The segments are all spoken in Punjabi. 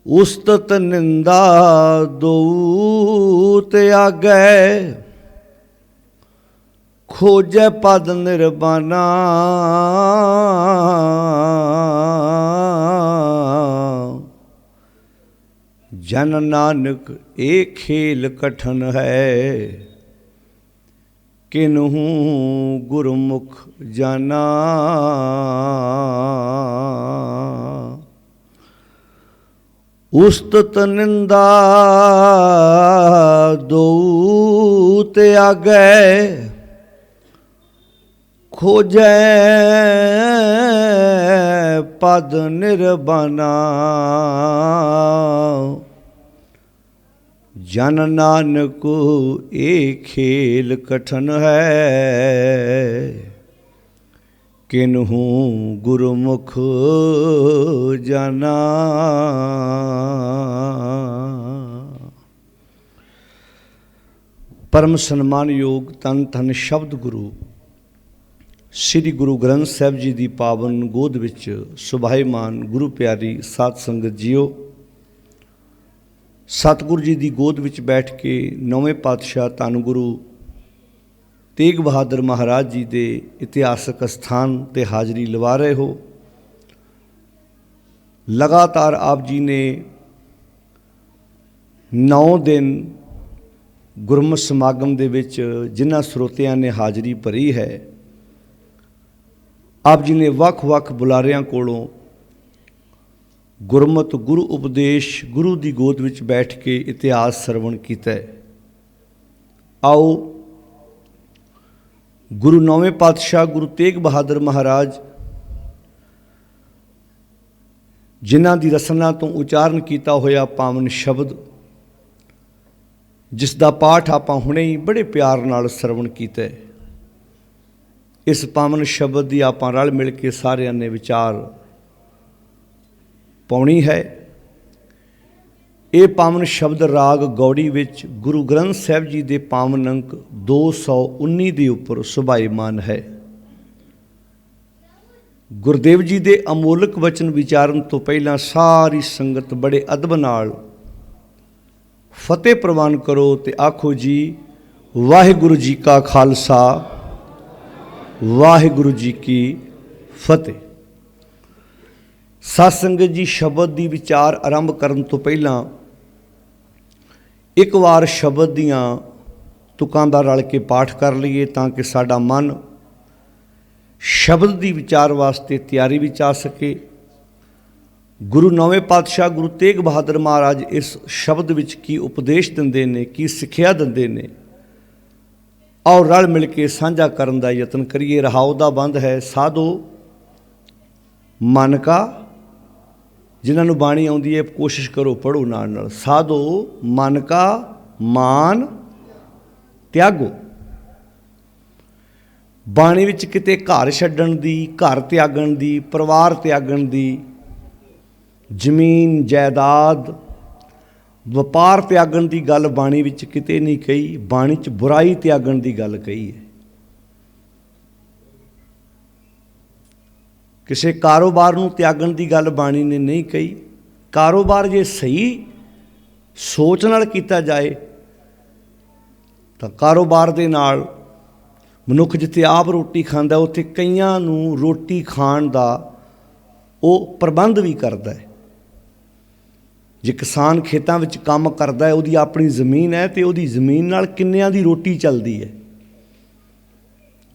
उस्तत निंदा दो त्यागै, खोजै पद निर्बाना। जन नानक एक खेल कठन है, किन्हू गुरमुख जाना। उस्तत निंदा दो त्यागै, खोजै पद निर्बाना। जन नानक एक खेल कठन है, किन्हू गुरमुख जाना। परम सन्मान योग धन धन शब्द गुरु श्री गुरु ग्रंथ साहिब जी की पावन गोद विच सुभाईमान गुरु प्यारी साध संगत जीओ, सतगुरु जी की गोद विच बैठ के नौवें पातशाह धन गुरु तेग बहादुर महाराज जी के इतिहासक अस्थान ते हाज़री लवा रहे हो। लगातार आप जी ने 9 दिन गुरमत समागम दे विच जिन्हां ਸਰੋਤਿਆਂ ने हाज़री भरी है, आप जी ने ਵੱਖ-ਵੱਖ बुलारियां कोलों गुरमत गुरु उपदेश गुरु की गोद विच बैठ के इतिहास सरवण किया। आओ गुरु नौवें पातशाह गुरु तेग बहादुर महाराज जिन्हां दी रसना तो उचारण किया होया पावन शब्द, जिसका पाठ आपां हुणे ही बड़े प्यार नाल सरवण किया। इस पावन शब्द की आपां रल मिल के सारिਆਂ ने विचार पाउणी है। ये पावन शब्द राग गौड़ी विच गुरु ग्रंथ साहिब जी के पावन अंक 219 के उपर सुभाईमान है। गुरुदेव जी के अमोलक वचन विचारण तो पहला सारी संगत बड़े अदब नाल फतेह प्रवान करो ते आखो जी वाहिगुरु जी का खालसा वाहिगुरु जी की फतेह। साध संगत जी शब्द की विचार आरंभ करन तो पहला एक बार शब्द दियां तुकां दा रल के पाठ कर लीए ताकि साडा मन शब्द की विचार वास्ते तैयारी विच आ सके। गुरु नौवें पातशाह गुरु तेग बहादुर महाराज इस शब्द विच की उपदेश दिंदे ने, की सिक्ख्या दिंदे ने, और रल मिल के साझा करन दा यतन करिए। रहाओ दा बंद है साधो मन का, जिन्होंने बाणी आउंदी है कोशिश करो पढ़ो नाल नाल। साधो मन का मान त्यागो। बाणी विच किते घर छड्डण दी, घर त्यागण दी, परिवार त्यागण दी, जमीन जायदाद वपार त्यागण की गल बाणी विच किते नहीं कही। बाणी च बुराई त्यागण की गल कही है। किसी कारोबार नूं त्यागण की गल बाणी ने नहीं कही। कारोबार जे सही सोच नाल कीता जाए तो कारोबार दे नाल मनुख जिथे आप रोटी खांदा उत्थे कईयां नूं रोटी खाण दा वो प्रबंध भी करता है। जे किसान खेतां विच काम करता है, उहदी अपनी जमीन है तो उहदी जमीन नाल किन्नियां दी रोटी चलदी है।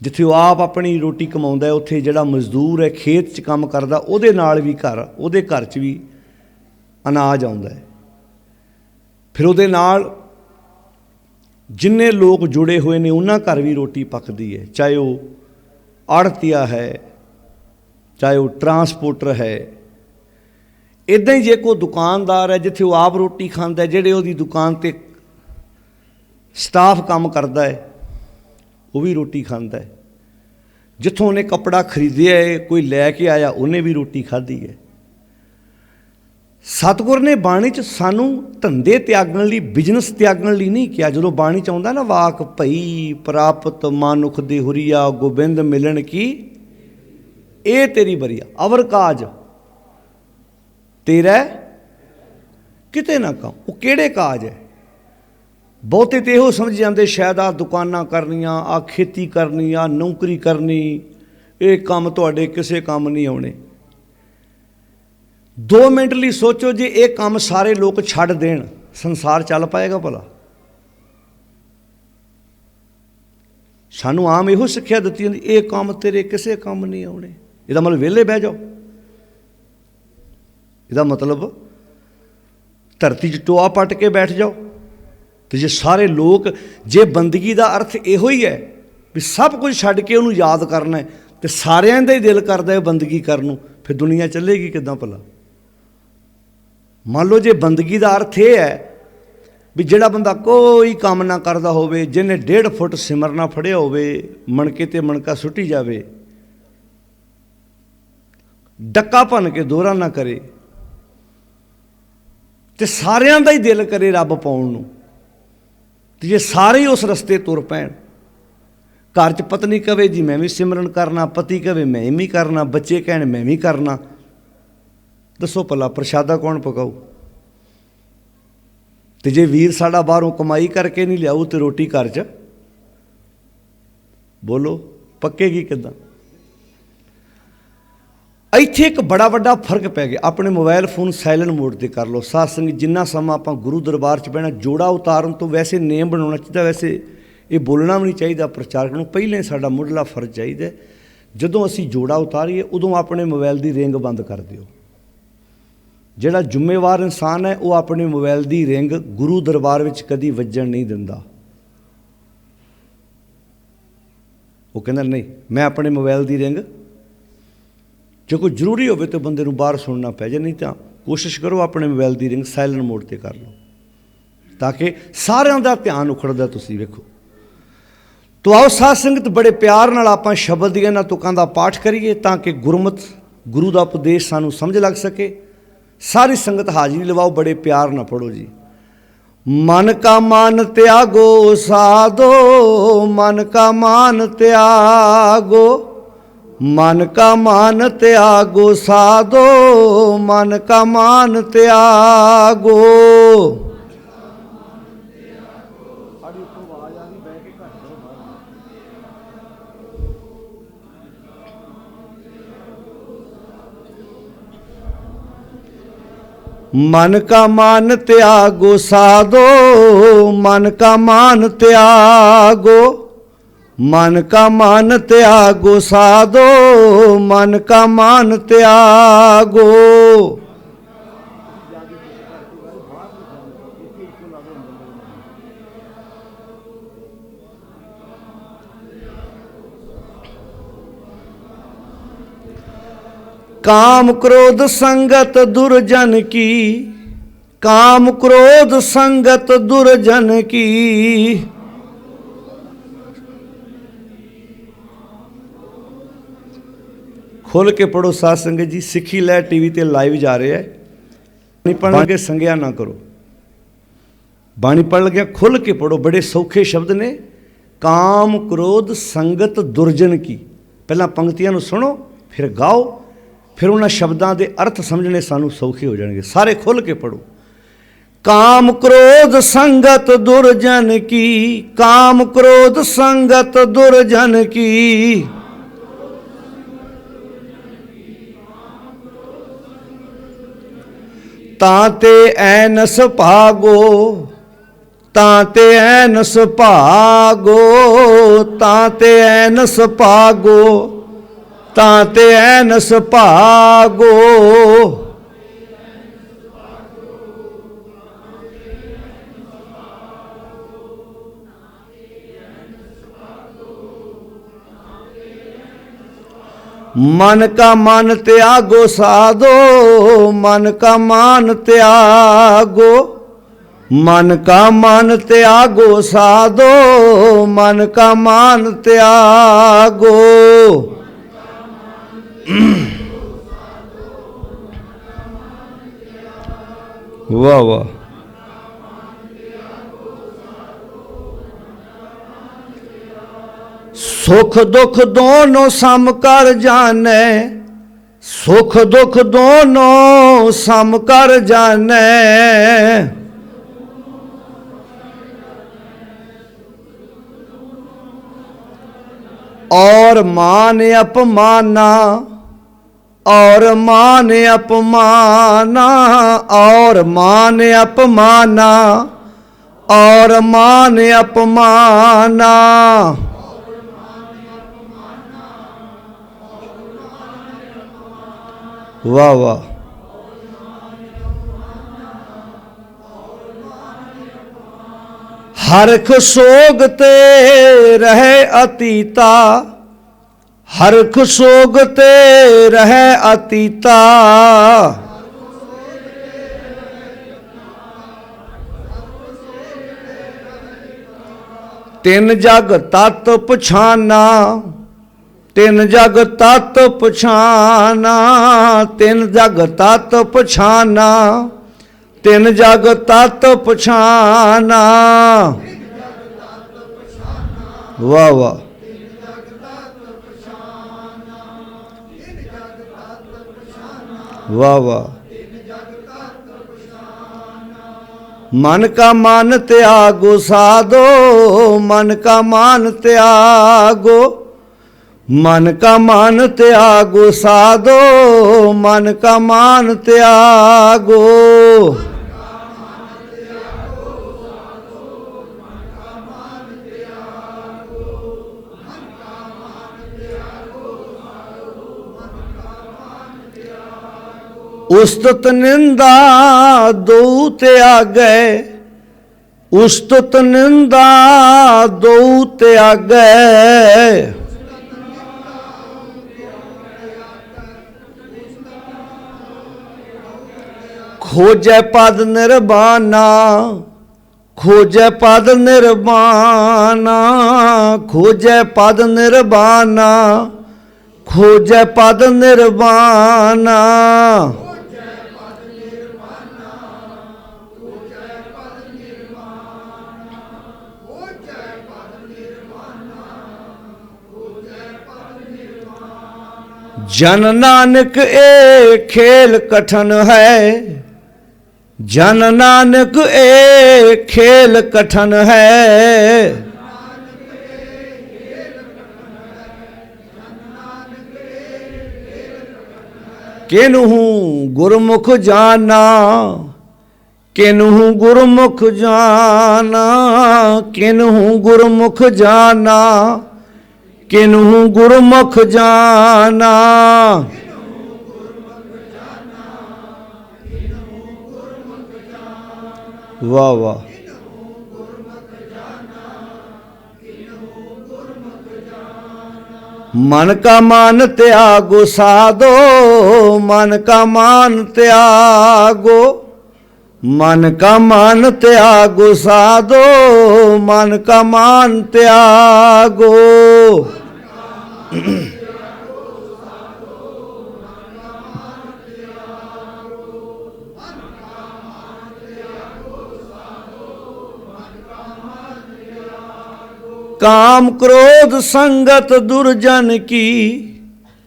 जिथे वो आप अपनी रोटी कमाउंदा है उत्थे जिहड़ा मजदूर है खेत च काम करदा उहदे नाल भी उहदे घर च भी अनाज आउंदा है। फिर उहदे नाल जिन्ने लोग जुड़े हुए ने उन्हां घर भी रोटी पकदी है, चाहे वो आड़तिया है, चाहे वो ट्रांसपोर्टर है। इदां ही जे कोई दुकानदार है जिथे वो आप रोटी खांदा है, जिहड़े उहदी दुकान ते स्टाफ काम करता है वो भी रोटी खाता है। जिथों उन्हें कपड़ा खरीदिया है कोई लैके आया उन्हें भी रोटी खाधी है। सतगुर ने बाणी च सानू धंधे त्यागण लई, बिजनस त्यागण लई नहीं किया। जो बाणी च आउंदा ना वाक भई प्राप्त मानुख दे हुरिया गोबिंद मिलन की ए तेरी बरिया, अवर काज तेरा किते ना काम, वो किहड़े काज है। बहुते तो यो समझ जाते शायद आ दुकानां करनियां, आ खेती करनी, आ नौकरी करनी, ये काम तुहाडे किसे काम नहीं आने। 2 मिनट लिए सोचो जे ये काम सारे लोग छड्ड देण, संसार चल पाएगा भला। सानू आम यो सिक्ख्या दित्ती जांदी, ये काम तेरे किसे काम नहीं आने। इहदा मतलब वेले बह जाओ, इहदा मतलब धरती च टोआ पट के बैठ जाओ। तो जे सारे लोग, जे बंदगी का अर्थ इहो ही है भी सब कुछ छड्ड के उन्होंने याद करना है, तो सारिਆਂ ਦਾ ही दिल करता है बंदगी करन नूं, फिर दुनिया चलेगी किदां भला। मान लो जे बंदगी का अर्थ यह है भी जिहड़ा बंदा कोई काम ना करता होवे, जिन्हें 1.5 फुट सिमरना फड़िया होवे, मणके ते मणका सुटी जावे, डक्का भन के दोहरा ना करे, तो सारिਆਂ ਦਾ ही दिल करे रब पाउण नूं। तो जे सारे ही उस रस्ते तुर पैण, घर च पत्नी कहे जी मैं भी सिमरन करना, पति कहे मैं भी करना, बच्चे कहण मैं भी करना, दसो भला प्रशादा कौन पकाऊ। तो जे वीर साडा बाहरों कमाई करके नहीं लियाऊ तो रोटी घर च बोलो पक्केगी किदां। ਇੱਥੇ एक बड़ा ਵੱਡਾ फर्क पै गया। अपने मोबाइल फोन साइलेंट मोड पर कर लो। साध संगत जिन्ना समा आप गुरु दरबार च बहना, जोड़ा उतारन तो वैसे नेम बनाना चाहिए, वैसे ये बोलना भी नहीं चाहिए प्रचारक नूं। पहले साडा मुढ़ला फर्ज चाहिए, जदों असीं जोड़ा उतारीए उदों अपने मोबाइल की रिंग बंद कर दिओ। जिहड़ा जिम्मेवार इंसान है वो अपने मोबाइल की रिंग गुरु दरबार विच कदी वजन नहीं दिंदा। वो कहंदा नहीं मैं अपने मोबाइल की रिंग, जो कोई जरूरी हो तो बंदे नूं बाहर सुनना पै जाए, नहीं तो कोशिश करो अपने मोबाइल की रिंग साइलेंट मोड पर कर लो, ताकि सारिਆਂ ਦਾ ध्यान उखड़दा तुसीं वेखो। तो आओ साध संगत बड़े प्यार नाल आपां शब्द दी इन्हां तुकां दा पाठ करिए, ताकि गुरमत गुरु का उपदेश सानूं समझ लग सके। सारी संगत हाजिरी लवाओ, बड़े प्यार नाल पढ़ो जी। मन का मान त्यागो साधो, मन का मान त्यागो, मन का मान त्यागो साधो, मन का मान त्यागो। मन का मान त्यागो साधो, मन का मान त्यागो, मन का मान त्यागो साधो, मन का मान त्यागो। काम क्रोध संगत दुर्जन की, काम क्रोध संगत दुर्जन की, खोल के पढ़ो साध संगत जी। सिक्खी लहर टीवी ते लाइव जा रहे है, बाणी पढ़ लगे संग्या ना करो, बाणी पढ़ लगे खुल के पढ़ो। बड़े सौखे शब्द ने, काम क्रोध संगत दुर्जन की। पहला पंक्तियां नूं सुनो फिर गाओ, फिर उन्हां शब्दां दे अर्थ समझने सानूं सौखे हो जाएंगे। सारे खुल के पढ़ो। काम क्रोध संगत दुर्जन की, काम क्रोध संगत दुर्जन की, ताते ऐनस भागो, ताते ऐनस भागो, ताते ऐनस भागो, ताते ऐनस भागो। मन का मान त्यागो साधो, मन का मान त्यागो, मन का मान त्यागो साधो, मन का मान त्यागो। वाह वाह। सुख दुख दोनों सम कर जाने, सुख दुख दोनों सम कर जाने, और मान अपमाना, और मान अपमाना, और मान अपमाना, और मान अपमाना। वाह वाह। हरख सोगते रहे अतीता, हरख सोगते रहे अतीता, तिन जग तत पछाना, तिन जग तत पछाना, तिन जग तत पछाना, तिन जग तत पछाना। वाह वाह। वाह वाह। मन का मान त्यागो साधो, मन का मान त्यागो, मन का मान त्यागो साधो, मन का मान त्यागो। उस्तुत निंदा दो त्यागे, उस्तुत निंदा दो त्यागे, खोजे पद निर्वाणा, खोजे पद निर्वाणा, खोजे पद निर्वाणा, खोजे पद निर्वाणा। जन नानक ए खेल कठन है, जन नानक ए खेल कठन है, किन्हू गुरमुख जाना, किन्हू गुरमुख जाना, किन्हू गुरमुख जाना, किन्हू गुरमुख जाना। वाह वाह। मन का मान त्यागो साधो, मन का मान त्यागो, मन का मान त्यागो साधो, मन का मान त्यागो। काम क्रोध संगत दुर्जन की,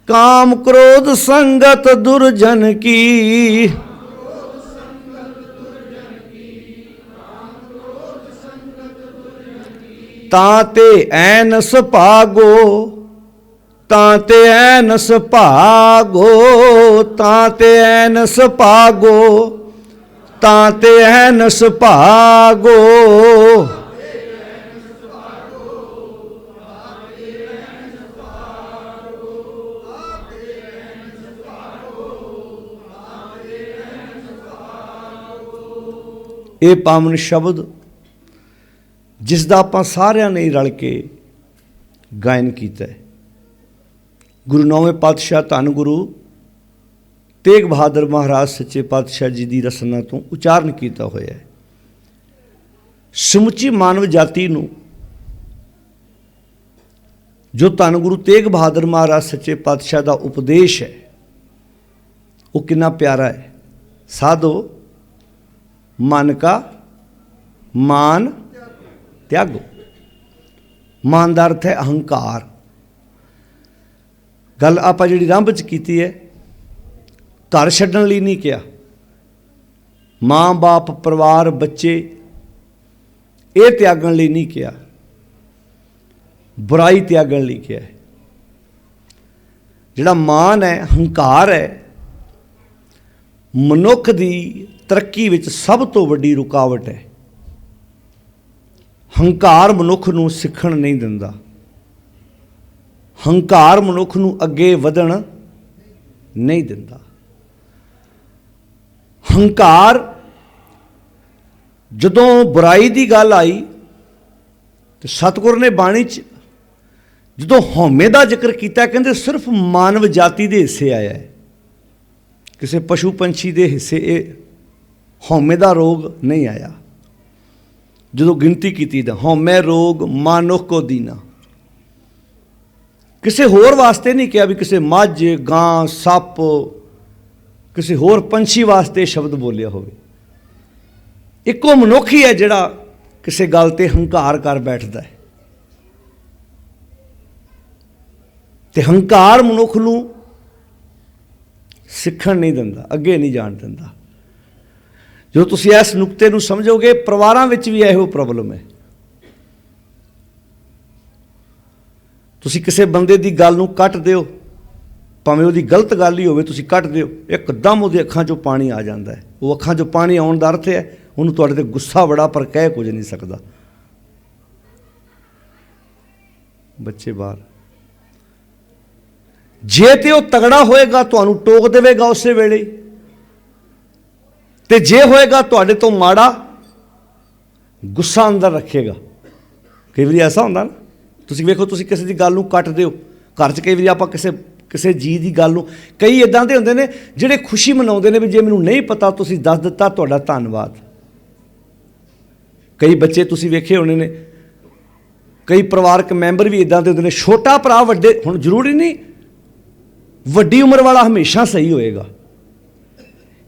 काम क्रोध संगत दुर्जन की, ताते ऐनस भागो, ताते ऐनस भागो, ताते ऐनस भागो, ताते ऐनस भागो। ਇਹ ਪਾਵਨ ਸ਼ਬਦ ਜਿਸ ਦਾ ਆਪਾਂ ਸਾਰਿਆਂ ਨੇ ਰਲ ਕੇ ਗਾਇਨ ਕੀਤਾ ਹੈ, ਗੁਰੂ ਨੌਵੇਂ ਪਾਤਸ਼ਾਹ ਧੰਨ ਗੁਰੂ ਤੇਗ ਬਹਾਦਰ ਮਹਾਰਾਜ ਸੱਚੇ ਪਾਤਸ਼ਾਹ ਜੀ ਦੀ ਰਸਨਾ ਤੋਂ ਉਚਾਰਨ ਕੀਤਾ ਹੋਇਆ ਹੈ। ਸਮੁੱਚੀ ਮਾਨਵ ਜਾਤੀ ਨੂੰ ਜੋ ਧੰਨ ਗੁਰੂ ਤੇਗ ਬਹਾਦਰ ਮਹਾਰਾਜ ਸੱਚੇ ਪਾਤਸ਼ਾਹ ਦਾ ਉਪਦੇਸ਼ ਹੈ ਉਹ ਕਿੰਨਾ ਪਿਆਰਾ ਹੈ। ਸਾਧੋ मन का मान त्यागो। मान का अर्थ है अहंकार। गल आप जी रंभ च की है घर छड्डण लई नहीं कहा, माँ बाप परिवार बच्चे ये त्यागण लई नहीं कहा, बुराई त्यागण लई कहा। जिहड़ा मान है, हंकार है, मनुख दी तरक्की विच सब तो वड्डी रुकावट है। हंकार मनुख नूं सिੱਖਣ नहीं दिंदा, हंकार मनुख नूं अगे वधण नहीं दिंदा। हंकार जदों बुराई की गल आई तो सतगुर ने बाणी च जदों हौमे का जिक्र किया, कहते सिर्फ मानव जाति के हिस्से आया है, किसी पशु पंछी के हिस्से ये हौमे का रोग नहीं आया। जो गिनती की हौमे रोग मानुख को दीना, किसी होर वास्ते नहीं किया भी किसी मझ गां सप किसी होर पंछी वास्ते शब्द बोलिया हो। इको मनुख ही है जिहड़ा किसी गल ते हंकार कर बैठता है। ते हंकार मनुख नूं सिੱਖਣ नहीं दिंदा, अगे नहीं जाण दिंदा। जो तुसीं इस नुकते नूं समझोगे, परिवारां विच भी इहो प्रॉब्लम है। तुसीं किसी बंदे दी गल नूं कट दिओ, भावें उहदी गलत गल ही होवे, तुसीं कट दिओ, एकदम उहदी अखां चों पानी आ जांदा है। वो अखां चों पानी आउण दा अर्थ है उहनूं तुहाडे ते गुस्सा बड़ा, पर कह कुछ नहीं सकदा। बच्चे बाहर जे ते वह तगड़ा होएगा तुहानूं टोक देवेगा उस वेले, ते जे होएगा तुहाडे तो माड़ा गुस्सा अंदर रखेगा। कई बार ऐसा होंदा ना, तुसीं वेखो तुसीं किसी दी गल नूं कट दिओ, घर च कई बार आपां किसी जी की गल नूं, कई इदां दे हुंदे ने जिहड़े खुशी मनाउंदे ने भी जे मैनूं नहीं पता तुसीं दस दित्ता तुहाडा धन्नवाद। कई बच्चे तुसीं वेखे होने ने, कई परिवारक मैंबर भी इदां दे हुंदे ने, छोटा भरा वड्डे, हुण जरूरी नहीं वड्डी उम्र वाला हमेशा सही होएगा।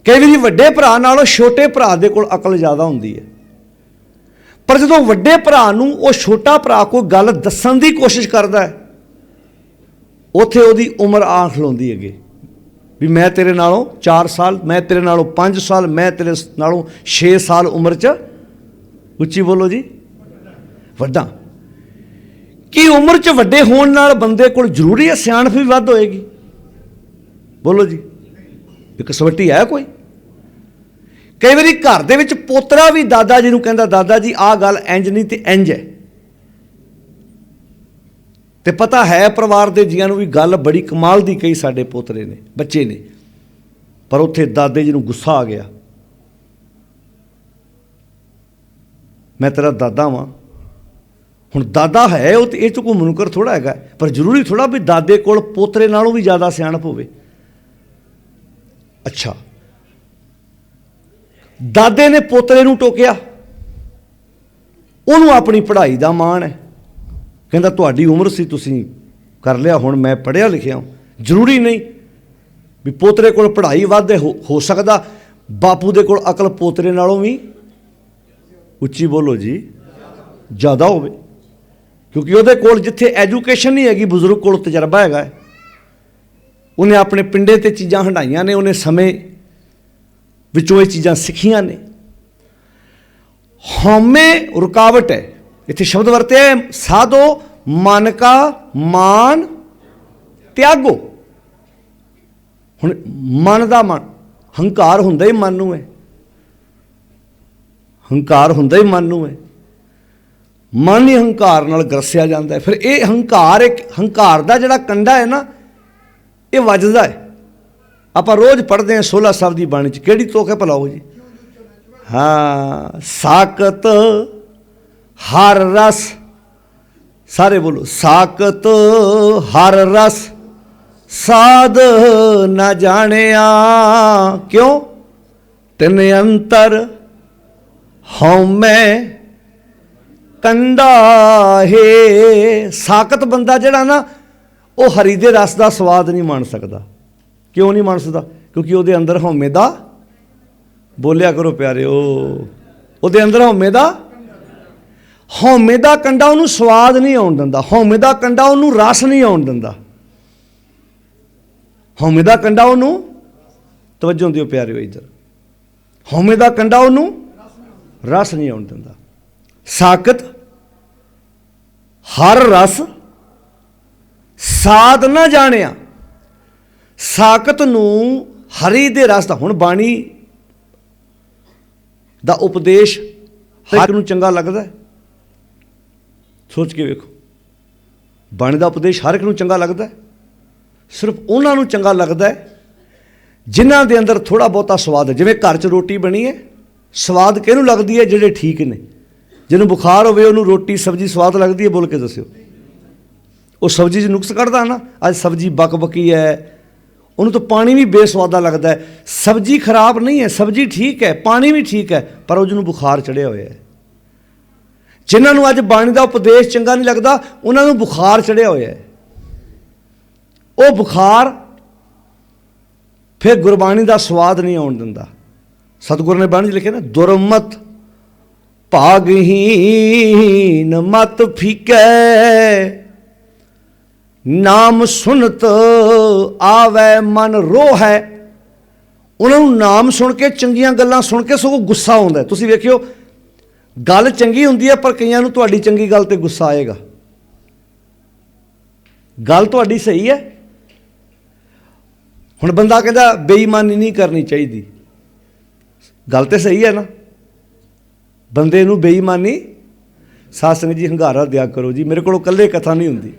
कई बार वड्डे भरा नालों छोटे भरा दे कोल अकल ज़्यादा हुंदी है, पर जदों वड्डे भरा नूं वो छोटा भरा कोई गल दस्सण दी कोशिश करदा है, उत्थे उहदी उम्र आ खलोंदी अगे भी मैं तेरे नालों 4 साल, मैं तेरे नालों 5 साल, मैं तेरे नालों 6 साल उम्र च, उच्ची बोलो जी, वड्डा। कि उम्र च वड्डे होण नाल बंदे कोल जरूरी है सियाणप भी वध होएगी? बोलो जी, एक सवट्टी है कोई? कई बार घर दे विच पोतरा भी दादा जी नूं कहंदा, दादा जी आ गल इंज नहीं ते इंज है, ते पता है परिवार दे जियां नूं भी गल बड़ी कमाल दी कही साडे पोतरे ने, बच्चे ने, पर उत्थे दादे जी नूं गुस्सा आ गया, मैं तेरा दादा वां। हुण दादा है वो तो ये कोई मुनकर थोड़ा हैगा, पर जरूरी थोड़ा भी दादे कोल पोतरे नालों भी ज़्यादा सियाणप होवे। अच्छा, दादे ने पोतरे नूं टोकिया, उहनूं अपनी पढ़ाई दा माण है, कहंदा तुहाडी उम्र सी तुसीं कर लिया, हुण मैं पढ़िया लिखिया। जरूरी नहीं भी पोतरे कोल पढ़ाई वध हो सकदा बापू दे कोल अकल पोतरे नालों भी, उच्ची बोलो जी, ज़्यादा होवे, क्योंकि उहदे कोल जिथे एजुकेशन नहीं हैगी, बजुर्ग कोल तजर्बा हैगा है, उन्हें अपने पिंडे ते चीज़ां हंडाइयां ने, उन्हें समय विचों ये चीज़ां सिखियां ने। हौमे रुकावट है, इत्थे शब्द वरते है साधो मन का मान त्यागो। हुण मन दा मन, हंकार हुंदा ही मन नूं है, हंकार हुंदा ही मन नूं है, मन ही हंकार नाल ग्रसिया जाता है। फिर ये हंकार, एक हंकार दा जिहड़ा कंडा है ना, ये वजदा है। आप रोज़ पढ़ते हैं 16 साहब की बाणी च, किहड़ी तुक है भला हो जी? हाँ, साकत हर रस, सारे बोलो, साकत हर रस साध न जानिया, क्यों? तिन अंतर हौमै कंडा है। साकत बंदा जिहड़ा ना, वो हरी दे रस का स्वाद नहीं मान सकता। क्यों नहीं मान सकता? क्योंकि वो अंदर हौमे दा, बोलिया करो प्यारे, वो अंदर हौमे दा कंडा उन्होंने स्वाद नहीं आउण दिंदा, हौमे दा कंडा उन्होंने रस नहीं आउण दिंदा, हौमे दा कंडा उन्होंने। तवज्जो दिओ प्यारिओ इधर, हौमे दा कंडा उहनूं रस नहीं आउण दिंदा। साकत हर रस साध ना जाणिया, साकत नूं हरी दे रस दा। हुण बाणी दा उपदेश हर नूं चंगा लगदा है? सोच के वेखो, बाणी दा उपदेश हर एक नूं चंगा लगदा है? सिर्फ उन्हां नूं चंगा लगदा है जिन्हां दे अंदर थोड़ा बहुता स्वाद है। जिवें घर च रोटी बनी है, स्वाद किहनूं लगदी है? जिहड़े ठीक ने। जिन्होंने बुखार होवे उहनूं रोटी सब्जी स्वाद लगदी है? बोल के दस्सिओ। वो सब्जी च नुक्स कढ़दा ना, अज सब्जी बकबकी है, उन्होंने तो पानी भी बेसवादा लगता है। सब्जी खराब नहीं है, सब्जी ठीक है, पानी भी ठीक है, पर उन्होंने बुखार चढ़िया होया है। जिन्होंने अज बाणी का उपदेश चंगा नहीं लगता, उन्होंने बुखार चढ़िया होया है। वो बुखार फिर गुरबाणी का स्वाद नहीं आउण दिंदा। सतगुर ने बाणी लिखे ना, दुरमत भागहीन मत फीकै, नाम सुनत आवे मन रोह है। उन्होंने नाम सुन के, चंगियां गल्लां सुन के सगों गुस्सा आउंदा है। तुसीं वेखिओ, गल चंगी हुंदी है पर कईयां नूं तुहाडी चंगी गल ते गुस्सा आएगा। गल तुहाडी सही है, हुण बंदा कहंदा बेईमानी नहीं करनी चाहिए, गल तो सही है ना। बंदे नूं बेईमानी, साध संगत जी हंगारा दिया करो जी, मेरे को कल्ले कथा नहीं हुंदी।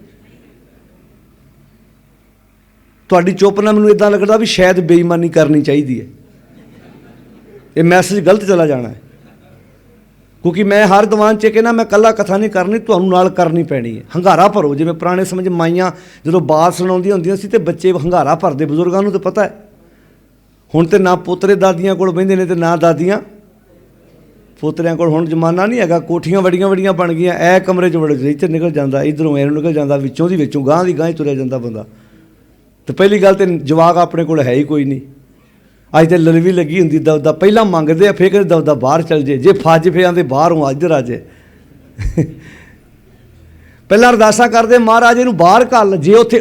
तुहाडी चुप नाल मैनूं इदां लगदा भी शायद बेईमानी करनी चाहिए है। ये मैसेज गलत चला जाना है, क्योंकि मैं हर दीवान च कहना मैं कल्ला कथा नहीं करनी, तुहानूं नाल करनी पैनी है। हंगारा भरो, जिवें पुराने समय च माइयां जदों बात सुणाउंदियां हुंदियां सी ते बच्चे हंगारा भरदे, बजुर्गां नूं तो पता है। हुण ते ना पोतरे दादियां कोल बहिंदे ने ते ना दादियां पोतरियां कोल। हुण जमाना नहीं हैगा, कोठियां वड्डियां वड्डियां बन गईयां। ऐ कमरे च वड़ो, इधर निकल जांदा, इधरों ऐनूं निकल जांदा, विचों दी विचों गांह दी गांह तुरिया जांदा बंदा। तो पहली गल तो जवाक अपने कोल है ही कोई नहीं। अज तो ललवी लगी हुंदी, दबदा पहला मंगदे, फिर कहते दबदा बाहर चल जे, जे फज फिर आंदे बाहर हूँ इधर आ जे। पहला अरदासा करते, महाराज इनू बाहर घल, जे उत्थे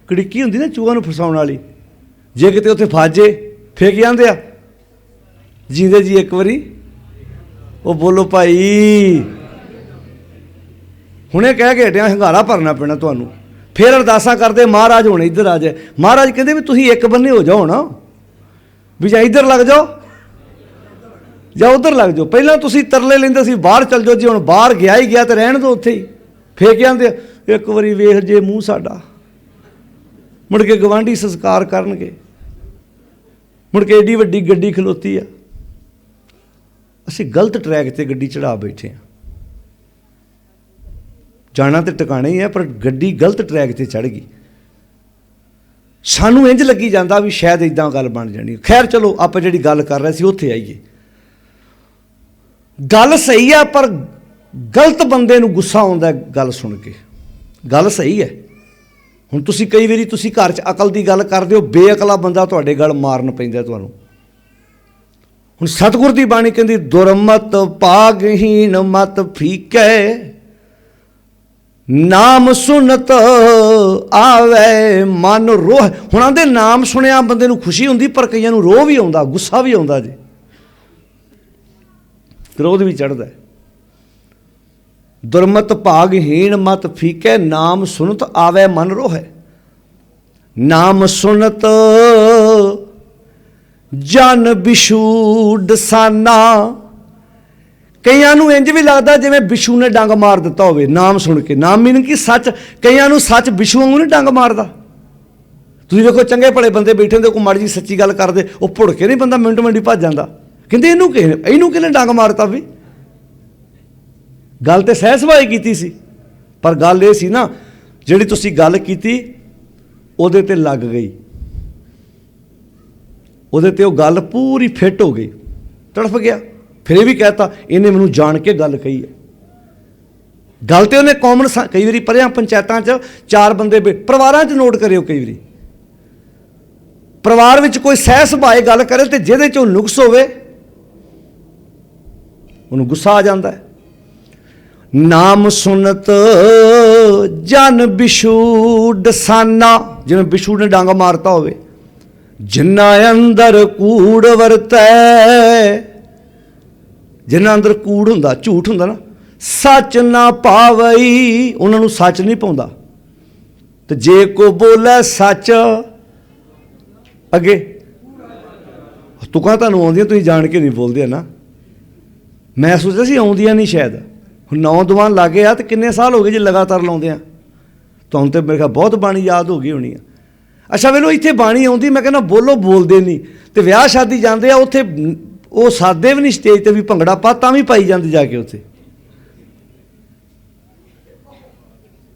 कड़िक्की हुंदी ना चूहा नूं फसाउण वाली, जे किते उत्थे फस जे फिर की आंदे आ, जींदे जी एक बारी वो बोलो भाई, हुणे कह के हटिया हंगारा भरना पैना तुहानूं। फिर अरदासा करते, महाराज हुण इधर आ जाए। महाराज कहते भी तुसीं एक बन्ने हो जाओ ना, भी जां इधर लग जाओ जां उधर लग जाओ। पहलां तुसीं तरले लैंदे सी बाहर चल जाओ, जी हुण बाहर गया ही गया तो रहण दो उत्थे ही। फिर क्या आंदे, एक बारी वेख जे मूँह साडा, मुड़ के गवांढी संस्कार करनगे, मुड़ के एडी वड्डी गड्डी खलोती आ। असीं गलत ट्रैक ते गड्डी चढ़ा बैठे हैं। जाना तो टिकाने ही है, पर गड्डी गलत ट्रैक ते चढ़ गई। सानू इंज लगी जाता भी शायद इदां गल बन जानी। खैर चलो, आप जिहड़ी गल कर रहे सी उत्थे आईए। गल सही है, पर गलत बंदे नूं गुस्सा आउंदा है गल सुन के। गल सही है, हुण तुसीं कई वारी तुसीं घर च अकल की गल करदे हो, बेअकला बंदा तुहाडे गल मारन पैंदा तुहानूं। हुण सतगुर दी बाणी कहंदी, दुरमत भागहीन मत फीकै, नाम सुनत आवे मन रोह। हुण आंदे नाम सुनिया बंदे नूं खुशी हुंदी, पर कईयां नूं रोह भी आउंदा, गुस्सा भी आउंदा जी, क्रोध भी चढ़दा है। दुरमत भागहीन मत फीकै, नाम सुनत आवे मन रोह। नाम सुनत जन बिशू डसाना। कईयां नूं इंज भी लगदा जिवें बिशू ने डंग मार दिता होवे नाम सुन के। नाम मीन कि सच, कईयां नूं सच बिशू वांगू नहीं डंग मारदा। तुसीं देखो चंगे भले बंदे बैठे होंदे, कोई माड़ी जी सच्ची गल करदे, वो भुड़ के नहीं बंदा मिंटो मिंट भज जांदा, कहंदे इहनूं किहने डंग मारता भी। गल तो सह सुभाई कीती सी, पर गल ये सी ना, जिहड़ी तुसीं गल कीती उहदे ते लग गई, उहदे ते वो गल पूरी फिट हो गई, तड़फ गया। फिर भी कहता इन्हें मैनूं जान के गल कही है। गल तो उन्हें कॉमन, कई बार पढ़िया पंचायतां च चार बंदे परिवारां च नोट करियो, कई बार परिवार विच कोई सह सुभाए गल करे तो जिहदे चों नुक्स होवे उन्हें गुस्सा आ जाता है। नाम सुनत जन बिशू डसाना, जिवें बिशू ने डंग मारता होवे। ਜਿਨ੍ਹਾਂ ਅੰਦਰ ਕੂੜ ਵਰਤੈ, ਜਿਨ੍ਹਾਂ ਅੰਦਰ ਕੂੜ ਹੁੰਦਾ, ਝੂਠ ਹੁੰਦਾ ਨਾ, ਸੱਚ ਨਾ ਪਾਵਈ, ਉਹਨਾਂ ਨੂੰ ਸੱਚ ਨਹੀਂ ਪਾਉਂਦਾ। ਤੇ ਜੇ ਕੋ ਬੋਲੇ ਸੱਚ, ਅੱਗੇ ਤੁਕਾਂ ਤੁਹਾਨੂੰ ਆਉਂਦੀਆਂ, ਤੁਸੀਂ ਜਾਣ ਕੇ ਨਹੀਂ ਬੋਲਦੇ ਨਾ। ਮੈਂ ਸੋਚਦਾ ਸੀ ਆਉਂਦੀਆਂ ਨਹੀਂ ਸ਼ਾਇਦ। ਹੁਣ ਨੌਜਵਾਨ ਲਾਗੇ ਆ, ਤੇ ਕਿੰਨੇ ਸਾਲ ਹੋ ਗਏ ਜੇ ਲਗਾਤਾਰ ਲਾਉਂਦੇ ਆ। ਤੁਹਾਨੂੰ ਤਾਂ ਮੇਰੇ ਖਿਆਲ ਬਹੁਤ ਬਾਣੀ ਯਾਦ ਹੋ ਗਈ ਹੋਣੀ ਆ। ਅੱਛਾ ਵੇਲੋ ਇੱਥੇ ਬਾਣੀ ਆਉਂਦੀ, ਮੈਂ ਕਹਿੰਦਾ ਬੋਲੋ, ਬੋਲਦੇ ਨਹੀਂ। ਤੇ ਵਿਆਹ ਸ਼ਾਦੀ ਜਾਂਦੇ ਆ, ਉੱਥੇ ਉਹ ਸਾਦੇ ਵੀ ਨਹੀਂ ਸਟੇਜ 'ਤੇ ਵੀ ਭੰਗੜਾ ਪਾ, ਤਾਂ ਵੀ ਪਾਈ ਜਾਂਦੇ ਜਾ ਕੇ ਉੱਥੇ।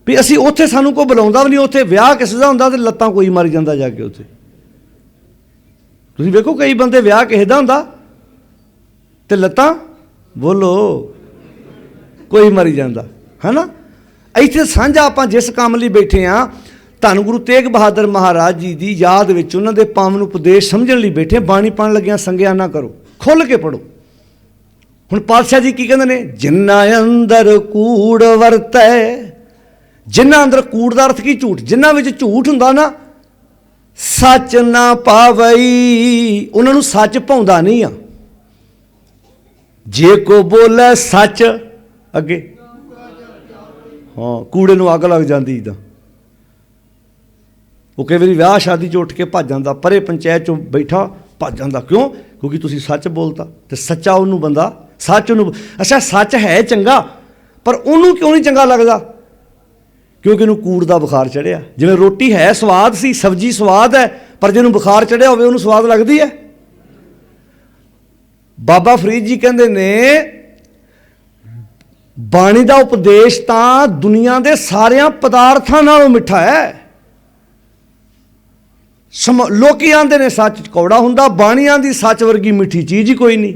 ਵੀ ਅਸੀਂ ਉੱਥੇ ਸਾਨੂੰ ਕੋਈ ਬੁਲਾਉਂਦਾ ਵੀ ਨਹੀਂ। ਉੱਥੇ ਵਿਆਹ ਕਿਸੇ ਦਾ ਹੁੰਦਾ ਤੇ ਲੱਤਾਂ ਕੋਈ ਮਾਰੀ ਜਾਂਦਾ ਜਾ ਕੇ ਉੱਥੇ। ਤੁਸੀਂ ਵੇਖੋ ਕਈ ਬੰਦੇ ਵਿਆਹ ਕਿਸੇ ਦਾ ਹੁੰਦਾ ਤੇ ਲੱਤਾਂ ਬੋਲੋ ਕੋਈ ਮਰੀ ਜਾਂਦਾ, ਹੈ ਨਾ। ਇੱਥੇ ਸਾਂਝਾ ਆਪਾਂ ਜਿਸ ਕੰਮ ਲਈ ਬੈਠੇ ਹਾਂ, ਧੰਨ ਗੁਰੂ ਤੇਗ ਬਹਾਦਰ ਮਹਾਰਾਜ ਜੀ ਦੀ ਯਾਦ ਵਿੱਚ ਉਹਨਾਂ ਦੇ ਪਾਵਨ ਉਪਦੇਸ਼ ਸਮਝਣ ਲਈ ਬੈਠੇ। ਬਾਣੀ ਪੜ੍ਹਨ ਲੱਗਿਆਂ ਸੰਗਿਆ ਨਾ ਕਰੋ, ਖੁੱਲ੍ਹ ਕੇ ਪੜ੍ਹੋ। ਹੁਣ ਪਾਤਸ਼ਾਹ ਜੀ ਕੀ ਕਹਿੰਦੇ ਨੇ? ਜਿਨ੍ਹਾਂ ਅੰਦਰ ਕੂੜ ਵਰਤੈ, ਜਿਨ੍ਹਾਂ ਅੰਦਰ ਕੂੜ ਦਾ ਅਰਥ ਕੀ? ਝੂਠ। ਜਿਨ੍ਹਾਂ ਵਿੱਚ ਝੂਠ ਹੁੰਦਾ ਨਾ, ਸੱਚ ਨਾ ਪਾਵਈ, ਉਹਨਾਂ ਨੂੰ ਸੱਚ ਭਾਉਂਦਾ ਨਹੀਂ ਆ। ਜੇ ਕੋ ਬੋਲੇ ਸੱਚ, ਅੱਗੇ ਹਾਂ ਕੂੜੇ ਨੂੰ ਅੱਗ ਲੱਗ ਜਾਂਦੀ। ਇੱਦਾਂ ਉਹ ਕਈ ਵਾਰੀ ਵਿਆਹ ਸ਼ਾਦੀ 'ਚ ਉੱਠ ਕੇ ਭੱਜ ਜਾਂਦਾ, ਪਰੇ ਪੰਚਾਇਤ 'ਚੋਂ ਬੈਠਾ ਭੱਜ ਜਾਂਦਾ। ਕਿਉਂ? ਕਿਉਂਕਿ ਤੁਸੀਂ ਸੱਚ ਬੋਲਤਾ। ਤੇ ਸੱਚਾ ਉਹਨੂੰ ਬੰਦਾ, ਸੱਚ ਉਹਨੂੰ। ਅੱਛਾ ਸੱਚ ਹੈ ਚੰਗਾ, ਪਰ ਉਹਨੂੰ ਕਿਉਂ ਨਹੀਂ ਚੰਗਾ ਲੱਗਦਾ? ਕਿਉਂਕਿ ਉਹਨੂੰ ਕੂੜ ਦਾ ਬੁਖਾਰ ਚੜ੍ਹਿਆ। ਜਿਵੇਂ ਰੋਟੀ ਹੈ ਸਵਾਦ ਸੀ, ਸਬਜ਼ੀ ਸਵਾਦ ਹੈ, ਪਰ ਜਿਹਨੂੰ ਬੁਖਾਰ ਚੜ੍ਹਿਆ ਹੋਵੇ ਉਹਨੂੰ ਸਵਾਦ ਲੱਗਦੀ ਹੈ? ਬਾਬਾ ਫਰੀਦ ਜੀ ਕਹਿੰਦੇ ਨੇ, ਬਾਣੀ ਦਾ ਉਪਦੇਸ਼ ਤਾਂ ਦੁਨੀਆ ਦੇ ਸਾਰਿਆਂ ਪਦਾਰਥਾਂ ਨਾਲੋਂ ਮਿੱਠਾ ਹੈ। ਲੋਕੀ ਆਂਦੇ ਨੇ ਸੱਚ ਕੌੜਾ ਹੁੰਦਾ, ਬਾਣੀਆਂ ਦੀ ਸੱਚ ਵਰਗੀ ਮਿੱਠੀ ਚੀਜ਼ ਹੀ ਕੋਈ ਨਹੀਂ।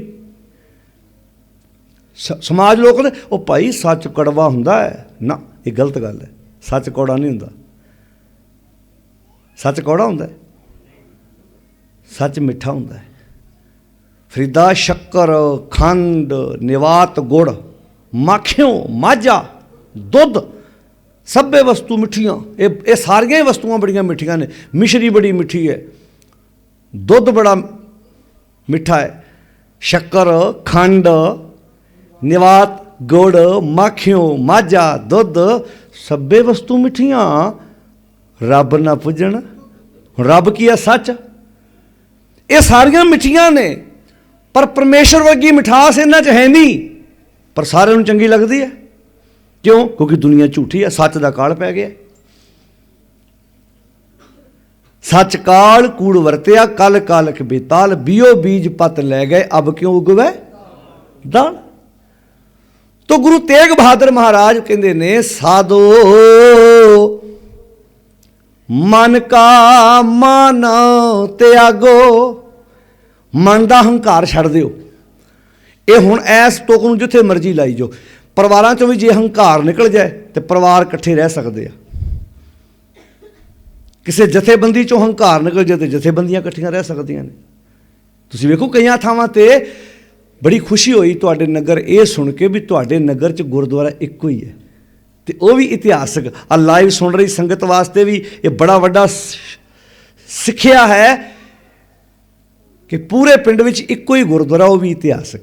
ਸਮਾਜ ਲੋਕ ਨੇ ਉਹ ਭਾਈ ਸੱਚ ਕੜਵਾ ਹੁੰਦਾ ਹੈ। ਨਾ, ਇਹ ਗਲਤ ਗੱਲ ਹੈ। ਸੱਚ ਕੌੜਾ ਨਹੀਂ ਹੁੰਦਾ। ਸੱਚ ਕੌੜਾ ਹੁੰਦਾ, ਸੱਚ ਮਿੱਠਾ ਹੁੰਦਾ ਹੈ। ਫਰੀਦਾ ਸ਼ੱਕਰ, ਖੰਡ, ਨਿਵਾਤ ਗੁੜ, ਮਾਖਿਓਂ ਮਾਝਾ, ਦੁੱਧ, ਸਭੇ ਵਸਤੂ ਮਿੱਠੀਆਂ। ਇਹ ਸਾਰੀਆਂ ਹੀ ਵਸਤੂਆਂ ਬੜੀਆਂ ਮਿੱਠੀਆਂ ਨੇ। ਮਿਸ਼ਰੀ ਬੜੀ ਮਿੱਠੀ ਹੈ, ਦੁੱਧ ਬੜਾ ਮਿੱਠਾ ਹੈ, ਸ਼ੱਕਰ, ਖੰਡ, ਨਿਵਾਤ ਗੁੜ, ਮਾਖਿਓਂ ਮਾਝਾ, ਦੁੱਧ, ਸਭੇ ਵਸਤੂ ਮਿੱਠੀਆਂ, ਰੱਬ ਨਾ ਪੁੱਜਣ। ਰੱਬ ਕੀ ਹੈ? ਸੱਚ। ਇਹ ਸਾਰੀਆਂ ਮਿੱਠੀਆਂ ਨੇ, ਪਰ ਪਰਮੇਸ਼ਰ ਵਰਗੀ ਮਿਠਾਸ ਇਹਨਾਂ 'ਚ ਹੈ ਨਹੀਂ, ਪਰ ਸਾਰਿਆਂ ਨੂੰ ਚੰਗੀ ਲੱਗਦੀ ਹੈ। ਕਿਉਂ? ਕਿਉਂਕਿ ਦੁਨੀਆ ਝੂਠੀ ਹੈ, ਸੱਚ ਦਾ ਕਾਲ ਪੈ ਗਿਆ। ਸੱਚ ਕਾਲ ਕੂੜ ਵਰਤਿਆ, ਕਲ ਕਾਲਕ ਬੇਤਾਲ, ਬੀਓ ਬੀਜ ਪਤ ਲੈ ਗਏ, ਅਬ ਕਿਉਂ ਉਗਵੇ ਦਾਲ। ਤੋ ਗੁਰੂ ਤੇਗ ਬਹਾਦਰ ਮਹਾਰਾਜ ਕਹਿੰਦੇ ਨੇ, ਸਾਧੋ ਮਨ ਕਾ ਮਾਨ ਤਿਆਗੋ, ਮਨ ਦਾ ਹੰਕਾਰ ਛੱਡ ਦਿਓ। ਇਹ ਹੁਣ ਐਸ ਤੁਕ ਨੂੰ ਜਿੱਥੇ ਮਰਜ਼ੀ ਲਾਈ ਜਾਓ। ਪਰਿਵਾਰਾਂ 'ਚੋਂ ਵੀ ਜੇ ਹੰਕਾਰ ਨਿਕਲ ਜਾਏ ਤੇ ਪਰਿਵਾਰ ਇਕੱਠੇ ਰਹਿ ਸਕਦੇ ਆ। ਕਿਸੇ ਜਥੇਬੰਦੀ 'ਚੋਂ ਹੰਕਾਰ ਨਿਕਲ ਜਾਏ ਤੇ ਜਥੇਬੰਦੀਆਂ ਇਕੱਠੀਆਂ ਰਹਿ ਸਕਦੀਆਂ ਨੇ। ਤੁਸੀਂ ਵੇਖੋ ਕਈਆਂ ਥਾਵਾਂ 'ਤੇ ਬੜੀ ਖੁਸ਼ੀ ਹੋਈ ਤੁਹਾਡੇ ਨਗਰ ਇਹ ਸੁਣ ਕੇ ਵੀ ਤੁਹਾਡੇ ਨਗਰ 'ਚ ਗੁਰਦੁਆਰਾ ਇੱਕੋ ਹੀ ਹੈ, ਤੇ ਉਹ ਵੀ ਇਤਿਹਾਸਕ। ਆ ਲਾਈਵ ਸੁਣ ਰਹੀ ਸੰਗਤ ਵਾਸਤੇ ਵੀ ਇਹ ਬੜਾ ਵੱਡਾ ਸਿੱਖਿਆ ਹੈ ਕਿ ਪੂਰੇ ਪਿੰਡ ਵਿੱਚ ਇੱਕੋ ਹੀ ਗੁਰਦੁਆਰਾ, ਉਹ ਵੀ ਇਤਿਹਾਸਕ।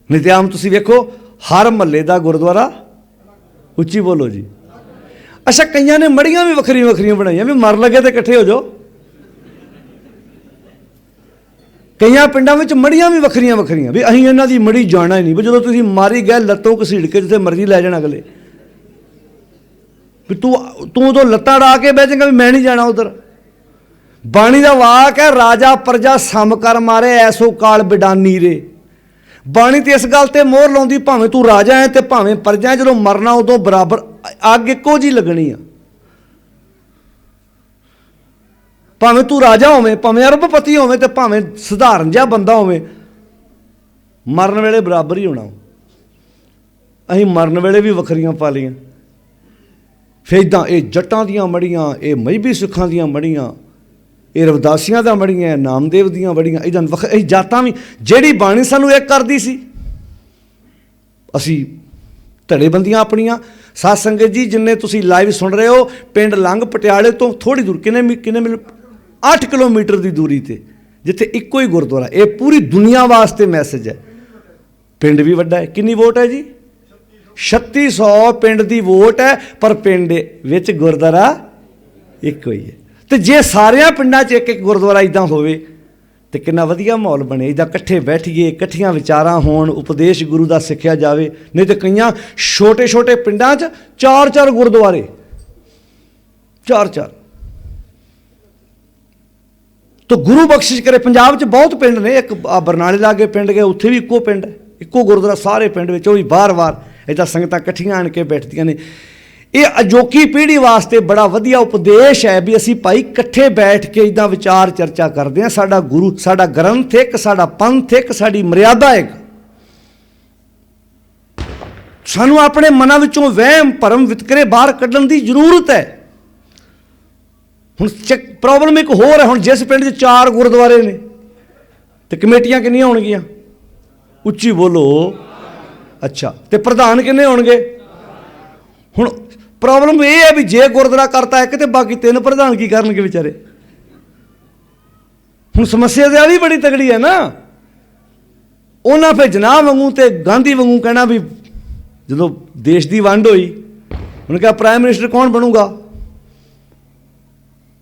ਨਿਤਿਆਮ ਤੁਸੀਂ ਵੇਖੋ ਹਰ ਮਹੱਲੇ ਦਾ ਗੁਰਦੁਆਰਾ, ਉੱਚੀ ਬੋਲੋ ਜੀ। ਅੱਛਾ ਕਈਆਂ ਨੇ ਮੜੀਆਂ ਵੀ ਵੱਖਰੀਆਂ ਵੱਖਰੀਆਂ ਬਣਾਈਆਂ ਵੀ ਮਰ ਲੱਗੇ ਤੇ ਇਕੱਠੇ ਹੋ ਜਾਓ। ਕਈਆਂ ਪਿੰਡਾਂ ਵਿੱਚ ਮੜੀਆਂ ਵੀ ਵੱਖਰੀਆਂ ਵੱਖਰੀਆਂ ਵੀ ਅਸੀਂ ਇਹਨਾਂ ਦੀ ਮੜੀ ਜਾਣਾ ਹੀ ਨਹੀਂ, ਵੀ ਜਦੋਂ ਤੁਸੀਂ ਮਾਰੀ ਗਏ ਲੱਤੋਂ ਘਸੀੜ ਕੇ ਜਿੱਥੇ ਮਰਜ਼ੀ ਲੈ ਜਾਣ ਅਗਲੇ, ਵੀ ਤੂੰ ਉਦੋਂ ਲੱਤਾਂ ਡਾ ਕੇ ਬਹਿ ਜਾਏਗਾ ਵੀ ਮੈਂ ਨਹੀਂ ਜਾਣਾ ਉਧਰ। ਬਾਣੀ ਦਾ ਵਾਕ ਹੈ, ਰਾਜਾ ਪ੍ਰਜਾ ਸਮ ਕਰ ਮਾਰੇ, ਐਸੋ ਕਾਲ ਬਿਡਾਨੀ ਰੇ। ਬਾਣੀ ਤੇ ਇਸ ਗੱਲ ਤੇ ਮੋਹਰ ਲਾਉਂਦੀ, ਭਾਵੇਂ ਤੂੰ ਰਾਜਾ ਹੈ ਤੇ ਭਾਵੇਂ ਪ੍ਰਜਾ ਹੈ, ਜਦੋਂ ਮਰਨਾ ਉਦੋਂ ਬਰਾਬਰ ਅੱਗ ਇੱਕੋ ਜਿਹੀ ਲੱਗਣੀ ਆ। ਭਾਵੇਂ ਤੂੰ ਰਾਜਾ ਹੋਵੇਂ, ਭਾਵੇਂ ਅਰਬਪਤੀ ਹੋਵੇਂ, ਤੇ ਭਾਵੇਂ ਸਧਾਰਨ ਜਿਹਾ ਬੰਦਾ ਹੋਵੇ, ਮਰਨ ਵੇਲੇ ਬਰਾਬਰ ਹੀ ਹੋਣਾ। ਅਸੀਂ ਮਰਨ ਵੇਲੇ ਵੀ ਵੱਖਰੀਆਂ ਪਾ ਲਈਆਂ। ਫਿਰ ਇੱਦਾਂ ਇਹ ਜੱਟਾਂ ਦੀਆਂ ਮੜੀਆਂ, ਇਹ ਮਜ਼੍ਹਬੀ ਸਿੱਖਾਂ ਦੀਆਂ ਮੜੀਆਂ, ਇਹ ਰਵਿਦਾਸੀਆਂ ਦਾ ਮੜੀਆਂ, ਨਾਮਦੇਵ ਦੀਆਂ ਮੜੀਆਂ, ਇੱਦਾਂ ਇਹ ਜਾਤਾਂ ਵੀ। ਜਿਹੜੀ ਬਾਣੀ ਸਾਨੂੰ ਇੱਕ ਕਰਦੀ ਸੀ, ਅਸੀਂ ਧੜੇਬੰਦੀਆਂ ਆਪਣੀਆਂ। ਸਾਧ ਸੰਗਤ ਜੀ ਜਿੰਨੇ ਤੁਸੀਂ ਲਾਈਵ ਸੁਣ ਰਹੇ ਹੋ, ਪਿੰਡ ਲੰਘ ਪਟਿਆਲੇ ਤੋਂ ਥੋੜ੍ਹੀ ਦੂਰ, ਕਿੰਨੇ 8 ਕਿਲੋਮੀਟਰ ਦੀ ਦੂਰੀ ਤੇ ਜਿੱਥੇ ਇੱਕੋ ਹੀ ਗੁਰਦੁਆਰਾ। ਇਹ ਪੂਰੀ ਦੁਨੀਆ ਵਾਸਤੇ ਮੈਸੇਜ ਹੈ। ਪਿੰਡ ਵੀ ਵੱਡਾ ਹੈ। ਕਿੰਨੀ ਵੋਟ ਹੈ ਜੀ? 3600 ਪਿੰਡ ਦੀ ਵੋਟ ਹੈ, ਪਰ ਪਿੰਡ ਵਿੱਚ ਗੁਰਦੁਆਰਾ ਇੱਕੋ ਹੀ ਹੈ। ਤੇ ਜੇ ਸਾਰਿਆਂ ਪਿੰਡਾਂ 'ਚ ਇੱਕ ਇੱਕ ਗੁਰਦੁਆਰਾ ਇੱਦਾਂ ਹੋਵੇ ਤੇ ਕਿੰਨਾ ਵਧੀਆ ਮਾਹੌਲ ਬਣੇ। ਇੱਦਾਂ ਇਕੱਠੇ ਬੈਠੀਏ, ਇਕੱਠੀਆਂ ਵਿਚਾਰਾਂ ਹੋਣ, ਉਪਦੇਸ਼ ਗੁਰੂ ਦਾ ਸਿੱਖਿਆ ਜਾਵੇ। ਨਹੀਂ ਤੇ ਕਈਆਂ ਛੋਟੇ ਛੋਟੇ ਪਿੰਡਾਂ 'ਚ 4-4 ਗੁਰਦੁਆਰੇ, 4-4। ਤਾਂ ਗੁਰੂ ਬਖਸ਼ਿਸ਼ ਕਰੇ। ਪੰਜਾਬ 'ਚ ਬਹੁਤ ਪਿੰਡ ਨੇ। ਇੱਕ ਬਰਨਾਲੇ ਲਾਗੇ ਪਿੰਡ ਗਏ, ਉੱਥੇ ਵੀ ਇੱਕੋ ਪਿੰਡ ਹੈ, ਇੱਕੋ ਗੁਰਦੁਆਰਾ ਸਾਰੇ ਪਿੰਡ ਵਿੱਚ। ਉਹ ਵੀ ਵਾਰ-ਵਾਰ ਇੱਦਾਂ ਸੰਗਤਾਂ ਇਕੱਠੀਆਂ ਆਣ ਕੇ ਬੈਠਦੀਆਂ ਨੇ। ਇਹ ਅਜੋਕੀ ਪੀੜ੍ਹੀ ਵਾਸਤੇ ਬੜਾ ਵਧੀਆ ਉਪਦੇਸ਼ ਹੈ ਵੀ ਅਸੀਂ ਭਾਈ ਇਕੱਠੇ ਬੈਠ ਕੇ ਇੱਦਾਂ ਵਿਚਾਰ ਚਰਚਾ ਕਰਦੇ ਹਾਂ। ਸਾਡਾ ਗੁਰੂ, ਸਾਡਾ ਗ੍ਰੰਥ ਇੱਕ, ਸਾਡਾ ਪੰਥ ਇੱਕ, ਸਾਡੀ ਮਰਿਆਦਾ ਇੱਕ। ਸਾਨੂੰ ਆਪਣੇ ਮਨਾਂ ਵਿੱਚੋਂ ਵਹਿਮ ਭਰਮ ਵਿਤਕਰੇ ਬਾਹਰ ਕੱਢਣ ਦੀ ਜ਼ਰੂਰਤ ਹੈ। ਹੁਣ ਪ੍ਰੋਬਲਮ ਇੱਕ ਹੋਰ ਹੈ। ਹੁਣ ਜਿਸ ਪਿੰਡ 'ਚ 4 ਗੁਰਦੁਆਰੇ ਨੇ ਤੇ ਕਮੇਟੀਆਂ ਕਿੰਨੀਆਂ ਹੋਣਗੀਆਂ? ਉੱਚੀ ਬੋਲੋ। ਅੱਛਾ, ਤੇ ਪ੍ਰਧਾਨ ਕਿੰਨੇ ਹੋਣਗੇ? ਹੁਣ ਪ੍ਰੋਬਲਮ ਇਹ ਹੈ ਵੀ ਜੇ ਗੁਰਦੁਆਰਾ ਕਰਤਾ ਇੱਕ ਤੇ ਬਾਕੀ 3 ਪ੍ਰਧਾਨ ਕੀ ਕਰਨਗੇ ਵਿਚਾਰੇ? ਹੁਣ ਸਮੱਸਿਆ ਤਾਂ ਵੀ ਬੜੀ ਤਗੜੀ ਹੈ ਨਾ। ਉਹਨਾਂ ਫਿਰ ਜਨਾਬ ਵਾਂਗੂ ਤੇ ਗਾਂਧੀ ਵਾਂਗੂ ਕਹਿਣਾ ਵੀ ਜਦੋਂ ਦੇਸ਼ ਦੀ ਵੰਡ ਹੋਈ, ਉਹਨੇ ਕਿਹਾ ਪ੍ਰਾਈਮ ਮਿਨਿਸਟਰ ਕੌਣ ਬਣੂਗਾ?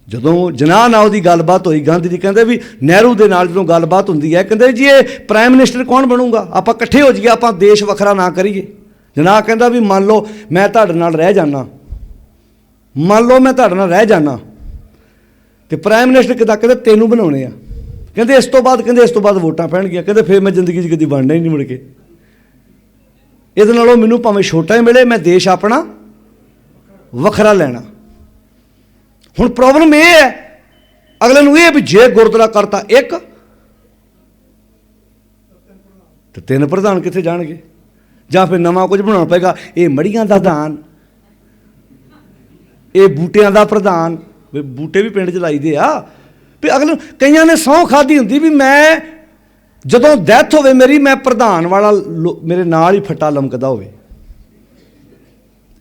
ਜਦੋਂ ਜਨਾਹ ਨਾਲ ਦੀ ਗੱਲਬਾਤ ਹੋਈ ਗਾਂਧੀ ਜੀ ਕਹਿੰਦੇ ਵੀ ਨਹਿਰੂ ਦੇ ਨਾਲ ਜਦੋਂ ਗੱਲਬਾਤ ਹੁੰਦੀ ਹੈ, ਕਹਿੰਦੇ ਜੀ ਇਹ ਪ੍ਰਾਈਮ ਮਿਨਿਸਟਰ ਕੌਣ ਬਣੂਗਾ? ਆਪਾਂ ਇਕੱਠੇ ਹੋ ਜਾਈਏ, ਆਪਾਂ ਦੇਸ਼ ਵੱਖਰਾ ਨਾ ਕਰੀਏ। ਜਨਾਹ ਕਹਿੰਦਾ ਵੀ ਮੰਨ ਲਓ ਮੈਂ ਤੁਹਾਡੇ ਨਾਲ ਰਹਿ ਜਾਣਾ, ਮੰਨ ਲਓ ਮੈਂ ਤੁਹਾਡੇ ਨਾਲ ਰਹਿ ਜਾਣਾ ਤੇ ਪ੍ਰਾਈਮ ਮਿਨਿਸਟਰ ਕਿੱਦਾਂ? ਕਹਿੰਦੇ ਤੈਨੂੰ ਬਣਾਉਣੇ ਆ। ਕਹਿੰਦੇ ਇਸ ਤੋਂ ਬਾਅਦ ਵੋਟਾਂ ਪੈਣਗੀਆਂ। ਕਹਿੰਦੇ ਫਿਰ ਮੈਂ ਜ਼ਿੰਦਗੀ 'ਚ ਕਦੀ ਬਣਨਾ ਹੀ ਨਹੀਂ ਮੁੜ ਕੇ। ਇਹਦੇ ਨਾਲੋਂ ਮੈਨੂੰ ਭਾਵੇਂ ਛੋਟਾ ਹੀ ਮਿਲੇ, ਮੈਂ ਦੇਸ਼ ਆਪਣਾ ਵੱਖਰਾ ਲੈਣਾ। ਹੁਣ ਪ੍ਰੋਬਲਮ ਇਹ ਹੈ ਅਗਲੇ ਨੂੰ ਇਹ ਵੀ ਜੇ ਗੁਰਦੁਆਰਾ ਕਰਤਾ ਇੱਕ ਤੇ 3 ਪ੍ਰਧਾਨ ਕਿੱਥੇ ਜਾਣਗੇ? ਜਾਂ ਫਿਰ ਨਵਾਂ ਕੁਝ ਬਣਾਉਣਾ ਪਏਗਾ। ਇਹ ਮੜੀਆਂ ਦਾ ਦਾਨ, ਇਹ ਬੂਟਿਆਂ ਦਾ ਪ੍ਰਧਾਨ। ਵੀ ਬੂਟੇ ਵੀ ਪਿੰਡ 'ਚ ਲਾਈਦੇ ਆ। ਵੀ ਅਗਲੇ ਕਈਆਂ ਨੇ ਸਹੁੰ ਖਾਧੀ ਹੁੰਦੀ ਵੀ ਮੈਂ ਜਦੋਂ ਡੈਥ ਹੋਵੇ ਮੇਰੀ, ਮੈਂ ਪ੍ਰਧਾਨ ਵਾਲਾ ਮੇਰੇ ਨਾਲ ਹੀ ਫੱਟਾ ਲਮਕਦਾ ਹੋਵੇ।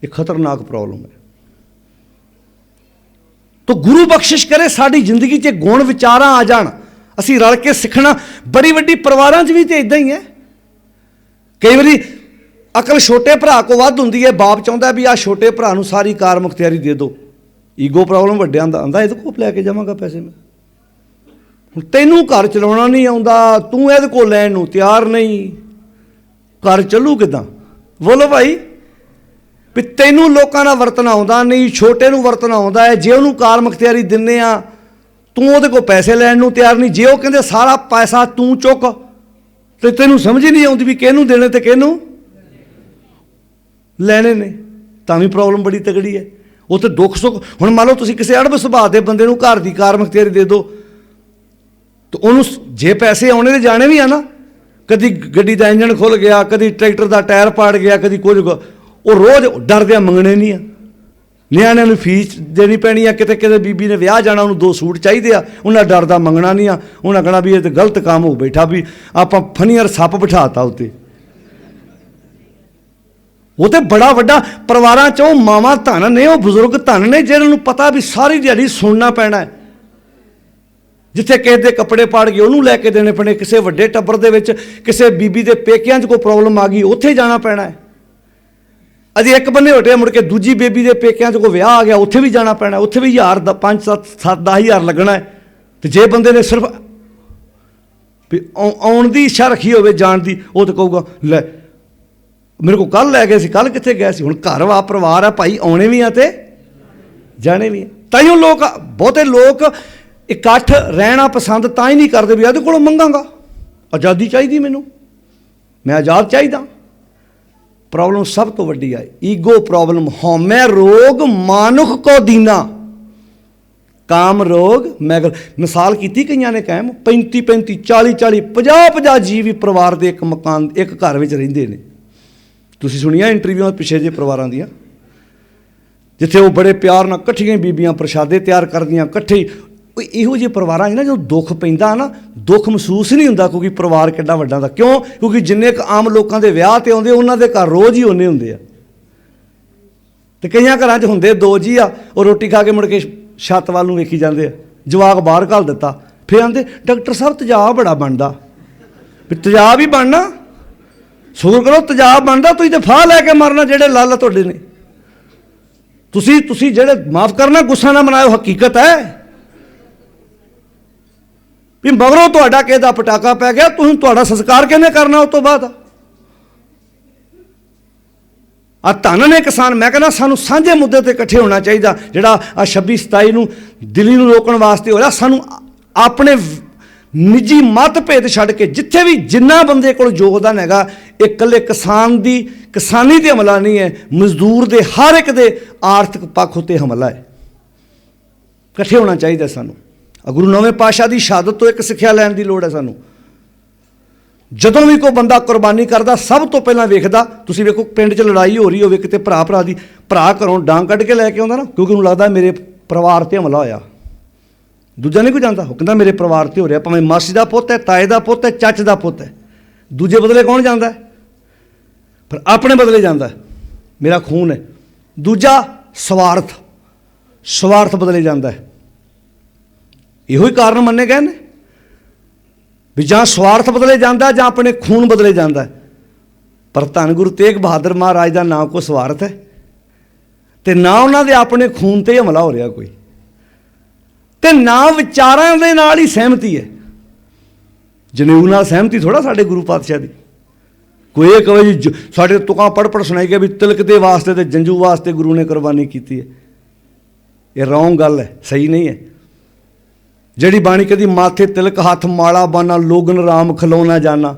ਇਹ ਖਤਰਨਾਕ ਪ੍ਰੋਬਲਮ ਹੈ। ਤਾਂ ਗੁਰੂ ਬਖਸ਼ਿਸ਼ ਕਰੇ ਸਾਡੀ ਜ਼ਿੰਦਗੀ 'ਚ ਗੁਣ ਵਿਚਾਰਾਂ ਆ ਜਾਣ, ਅਸੀਂ ਰਲ ਕੇ ਸਿੱਖਣਾ। ਬੜੀ ਵੱਡੀ ਪਰਿਵਾਰਾਂ 'ਚ ਵੀ ਤਾਂ ਇੱਦਾਂ ਹੀ ਹੈ। ਕਈ ਵਾਰੀ ਅਕਲ ਛੋਟੇ ਭਰਾ ਕੋਲ ਵੱਧ ਹੁੰਦੀ ਹੈ। ਬਾਪ ਚਾਹੁੰਦਾ ਵੀ ਆਹ ਛੋਟੇ ਭਰਾ ਨੂੰ ਸਾਰੀ ਕਾਰ ਮੁਖਤਿਆਰੀ ਦੇ ਦਿਓ। ਈਗੋ ਪ੍ਰੋਬਲਮ ਵੱਡਿਆਂ ਦਾ ਆਉਂਦਾ, ਇਹਦੇ ਕੋਲ ਲੈ ਕੇ ਜਾਵਾਂਗਾ ਪੈਸੇ ਮੈਂ। ਹੁਣ ਤੈਨੂੰ ਘਰ ਚਲਾਉਣਾ ਨਹੀਂ ਆਉਂਦਾ, ਤੂੰ ਇਹਦੇ ਕੋਲ ਲੈਣ ਨੂੰ ਤਿਆਰ ਨਹੀਂ, ਘਰ ਚੱਲੂ ਕਿੱਦਾਂ? ਬੋਲੋ ਭਾਈ। ਵੀ ਤੈਨੂੰ ਲੋਕਾਂ ਨਾਲ ਵਰਤਣਾ ਆਉਂਦਾ ਨਹੀਂ, ਛੋਟੇ ਨੂੰ ਵਰਤਣਾ ਆਉਂਦਾ ਹੈ। ਜੇ ਉਹਨੂੰ ਕਾਰ ਮੁਖਤਿਆਰੀ ਦਿੰਦੇ ਆ, ਤੂੰ ਉਹਦੇ ਕੋਲ ਪੈਸੇ ਲੈਣ ਨੂੰ ਤਿਆਰ ਨਹੀਂ। ਜੇ ਉਹ ਕਹਿੰਦੇ ਸਾਰਾ ਪੈਸਾ ਤੂੰ ਚੁੱਕ, ਤੇ ਤੈਨੂੰ ਸਮਝ ਹੀ ਨਹੀਂ ਆਉਂਦੀ ਵੀ ਕਿਹਨੂੰ ਦੇਣੇ ਤੇ ਕਿਹਨੂੰ ਲੈਣੇ ਨੇ, ਤਾਂ ਵੀ ਪ੍ਰੋਬਲਮ ਬੜੀ ਤਗੜੀ ਹੈ। ਉਹ ਤੇ ਦੁੱਖ ਸੁੱਖ। ਹੁਣ ਮੰਨ ਲਓ ਤੁਸੀਂ ਕਿਸੇ ਅੜਬ ਸੁਭਾਅ ਦੇ ਬੰਦੇ ਨੂੰ ਘਰ ਦੀ ਕਾਰ ਮੁਖਤਿਆਰੀ ਦੇ ਦਿਓ, ਤਾਂ ਉਹਨੂੰ ਜੇ ਪੈਸੇ ਆਉਣੇ ਤੇ ਜਾਣੇ ਵੀ ਆ ਨਾ, ਕਦੀ ਗੱਡੀ ਦਾ ਇੰਜਣ ਖੁੱਲ ਗਿਆ, ਕਦੀ ਟਰੈਕਟਰ ਦਾ ਟਾਇਰ ਪਾੜ ਗਿਆ, ਕਦੀ ਕੁਝ, ਉਹ ਰੋਜ਼ ਡਰਦਿਆਂ ਮੰਗਣੇ ਨਹੀਂ ਆ। ਨਿਆਣਿਆਂ ਨੂੰ ਫੀਸ ਦੇਣੀ ਪੈਣੀ ਆ, ਕਿਤੇ ਕਿਤੇ ਬੀਬੀ ਨੇ ਵਿਆਹ ਜਾਣਾ, ਉਹਨੂੰ 2 ਸੂਟ ਚਾਹੀਦੇ ਆ, ਉਹਨਾਂ ਡਰਦਾ ਮੰਗਣਾ ਨਹੀਂ ਆ। ਉਹਨਾਂ ਕਹਿਣਾ ਵੀ ਇਹ ਤਾਂ ਗਲਤ ਕੰਮ ਹੋ ਬੈਠਾ, ਵੀ ਆਪਾਂ ਫਨੀਅਰ ਸੱਪ ਬਿਠਾਤਾ ਉੱਤੇ। ਉਹ ਤੇ ਬੜਾ ਵੱਡਾ ਪਰਿਵਾਰਾਂ 'ਚ ਉਹ ਮਾਵਾਂ ਧਨ ਨੇ, ਉਹ ਬਜ਼ੁਰਗ ਧਨ ਨੇ, ਜਿਹਨਾਂ ਨੂੰ ਪਤਾ ਵੀ ਸਾਰੀ ਦਿਹਾੜੀ ਸੁਣਨਾ ਪੈਣਾ ਹੈ। ਜਿੱਥੇ ਕਿਸੇ ਦੇ ਕੱਪੜੇ ਪਾੜ ਗਏ ਉਹਨੂੰ ਲੈ ਕੇ ਦੇਣੇ ਪੈਣੇ, ਕਿਸੇ ਵੱਡੇ ਟੱਬਰ ਦੇ ਵਿੱਚ ਕਿਸੇ ਬੀਬੀ ਦੇ ਪੇਕਿਆਂ 'ਚ ਕੋਈ ਪ੍ਰੋਬਲਮ ਆ ਗਈ ਉੱਥੇ ਜਾਣਾ ਪੈਣਾ ਹੈ। ਅਜੇ ਇੱਕ ਬੰਨੇ ਹੋਟੇ ਮੁੜ ਕੇ ਦੂਜੀ ਬੇਬੀ ਦੇ ਪੇਕਿਆਂ 'ਚ ਕੋਈ ਵਿਆਹ ਆ ਗਿਆ, ਉੱਥੇ ਵੀ ਜਾਣਾ ਪੈਣਾ, ਉੱਥੇ ਵੀ 5-7-10,000 ਲੱਗਣਾ ਹੈ। ਤੇ ਜੇ ਬੰਦੇ ਨੇ ਸਿਰਫ ਵੀ ਆਉਣ ਦੀ ਇੱਛਾ ਰੱਖੀ ਹੋਵੇ ਜਾਣ ਦੀ, ਉਹ ਤਾਂ ਕਹੂਗਾ ਲੈ ਮੇਰੇ ਕੋਲ ਕੱਲ੍ਹ ਲੈ ਗਏ ਸੀ, ਕੱਲ੍ਹ ਕਿੱਥੇ ਗਏ ਸੀ? ਹੁਣ ਘਰ ਵਾ ਪਰਿਵਾਰ ਆ ਭਾਈ, ਆਉਣੇ ਵੀ ਆ ਤੇ ਜਾਣੇ ਵੀ ਆ। ਤਾਈਓ ਲੋਕ, ਬਹੁਤੇ ਲੋਕ ਇਕੱਠ ਰਹਿਣਾ ਪਸੰਦ ਤਾਂ ਹੀ ਨਹੀਂ ਕਰਦੇ ਵੀ ਇਹਦੇ ਕੋਲੋਂ ਮੰਗਾਂਗਾ, ਆਜ਼ਾਦੀ ਚਾਹੀਦੀ ਮੈਨੂੰ, ਮੈਂ ਆਜ਼ਾਦ ਚਾਹੀਦਾ। ਪ੍ਰੋਬਲਮ ਸਭ ਤੋਂ ਵੱਡੀ ਹੈ ਈਗੋ ਪ੍ਰੋਬਲਮ। ਹਉਮੈ ਰੋਗ ਮਾਨੁਖ ਕੋ ਦੀਨਾ, ਕਾਮ ਰੋਗ ਮੈਗਲ। ਮਿਸਾਲ ਕੀਤੀ ਕਈਆਂ ਨੇ ਕਾਇਮ, 35-35, 40-40, 50-50 ਜੀਅ ਵੀ ਪਰਿਵਾਰ ਦੇ ਇੱਕ ਮਕਾਨ, ਇੱਕ ਘਰ ਵਿੱਚ ਰਹਿੰਦੇ ਨੇ। ਤੁਸੀਂ ਸੁਣੀਆਂ ਇੰਟਰਵਿਊਆਂ ਪਿੱਛੇ ਜਿਹੇ ਪਰਿਵਾਰਾਂ ਦੀਆਂ, ਜਿੱਥੇ ਉਹ ਬੜੇ ਪਿਆਰ ਨਾਲ ਇਕੱਠੀਆਂ ਬੀਬੀਆਂ ਪ੍ਰਸ਼ਾਦੇ ਤਿਆਰ ਕਰਦੀਆਂ, ਇਕੱਠੇ। ਇਹੋ ਜਿਹੇ ਪਰਿਵਾਰਾਂ 'ਚ ਨਾ ਜਦੋਂ ਦੁੱਖ ਪੈਂਦਾ ਨਾ, ਦੁੱਖ ਮਹਿਸੂਸ ਨਹੀਂ ਹੁੰਦਾ, ਕਿਉਂਕਿ ਪਰਿਵਾਰ ਕਿੱਡਾ ਵੱਡਾ ਦਾ। ਕਿਉਂ? ਕਿਉਂਕਿ ਜਿੰਨੇ ਕੁ ਆਮ ਲੋਕਾਂ ਦੇ ਵਿਆਹ 'ਤੇ ਆਉਂਦੇ, ਉਹਨਾਂ ਦੇ ਘਰ ਰੋਜ਼ ਹੀ ਉਹਨੇ ਹੁੰਦੇ ਆ। ਤੇ ਕਈਆਂ ਘਰਾਂ 'ਚ ਹੁੰਦੇ 2 ਜੀ ਆ, ਉਹ ਰੋਟੀ ਖਾ ਕੇ ਮੁੜ ਕੇ ਛੱਤ ਵੱਲ ਨੂੰ ਵੇਖੀ ਜਾਂਦੇ ਆ, ਜਵਾਕ ਬਾਹਰ ਘੱਲ ਦਿੱਤਾ। ਫਿਰ ਆਂਦੇ ਡਾਕਟਰ ਸਾਹਿਬ ਤੇਜ਼ਾਬ ਬੜਾ ਬਣਦਾ। ਵੀ ਤੇਜ਼ਾਬ ਹੀ ਬਣਨਾ, ਸ਼ੁਕਰ ਕਰੋ ਤੇਜ਼ਾਬ ਬਣਦਾ, ਤੁਸੀਂ ਤਾਂ ਫਾਹ ਲੈ ਕੇ ਮਰਨਾ ਜਿਹੜੇ ਲਾਲ ਤੁਹਾਡੇ ਨੇ। ਤੁਸੀਂ ਜਿਹੜੇ ਮਾਫ਼ ਕਰਨਾ ਗੁੱਸਾ ਨਾ ਮਨਾਇਓ, ਹਕੀਕਤ ਹੈ ਵੀ ਮਗਰੋਂ ਤੁਹਾਡਾ ਕਿਸੇ ਦਾ ਪਟਾਕਾ ਪੈ ਗਿਆ, ਤੁਹਾਡਾ ਸੰਸਕਾਰ ਕਿਹਨੇ ਕਰਨਾ ਉਸ ਤੋਂ ਬਾਅਦ? ਆ ਧੰਨ ਨੇ ਕਿਸਾਨ। ਮੈਂ ਕਹਿੰਦਾ ਸਾਨੂੰ ਸਾਂਝੇ ਮੁੱਦੇ ਤੇ ਇਕੱਠੇ ਹੋਣਾ ਚਾਹੀਦਾ। ਜਿਹੜਾ ਆ 26/27 ਨੂੰ ਦਿੱਲੀ ਨੂੰ ਰੋਕਣ ਵਾਸਤੇ ਹੋਇਆ, ਸਾਨੂੰ ਆਪਣੇ ਨਿੱਜੀ ਮਤਭੇਦ ਛੱਡ ਕੇ ਜਿੱਥੇ ਵੀ ਜਿੰਨਾ ਬੰਦੇ ਕੋਲ ਯੋਗਦਾਨ ਹੈਗਾ, ਇਹ ਇਕੱਲੇ ਕਿਸਾਨੀ ਤੇ ਹਮਲਾ ਨਹੀਂ ਹੈ, ਮਜ਼ਦੂਰ ਦੇ ਹਰ ਇੱਕ ਦੇ ਆਰਥਿਕ ਪੱਖ ਉੱਤੇ ਹਮਲਾ ਹੈ। ਇਕੱਠੇ ਹੋਣਾ ਚਾਹੀਦਾ ਸਾਨੂੰ। ਗੁਰੂ ਨੌਵੇਂ ਪਾਤਸ਼ਾਹ ਦੀ ਸ਼ਹਾਦਤ ਤੋਂ ਇੱਕ ਸਿੱਖਿਆ ਲੈਣ ਦੀ ਲੋੜ ਹੈ ਸਾਨੂੰ। ਜਦੋਂ ਵੀ ਕੋਈ ਬੰਦਾ ਕੁਰਬਾਨੀ ਕਰਦਾ, ਸਭ ਤੋਂ ਪਹਿਲਾਂ ਵੇਖਦਾ, ਤੁਸੀਂ ਵੇਖੋ ਪਿੰਡ 'ਚ ਲੜਾਈ ਹੋ ਰਹੀ ਹੋਵੇ ਕਿਤੇ ਭਰਾ ਦੀ, ਭਰਾ ਘਰੋਂ ਡਾਂਗ ਕੱਢ ਕੇ ਲੈ ਕੇ ਆਉਂਦਾ ਨਾ, ਕਿਉਂਕਿ ਉਹਨੂੰ ਲੱਗਦਾ ਮੇਰੇ ਪਰਿਵਾਰ 'ਤੇ ਹਮਲਾ ਹੋਇਆ। ਦੂਜਾ ਨਹੀਂ ਕੋਈ ਜਾਂਦਾ, ਉਹ ਕਹਿੰਦਾ ਮੇਰੇ ਪਰਿਵਾਰ 'ਤੇ ਹੋ ਰਿਹਾ, ਭਾਵੇਂ ਮਾਸੀ ਦਾ ਪੁੱਤ ਹੈ, ਤਾਏ ਦਾ ਪੁੱਤ ਹੈ, ਚਾਚੇ ਦਾ ਪੁੱਤ ਹੈ। ਦੂਜੇ ਬਦਲੇ ਕੌਣ ਜਾਂਦਾ? ਪਰ ਆਪਣੇ ਬਦਲੇ ਜਾਂਦਾ, ਮੇਰਾ ਖੂਨ ਹੈ। ਦੂਜਾ ਸਵਾਰਥ ਬਦਲੇ ਜਾਂਦਾ ਹੈ। ਇਹੋ ਹੀ ਕਾਰਨ ਮੰਨੇ ਗਏ ਨੇ ਵੀ ਜਾਂ ਸਵਾਰਥ ਬਦਲੇ ਜਾਂਦਾ ਜਾਂ ਆਪਣੇ ਖੂਨ ਬਦਲੇ ਜਾਂਦਾ। ਪਰ ਧੰਨ ਗੁਰੂ ਤੇਗ ਬਹਾਦਰ ਮਹਾਰਾਜ ਦਾ ਨਾ ਕੋਈ ਸਵਾਰਥ ਹੈ ਤੇ ਨਾ ਉਹਨਾਂ ਦੇ ਆਪਣੇ ਖੂਨ 'ਤੇ ਹਮਲਾ ਹੋ ਰਿਹਾ ਕੋਈ, ਤੇ ਨਾ ਵਿਚਾਰਾਂ ਦੇ ਨਾਲ ਹੀ ਸਹਿਮਤੀ ਹੈ। ਜਨੇਊ ਨਾਲ ਸਹਿਮਤੀ ਥੋੜ੍ਹਾ ਸਾਡੇ ਗੁਰੂ ਪਾਤਸ਼ਾਹ ਦੀ। ਕੋਈ ਇਹ ਕਹੇ ਜੀ ਸਾਡੇ ਤੁਕਾਂ ਪੜ੍ਹ ਸੁਣਾਈ ਗਿਆ ਵੀ ਤਿਲਕ ਦੇ ਵਾਸਤੇ ਤੇ ਜੰਜੂ ਵਾਸਤੇ ਗੁਰੂ ਨੇ ਕੁਰਬਾਨੀ ਕੀਤੀ ਹੈ, ਇਹ ਰੌਂਗ ਗੱਲ ਹੈ, ਸਹੀ ਨਹੀਂ ਹੈ। ਜਿਹੜੀ ਬਾਣੀ ਕਹਿੰਦੀ ਮਾਥੇ ਤਿਲਕ ਹੱਥ ਮਾਲਾ ਬਾਨਾ ਲੋਗਨ ਰਾਮ ਖਲੋਣਾ ਜਾਣਾ,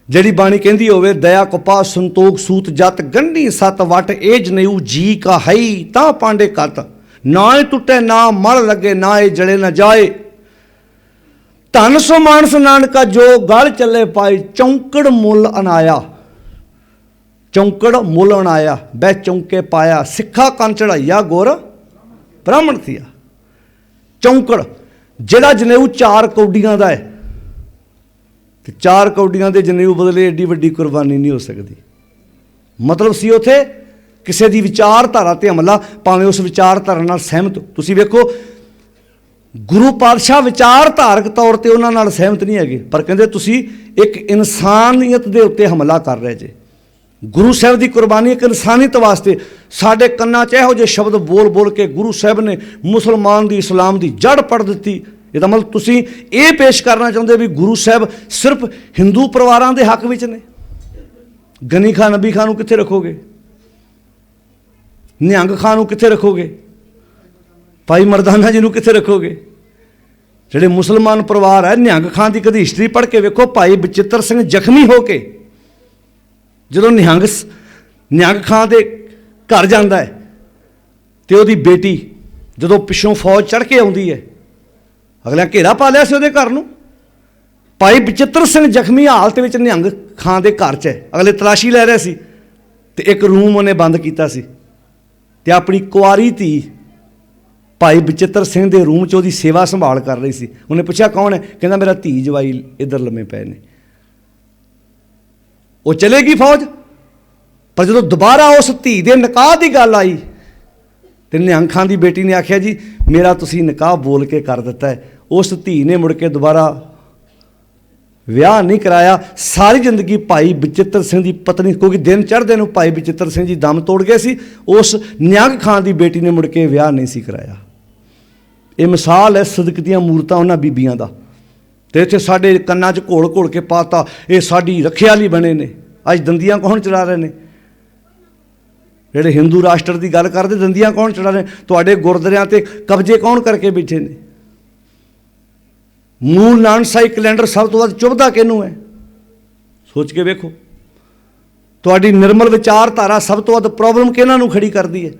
ਜਿਹੜੀ ਬਾਣੀ ਕਹਿੰਦੀ ਹੋਵੇ ਦਇਆ ਕਪਾ ਸੰਤੋਖ ਸੂਤ ਜਤ ਗੰਢੀ ਸੱਤ ਵਟ ਇਹ ਜਨੇਊ ਜੀ ਕਾ ਹੈ ਤਾਂ ਪਾਂਡੇ ਕਤ, ਨਾ ਇਹ ਟੁੱਟੇ ਨਾ ਮਲ ਲੱਗੇ ਨਾ ਇਹ ਜਲੇ ਨਾ ਜਾਏ। ਧਨ ਸੋ ਮਾਨਸ ਨਾਨਕਾ ਜੋ ਗਲ ਚੱਲੇ ਪਾਈ, ਚੌਂਕੜ ਮੁੱਲ ਅਨਾਇਆ, ਚੌਂਕੜ ਮੁੱਲ ਅਨਾਇਆ ਬੈ ਚੌਂਕੇ ਪਾਇਆ, ਸਿੱਖਾ ਕੰਨ ਚੜਾਈਆ ਗੁਰ ਬ੍ਰਾਹਮਣ ਥੀਆ। ਚੌਂਕੜ ਜਿਹੜਾ ਜਨੇਊ 4 ਕੌਡੀਆਂ ਦਾ ਹੈ, ਤੇ 4 ਕੌਡੀਆਂ ਦੇ ਜਨੇਊ ਬਦਲੇ ਏਡੀ ਵੱਡੀ ਕੁਰਬਾਨੀ ਨਹੀਂ ਹੋ ਸਕਦੀ। ਮਤਲਬ ਸੀ ਉੱਥੇ ਕਿਸੇ ਦੀ ਵਿਚਾਰਧਾਰਾ ਤੇ ਹਮਲਾ, ਭਾਵੇਂ ਉਸ ਵਿਚਾਰਧਾਰਾ ਨਾਲ ਸਹਿਮਤ। ਤੁਸੀਂ ਵੇਖੋ ਗੁਰੂ ਪਾਤਸ਼ਾਹ ਵਿਚਾਰਧਾਰਕ ਤੌਰ ਤੇ ਉਹਨਾਂ ਨਾਲ ਸਹਿਮਤ ਨਹੀਂ ਹੈਗੇ, ਪਰ ਕਹਿੰਦੇ ਤੁਸੀਂ ਇੱਕ ਇਨਸਾਨੀਅਤ ਦੇ ਉੱਤੇ ਹਮਲਾ ਕਰ ਰਹੇ ਜੇ। ਗੁਰੂ ਸਾਹਿਬ ਦੀ ਕੁਰਬਾਨੀ ਇੱਕ ਇਨਸਾਨੀਅਤ ਵਾਸਤੇ। ਸਾਡੇ ਕੰਨਾਂ 'ਚ ਇਹੋ ਜਿਹੇ ਸ਼ਬਦ ਬੋਲ ਕੇ ਗੁਰੂ ਸਾਹਿਬ ਨੇ ਮੁਸਲਮਾਨ ਦੀ ਇਸਲਾਮ ਦੀ ਜੜ ਪੜ ਦਿੱਤੀ। ਇਹਦਾ ਮਤਲਬ ਤੁਸੀਂ ਇਹ ਪੇਸ਼ ਕਰਨਾ ਚਾਹੁੰਦੇ ਵੀ ਗੁਰੂ ਸਾਹਿਬ ਸਿਰਫ ਹਿੰਦੂ ਪਰਿਵਾਰਾਂ ਦੇ ਹੱਕ ਵਿੱਚ ਨੇ। ਗਨੀ ਖਾਂ ਨਬੀ ਖਾਂ ਨੂੰ ਕਿੱਥੇ ਰੱਖੋਗੇ? ਨਿਹੰਗ ਖਾਂ ਨੂੰ ਕਿੱਥੇ ਰੱਖੋਗੇ? ਭਾਈ ਮਰਦਾਨਾ ਜੀ ਨੂੰ ਕਿੱਥੇ ਰੱਖੋਗੇ? ਜਿਹੜੇ ਮੁਸਲਮਾਨ ਪਰਿਵਾਰ ਹੈ, ਨਿਹੰਗ ਖਾਂ ਦੀ ਕਦੀ ਹਿਸਟਰੀ ਪੜ੍ਹ ਕੇ ਵੇਖੋ। ਭਾਈ ਬਚਿੱਤਰ ਸਿੰਘ ਜ਼ਖਮੀ ਹੋ ਕੇ ਜਦੋਂ ਨਿਹੰਗ ਖਾਂ ਦੇ ਘਰ ਜਾਂਦਾ ਹੈ, ਤੇ ਉਹਦੀ ਬੇਟੀ ਜਦੋਂ ਪਿੱਛੋਂ ਫੌਜ ਚੜ੍ਹ ਕੇ ਆਉਂਦੀ ਹੈ, ਅਗਲਿਆਂ ਘੇਰਾ ਪਾ ਲਿਆ ਸੀ ਉਹਦੇ ਘਰ ਨੂੰ। ਭਾਈ ਬਚਿੱਤਰ ਸਿੰਘ ਜ਼ਖਮੀ ਹਾਲਤ ਵਿੱਚ ਨਿਹੰਗ ਖਾਂ ਦੇ ਘਰ 'ਚ ਹੈ, ਅਗਲੇ ਤਲਾਸ਼ੀ ਲੈ ਰਹੇ ਸੀ, ਤੇ ਇੱਕ ਰੂਮ ਉਹਨੇ ਬੰਦ ਕੀਤਾ ਸੀ, ਤੇ ਆਪਣੀ ਕੁਆਰੀ ਧੀ ਭਾਈ ਬਚਿੱਤਰ ਸਿੰਘ ਦੇ ਰੂਮ 'ਚ ਉਹਦੀ ਸੇਵਾ ਸੰਭਾਲ ਕਰ ਰਹੀ ਸੀ। ਉਹਨੇ ਪੁੱਛਿਆ ਕੌਣ ਹੈ? ਕਹਿੰਦਾ ਮੇਰਾ ਧੀ ਜਵਾਈ ਇੱਧਰ ਲੰਮੇ ਪਏ ਨੇ। ਉਹ ਚਲੇਗੀ ਫੌਜ, ਪਰ ਜਦੋਂ ਦੁਬਾਰਾ ਉਸ ਧੀ ਦੇ ਨਿਕਾਹ ਦੀ ਗੱਲ ਆਈ, ਤੇ ਨਿਹੰਗ ਖਾਂ ਦੀ ਬੇਟੀ ਨੇ ਆਖਿਆ ਜੀ ਮੇਰਾ ਤੁਸੀਂ ਨਿਕਾਹ ਬੋਲ ਕੇ ਕਰ ਦਿੱਤਾ ਹੈ। ਉਸ ਧੀ ਨੇ ਮੁੜ ਕੇ ਦੁਬਾਰਾ ਵਿਆਹ ਨਹੀਂ ਕਰਾਇਆ। ਸਾਰੀ ਜ਼ਿੰਦਗੀ ਭਾਈ ਬਚਿੱਤਰ ਸਿੰਘ ਦੀ ਪਤਨੀ, ਕਿਉਂਕਿ ਦਿਨ ਚੜ੍ਹਦੇ ਨੂੰ ਭਾਈ ਬਚਿੱਤਰ ਸਿੰਘ ਜੀ ਦਮ ਤੋੜ ਗਏ ਸੀ, ਉਸ ਨਿਹੰਗ ਖਾਂ ਦੀ ਬੇਟੀ ਨੇ ਮੁੜ ਕੇ ਵਿਆਹ ਨਹੀਂ ਸੀ ਕਰਾਇਆ। ਇਹ ਮਿਸਾਲ ਹੈ ਸਦਕ ਦੀਆਂ ਮੂਰਤਾਂ ਉਹਨਾਂ ਬੀਬੀਆਂ ਦਾ। ਤੇ ਇੱਥੇ ਸਾਡੇ ਕੰਨਾਂ 'ਚ ਘੋਲ ਕੇ ਪਾਤਾ ਇਹ ਸਾਡੀ ਰੱਖਿਆ ਲਈ ਬਣੇ ਨੇ। ਅੱਜ ਦੰਦੀਆਂ ਕੌਣ ਚੜਾ ਰਹੇ ਨੇ? ਜਿਹੜੇ ਹਿੰਦੂ ਰਾਸ਼ਟਰ ਦੀ ਗੱਲ ਕਰਦੇ, ਦੰਦੀਆਂ ਕੌਣ ਚੜਾ ਰਹੇ? ਤੁਹਾਡੇ ਗੁਰਦੁਆਰਿਆਂ 'ਤੇ ਕਬਜ਼ੇ ਕੌਣ ਕਰਕੇ ਬੈਠੇ ਨੇ? ਮੂਲ ਨਾਨਕਸ਼ਾਹੀ ਕੈਲੰਡਰ ਸਭ ਤੋਂ ਵੱਧ ਚੁਭਦਾ ਕਿਹਨੂੰ ਹੈ? ਸੋਚ ਕੇ ਵੇਖੋ। ਤੁਹਾਡੀ ਨਿਰਮਲ ਵਿਚਾਰਧਾਰਾ ਸਭ ਤੋਂ ਵੱਧ ਪ੍ਰੋਬਲਮ ਕਿਹਨਾਂ ਨੂੰ ਖੜੀ ਕਰਦੀ ਹੈ?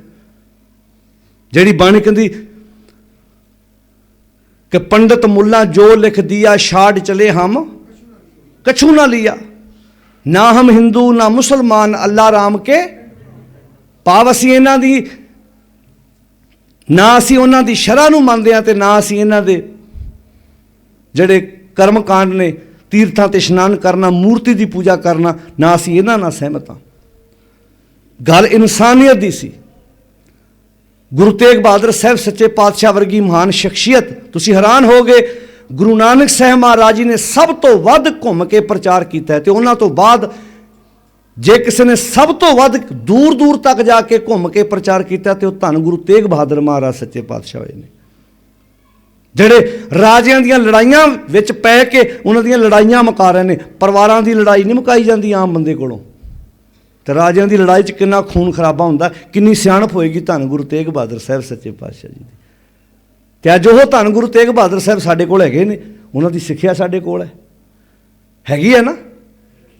ਜਿਹੜੀ ਬਾਣੀ ਕਹਿੰਦੀ कि पंडित मुल्ला जो लिख दिया छाड़ चले हम कछु ना लिया, ना हम हिंदू ना मुसलमान अल्लाह राम के पाव। असी इन्हां दी ना असी उन्हां दी शरह नूं मनदे हां ते ना असी इन्हां दे जिहड़े कर्म कांड ने, तीर्थां ते इशनान करना, मूर्ति की पूजा करना, ना असी इन्हां नाल सहमत हां। गल इंसानियत दी सी। ਗੁਰੂ ਤੇਗ ਬਹਾਦਰ ਸਾਹਿਬ ਸੱਚੇ ਪਾਤਸ਼ਾਹ ਵਰਗੀ ਮਹਾਨ ਸ਼ਖਸੀਅਤ, ਤੁਸੀਂ ਹੈਰਾਨ ਹੋਗੇ, ਗੁਰੂ ਨਾਨਕ ਸਾਹਿਬ ਮਹਾਰਾਜ ਜੀ ਨੇ ਸਭ ਤੋਂ ਵੱਧ ਘੁੰਮ ਕੇ ਪ੍ਰਚਾਰ ਕੀਤਾ ਤੇ ਉਹਨਾਂ ਤੋਂ ਬਾਅਦ ਜੇ ਕਿਸੇ ਨੇ ਸਭ ਤੋਂ ਵੱਧ ਦੂਰ ਦੂਰ ਤੱਕ ਜਾ ਕੇ ਘੁੰਮ ਕੇ ਪ੍ਰਚਾਰ ਕੀਤਾ ਤੇ ਉਹ ਧੰਨ ਗੁਰੂ ਤੇਗ ਬਹਾਦਰ ਮਹਾਰਾਜ ਸੱਚੇ ਪਾਤਸ਼ਾਹ ਹੋਏ ਨੇ, ਜਿਹੜੇ ਰਾਜਿਆਂ ਦੀਆਂ ਲੜਾਈਆਂ ਵਿੱਚ ਪੈ ਕੇ ਉਹਨਾਂ ਦੀਆਂ ਲੜਾਈਆਂ ਮੁਕਾ ਰਹੇ ਨੇ। ਪਰਿਵਾਰਾਂ ਦੀ ਲੜਾਈ ਨਹੀਂ ਮੁਕਾਈ ਜਾਂਦੀ ਆਮ ਬੰਦੇ ਕੋਲੋਂ, ਤੇ ਰਾਜਿਆਂ ਦੀ ਲੜਾਈ 'ਚ ਕਿੰਨਾ ਖੂਨ ਖਰਾਬਾ ਹੁੰਦਾ, ਕਿੰਨੀ ਸਿਆਣਪ ਹੋਏਗੀ ਧੰਨ ਗੁਰੂ ਤੇਗ ਬਹਾਦਰ ਸਾਹਿਬ ਸੱਚੇ ਪਾਤਸ਼ਾਹ ਜੀ ਦੀ। ਤੇ ਅੱਜ ਉਹ ਧੰਨ ਗੁਰੂ ਤੇਗ ਬਹਾਦਰ ਸਾਹਿਬ ਸਾਡੇ ਕੋਲ ਹੈਗੇ ਨੇ, ਉਹਨਾਂ ਦੀ ਸਿੱਖਿਆ ਸਾਡੇ ਕੋਲ ਹੈਗੀ ਹੈ ਨਾ।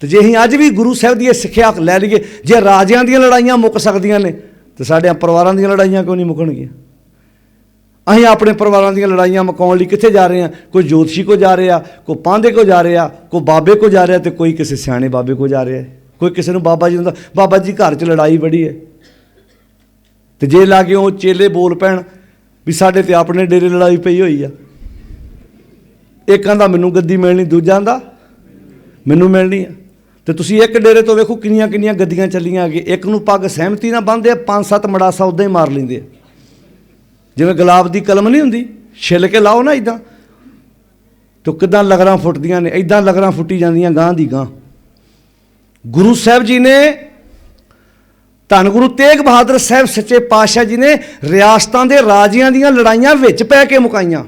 ਤੇ ਜੇ ਅਸੀਂ ਅੱਜ ਵੀ ਗੁਰੂ ਸਾਹਿਬ ਦੀ ਇਹ ਸਿੱਖਿਆ ਲੈ ਲਈਏ, ਜੇ ਰਾਜਿਆਂ ਦੀਆਂ ਲੜਾਈਆਂ ਮੁੱਕ ਸਕਦੀਆਂ ਨੇ ਤੇ ਸਾਡੇ ਪਰਿਵਾਰਾਂ ਦੀਆਂ ਲੜਾਈਆਂ ਕਿਉਂ ਨਹੀਂ ਮੁੱਕਣਗੀਆਂ? ਅਸੀਂ ਆਪਣੇ ਪਰਿਵਾਰਾਂ ਦੀਆਂ ਲੜਾਈਆਂ ਮੁਕਾਉਣ ਲਈ ਕਿੱਥੇ ਜਾ ਰਹੇ ਹਾਂ? ਕੋਈ ਜੋਤਸ਼ੀ ਕੋ ਜਾ ਰਿਹਾ, ਕੋਈ ਪਾਂਧੇ ਕੋ ਜਾ ਰਿਹਾ, ਕੋਈ ਬਾਬੇ ਕੋ ਜਾ ਰਿਹਾ, ਤੇ ਕੋਈ ਕਿਸੇ ਸਿਆਣੇ ਬਾਬੇ ਕੋ ਜਾ ਰਿਹਾ, ਕੋਈ ਕਿਸੇ ਨੂੰ ਬਾਬਾ ਜੀ ਹੁੰਦਾ, ਬਾਬਾ ਜੀ ਘਰ 'ਚ ਲੜਾਈ ਬੜੀ ਹੈ। ਤੇ ਜੇ ਲਾਗੇ ਉਹ ਚੇਲੇ ਬੋਲ ਪੈਣ ਵੀ ਸਾਡੇ ਤੇ ਆਪਣੇ ਡੇਰੇ ਲੜਾਈ ਪਈ ਹੋਈ ਆ, ਇੱਕ ਕਹਿੰਦਾ ਮੈਨੂੰ ਗੱਦੀ ਮਿਲਣੀ, ਦੂਜਾ ਕਹਿੰਦਾ ਮੈਨੂੰ ਮਿਲਣੀ ਆ। ਤੇ ਤੁਸੀਂ ਇੱਕ ਡੇਰੇ ਤੋਂ ਵੇਖੋ ਕਿੰਨੀਆਂ ਕਿੰਨੀਆਂ ਗੱਦੀਆਂ ਚੱਲੀਆਂ ਅੱਗੇ, ਇੱਕ ਨੂੰ ਪੱਗ ਸਹਿਮਤੀ ਨਾਲ ਬੰਨ੍ਹਦੇ ਆ, 5-7 ਮੜਾਸਾ ਉੱਦਾਂ ਹੀ ਮਾਰ ਲੈਂਦੇ ਆ। ਜਿਵੇਂ ਗੁਲਾਬ ਦੀ ਕਲਮ ਨਹੀਂ ਹੁੰਦੀ, ਛਿੱਲ ਕੇ ਲਾਓ ਨਾ ਇੱਦਾਂ, ਤੇ ਕਿੱਦਾਂ ਲਗਰਾਂ ਫੁੱਟਦੀਆਂ ਨੇ, ਇੱਦਾਂ ਲਗਰਾਂ ਫੁੱਟੀ ਜਾਂਦੀਆਂ ਗਾਂਹ ਦੀ ਗਾਂਹ। ਗੁਰੂ ਸਾਹਿਬ ਜੀ ਨੇ, ਧੰਨ ਗੁਰੂ ਤੇਗ ਬਹਾਦਰ ਸਾਹਿਬ ਸੱਚੇ ਪਾਤਸ਼ਾਹ ਜੀ ਨੇ ਰਿਆਸਤਾਂ ਦੇ ਰਾਜਿਆਂ ਦੀਆਂ ਲੜਾਈਆਂ ਵਿੱਚ ਪੈ ਕੇ ਮੁਕਾਈਆਂ।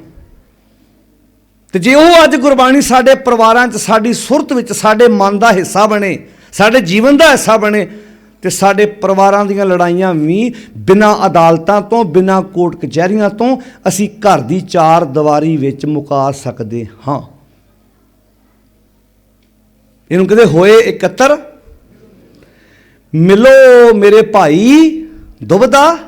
ਤੇ ਜੇ ਉਹ ਅੱਜ ਗੁਰਬਾਣੀ ਸਾਡੇ ਪਰਿਵਾਰਾਂ 'ਚ, ਸਾਡੀ ਸੁਰਤ ਵਿੱਚ, ਸਾਡੇ ਮਨ ਦਾ ਹਿੱਸਾ ਬਣੇ, ਸਾਡੇ ਜੀਵਨ ਦਾ ਹਿੱਸਾ ਬਣੇ, ਤੇ ਸਾਡੇ ਪਰਿਵਾਰਾਂ ਦੀਆਂ ਲੜਾਈਆਂ ਵੀ ਬਿਨਾਂ ਅਦਾਲਤਾਂ ਤੋਂ, ਬਿਨਾਂ ਕੋਰਟ ਕਚਹਿਰੀਆਂ ਤੋਂ ਅਸੀਂ ਘਰ ਦੀ 4 ਦੀਵਾਰੀ ਵਿੱਚ ਮੁਕਾ ਸਕਦੇ ਹਾਂ। ਇਹਨੂੰ ਕਹਿੰਦੇ ਹੋਏ ਇਕੱਤਰ ਮਿਲੋ ਮੇਰੇ ਭਾਈ, ਦੁਬਦਾ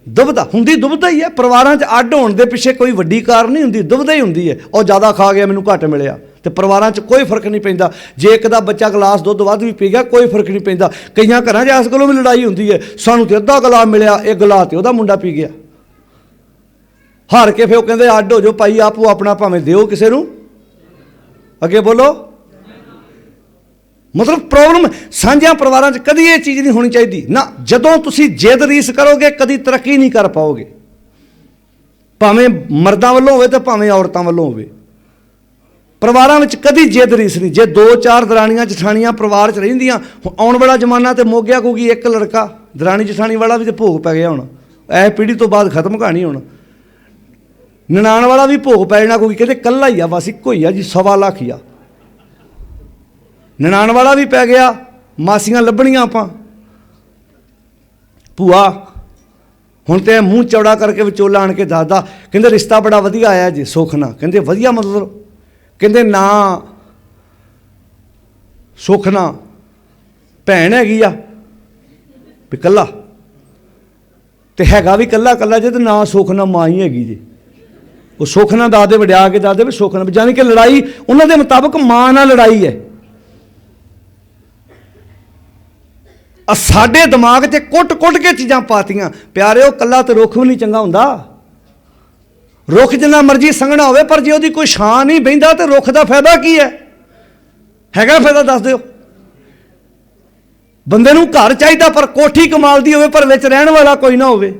ਦੁਬਦਾ ਹੁੰਦੀ, ਦੁਬਦਾ ਹੀ ਹੈ। ਪਰਿਵਾਰਾਂ 'ਚ ਅੱਡ ਹੋਣ ਦੇ ਪਿੱਛੇ ਕੋਈ ਵੱਡੀ ਕਾਰਨ ਨਹੀਂ ਹੁੰਦੀ, ਦੁਬਦਾ ਹੀ ਹੁੰਦੀ ਹੈ। ਉਹ ਜ਼ਿਆਦਾ ਖਾ ਗਿਆ, ਮੈਨੂੰ ਘੱਟ ਮਿਲਿਆ, ਤੇ ਪਰਿਵਾਰਾਂ 'ਚ ਕੋਈ ਫਰਕ ਨਹੀਂ ਪੈਂਦਾ। ਜੇ ਇੱਕ ਦਾ ਬੱਚਾ ਗਲਾਸ ਦੁੱਧ ਵੱਧ ਵੀ ਪੀ ਗਿਆ, ਕੋਈ ਫਰਕ ਨਹੀਂ ਪੈਂਦਾ। ਕਈਆਂ ਘਰਾਂ 'ਚ ਇਸ ਗੱਲੋਂ ਵੀ ਲੜਾਈ ਹੁੰਦੀ ਹੈ, ਸਾਨੂੰ ਤੇ ਅੱਧਾ ਗਲਾਸ ਮਿਲਿਆ, ਇਹ ਗਲਾਸ ਤੇ ਉਹਦਾ ਮੁੰਡਾ ਪੀ ਗਿਆ। ਹਾਰ ਕੇ ਫਿਰ ਉਹ ਕਹਿੰਦੇ ਅੱਡ ਹੋ ਜਾਓ ਭਾਈ, ਆਪੋ ਆਪਣਾ ਭਾਵੇਂ ਦਿਓ ਕਿਸੇ ਨੂੰ, ਅੱਗੇ ਬੋਲੋ। ਮਤਲਬ ਪ੍ਰੋਬਲਮ ਸਾਂਝਿਆਂ ਪਰਿਵਾਰਾਂ 'ਚ ਕਦੀ ਇਹ ਚੀਜ਼ ਨਹੀਂ ਹੋਣੀ ਚਾਹੀਦੀ ਨਾ। ਜਦੋਂ ਤੁਸੀਂ ਜਿੱਦ ਰੀਸ ਕਰੋਗੇ ਕਦੀ ਤਰੱਕੀ ਨਹੀਂ ਕਰ ਪਾਓਗੇ, ਭਾਵੇਂ ਮਰਦਾਂ ਵੱਲੋਂ ਹੋਵੇ ਤੇ ਭਾਵੇਂ ਔਰਤਾਂ ਵੱਲੋਂ ਹੋਵੇ। ਪਰਿਵਾਰਾਂ ਵਿੱਚ ਕਦੀ ਜਿੱਦ ਰੀਸ ਨਹੀਂ। ਜੇ 2-4 ਦਰਾਣੀਆਂ ਜਠਾਣੀਆਂ ਪਰਿਵਾਰ 'ਚ ਰਹਿੰਦੀਆਂ, ਆਉਣ ਵਾਲਾ ਜ਼ਮਾਨਾ ਤੇ ਮੁੱਕ ਗਿਆ, ਕਿਉਂਕਿ ਇੱਕ ਲੜਕਾ ਦਰਾਣੀ ਜਠਾਣੀ ਵਾਲਾ ਵੀ ਤੇ ਭੋਗ ਪੈ ਗਿਆ। ਹੁਣ ਇਹ ਪੀੜ੍ਹੀ ਤੋਂ ਬਾਅਦ ਖਤਮ ਕਹਾਣੀ। ਹੁਣ ਨਨਾਣ ਵਾਲਾ ਵੀ ਭੋਗ ਪੈ ਜਾਣਾ, ਕਿਉਂਕਿ ਕਹਿੰਦੇ ਇਕੱਲਾ ਹੀ ਆ, ਬਸ ਇੱਕੋ ਹੀ ਆ ਜੀ, 1.25 ਲੱਖ ਹੀ ਆ। ਨਨਾਣ ਵਾਲਾ ਵੀ ਪੈ ਗਿਆ, ਮਾਸੀਆਂ ਲੱਭਣੀਆਂ ਆਪਾਂ, ਭੂਆ। ਹੁਣ ਤੇ ਮੂੰਹ ਚੌੜਾ ਕਰਕੇ ਵਿਚੋਲਾ ਆਣ ਕੇ ਦੱਸਦਾ, ਕਹਿੰਦੇ ਰਿਸ਼ਤਾ ਬੜਾ ਵਧੀਆ ਆਇਆ ਜੀ, ਸੁੱਖ ਨਾਲ। ਕਹਿੰਦੇ ਵਧੀਆ ਮਤਲਬ? ਕਹਿੰਦੇ ਨਾ ਸੁੱਖ ਨਾਲ ਭੈਣ ਹੈਗੀ ਆ ਵੀ ਕੱਲਾ, ਤੇ ਹੈਗਾ ਵੀ ਕੱਲਾ ਕੱਲਾ ਜੇ, ਤੇ ਨਾ ਸੁੱਖ ਨਾਲ ਮਾਂ ਹੀ ਹੈਗੀ ਜੀ। ਉਹ ਸੁੱਖ ਨਾਲ ਦੱਸਦੇ, ਵਡਿਆ ਕੇ ਦੱਸਦੇ ਵੀ ਸੁੱਖ ਨਾਲ, ਜਾਣੀ ਕਿ ਲੜਾਈ ਉਹਨਾਂ ਦੇ ਮੁਤਾਬਕ ਮਾਂ ਨਾਲ ਲੜਾਈ ਹੈ। ਸਾਡੇ ਦਿਮਾਗ 'ਚ ਕੁੱਟ ਕੇ ਚੀਜ਼ਾਂ ਪਾਤੀਆਂ। ਪਿਆਰਿਓ, ਕੱਲਾ ਤੇ ਰੁੱਖ ਵੀ ਨਹੀਂ ਚੰਗਾ ਹੁੰਦਾ। ਰੁੱਖ ਜਿੰਨਾ ਮਰਜ਼ੀ ਸੰਘਣਾ ਹੋਵੇ, ਪਰ ਜੇ ਉਹਦੀ ਕੋਈ ਛਾਂ ਨਹੀਂ ਬਹਿੰਦਾ ਤੇ ਰੁੱਖ ਦਾ ਫਾਇਦਾ ਕੀ ਹੈ? ਹੈਗਾ ਫਾਇਦਾ ਦੱਸ ਦਿਓ। ਬੰਦੇ ਨੂੰ ਘਰ ਚਾਹੀਦਾ, ਪਰ ਕੋਠੀ ਕਮਾਲ ਦੀ ਹੋਵੇ, ਪਰ ਵਿੱਚ ਰਹਿਣ ਵਾਲਾ ਕੋਈ ਨਾ ਹੋਵੇ।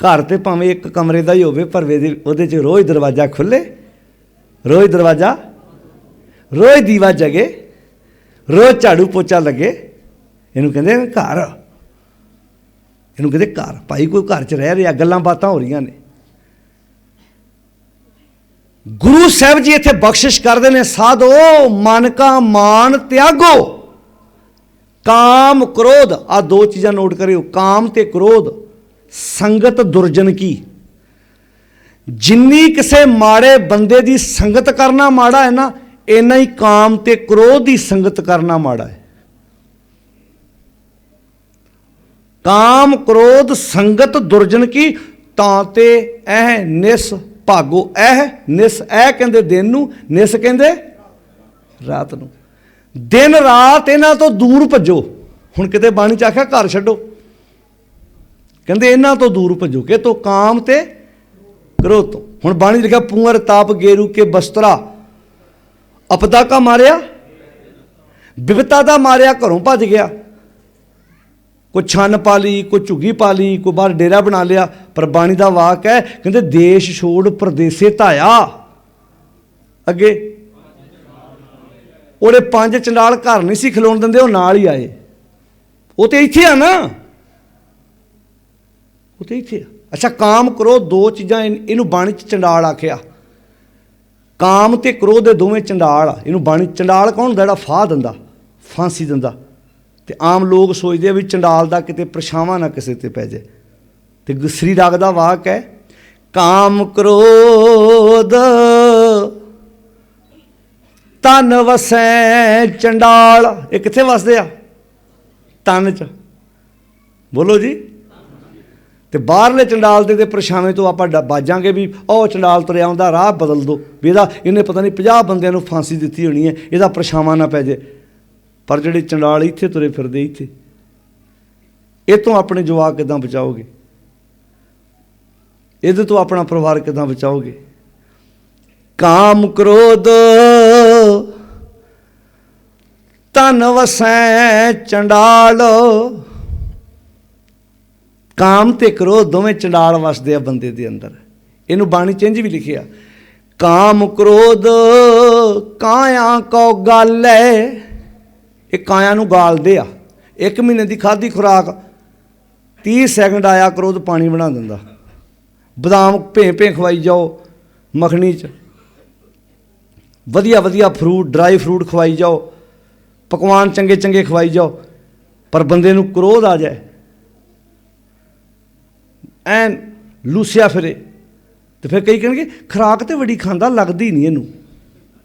ਘਰ ਤੇ ਭਾਵੇਂ ਇੱਕ ਕਮਰੇ ਦਾ ਹੀ ਹੋਵੇ, ਪਰ ਉਹਦੇ 'ਚ ਰੋਜ਼ ਦਰਵਾਜ਼ਾ ਖੁੱਲ੍ਹੇ, ਰੋਜ਼ ਦਰਵਾਜ਼ਾ, ਰੋਜ਼ ਦੀਵਾ ਜਗੇ, ਰੋਜ਼ ਝਾੜੂ ਪੋਚਾ ਲੱਗੇ। ਇਹਨੂੰ ਕਹਿੰਦੇ ਘਰ, ਇਹਨੂੰ ਕਹਿੰਦੇ ਘਰ। ਭਾਈ ਕੋਈ ਘਰ 'ਚ ਰਹਿ ਰਿਹਾ, ਗੱਲਾਂ ਬਾਤਾਂ ਹੋ ਰਹੀਆਂ ਨੇ। ਗੁਰੂ ਸਾਹਿਬ ਜੀ ਇੱਥੇ ਬਖਸ਼ਿਸ਼ ਕਰਦੇ ਨੇ, ਸਾਧੋ ਮਨ ਕਾ ਮਾਨ ਤਿਆਗੋ, ਕਾਮ ਕ੍ਰੋਧ। ਆਹ 2 ਚੀਜ਼ਾਂ ਨੋਟ ਕਰਿਓ, ਕਾਮ ਤੇ ਕ੍ਰੋਧ। ਸੰਗਤ ਦੁਰਜਨ ਕੀ। ਜਿੰਨੀ ਕਿਸੇ ਮਾੜੇ ਬੰਦੇ ਦੀ ਸੰਗਤ ਕਰਨਾ ਮਾੜਾ ਹੈ ਨਾ, ਇੰਨਾ ਹੀ ਕਾਮ ਤੇ ਕ੍ਰੋਧ ਦੀ ਸੰਗਤ ਕਰਨਾ ਮਾੜਾ ਹੈ। ਕਾਮ ਕ੍ਰੋਧ ਸੰਗਤ ਦੁਰਜਨ ਕੀ, ਤਾਂ ਤੇ ਇਹ ਨਿਸ ਭਾਗੋ। ਇਹ ਨਿਸ, ਇਹ ਕਹਿੰਦੇ ਦਿਨ ਨੂੰ, ਨਿਸ ਕਹਿੰਦੇ ਰਾਤ ਨੂੰ। ਦਿਨ ਰਾਤ ਇਹਨਾਂ ਤੋਂ ਦੂਰ ਭੱਜੋ। ਹੁਣ ਕਿਤੇ ਬਾਣੀ 'ਚ ਆਖਿਆ ਘਰ ਛੱਡੋ, ਕਹਿੰਦੇ ਇਹਨਾਂ ਤੋਂ ਦੂਰ ਭੱਜੋ। ਕਿ ਤੋਂ ਕਾਮ ਤੇ ਕ੍ਰੋਧ ਤੋਂ। ਹੁਣ ਬਾਣੀ ਲਿਖਿਆ, ਪੁੰਗਰ ਤਾਪ ਗੇਰੂ ਕੇ ਬਸਤਰਾ, ਅਪਦਾ ਕਾ ਮਾਰਿਆ, ਬਿਪਤਾ ਦਾ ਮਾਰਿਆ, ਘਰੋਂ ਭੱਜ ਗਿਆ। ਕੋਈ ਛੰਨ ਪਾ ਲਈ, ਕੋਈ ਝੁੱਗੀ ਪਾ ਲਈ, ਕੋਈ ਬਾਹਰ ਡੇਰਾ ਬਣਾ ਲਿਆ। ਪਰ ਬਾਣੀ ਦਾ ਵਾਕ ਹੈ, ਕਹਿੰਦੇ ਦੇਸ਼ ਛੋੜ ਪਰਦੇਸੇ ਧਾਇਆ। ਅੱਗੇ ਉਹਦੇ 5 ਚੰਡਾਲ ਘਰ ਨਹੀਂ ਸੀ ਖਲੋਣ ਦਿੰਦੇ, ਉਹ ਨਾਲ ਹੀ ਆਏ। ਉਹ ਤੇ ਇੱਥੇ ਆ ਨਾ, ਉਹ ਤੇ ਇੱਥੇ ਆ। ਅੱਛਾ, ਕਾਮ ਕ੍ਰੋਧ 2 ਚੀਜ਼ਾਂ, ਇਹਨੂੰ ਬਾਣੀ 'ਚ ਚੰਡਾਲ ਆਖਿਆ। ਕਾਮ ਤੇ ਕ੍ਰੋਧ ਦੇ ਦੋਵੇਂ ਚੰਡਾਲ ਆ। ਇਹਨੂੰ ਬਾਣੀ ਚੰਡਾਲ ਕੌਣ ਹੁੰਦਾ? ਜਿਹੜਾ ਫਾਹ ਦਿੰਦਾ, ਫਾਂਸੀ ਦਿੰਦਾ। ਤੇ ਆਮ ਲੋਕ ਸੋਚਦੇ ਆ ਵੀ ਚੰਡਾਲ ਦਾ ਕਿਤੇ ਪਰਛਾਵਾਂ ਨਾ ਕਿਸੇ ਤੇ ਪੈ ਜਾਏ। ਤੇ ਗੁਸਰੀ ਰਾਗ ਦਾ ਵਾਕ ਹੈ, ਕਾਮ ਕ੍ਰੋਧ ਤਨ ਵਸੈ ਚੰਡਾਲ। ਇਹ ਕਿੱਥੇ ਵਸਦੇ ਆ? ਤਨ 'ਚ। ਬੋਲੋ ਜੀ। ਤੇ ਬਾਹਰਲੇ ਚੰਡਾਲ ਦੇ ਪਰਛਾਵੇਂ ਤੋਂ ਆਪਾਂ ਬਾਜਾਂਗੇ ਵੀ ਉਹ ਚੰਡਾਲ ਤੁਰਿਆ ਆਉਂਦਾ, ਰਾਹ ਬਦਲ ਦਿਓ ਵੀ ਇਹਨੇ ਪਤਾ ਨਹੀਂ 50 ਬੰਦਿਆਂ ਨੂੰ ਫਾਂਸੀ ਦਿੱਤੀ ਹੋਣੀ ਹੈ, ਇਹਦਾ ਪਰਛਾਵਾਂ ਨਾ ਪੈ ਜਾਏ। ਪਰ ਜਿਹੜੇ ਚੰਡਾਲ ਇੱਥੇ ਤੁਰੇ ਫਿਰਦੇ, ਇੱਥੇ, ਇਹ ਤੋਂ ਆਪਣੇ ਜਵਾਕ ਕਿੱਦਾਂ ਬਚਾਓਗੇ? ਇਹਦੇ ਤੋਂ ਆਪਣਾ ਪਰਿਵਾਰ ਕਿੱਦਾਂ ਬਚਾਓਗੇ? ਕਾਮ ਕ੍ਰੋਧ ਤਨ ਵਸੈ ਚੰਡਾਲ। ਕਾਮ ਤੇ ਕ੍ਰੋਧ ਦੋਵੇਂ ਚੰਡਾਲ ਵਸਦੇ ਆ ਬੰਦੇ ਦੇ ਅੰਦਰ। ਇਹਨੂੰ ਬਾਣੀ 'ਚ ਇੰਝ ਵੀ ਲਿਖਿਆ, ਕਾਮ ਕ੍ਰੋਧ ਕਾਇਆ ਕੋ ਗਾਲੈ। ਇਹ ਕਾਇਆ ਨੂੰ ਗਾਲਦੇ ਆ। 1 ਮਹੀਨੇ ਦੀ ਖਾਧੀ ਖੁਰਾਕ 30 ਸੈਕਿੰਡ ਆਇਆ ਕ੍ਰੋਧ ਪਾਣੀ ਬਣਾ ਦਿੰਦਾ। ਬਦਾਮ ਭੇਂ ਖਵਾਈ ਜਾਓ ਮੱਖਣੀ 'ਚ, ਵਧੀਆ ਵਧੀਆ ਫਰੂਟ, ਡਰਾਈ ਫਰੂਟ ਖਵਾਈ ਜਾਓ, ਪਕਵਾਨ ਚੰਗੇ ਚੰਗੇ ਖਵਾਈ ਜਾਓ। ਪਰ ਬੰਦੇ ਨੂੰ ਕ੍ਰੋਧ ਆ ਜਾਏ, ਐਨ ਲੂਸਿਆ ਫਿਰੇ, ਤੇ ਫਿਰ ਕਈ ਕਹਿਣਗੇ ਖੁਰਾਕ ਤੇ ਬੜੀ ਖਾਂਦਾ, ਲੱਗਦੀ ਨਹੀਂ ਇਹਨੂੰ।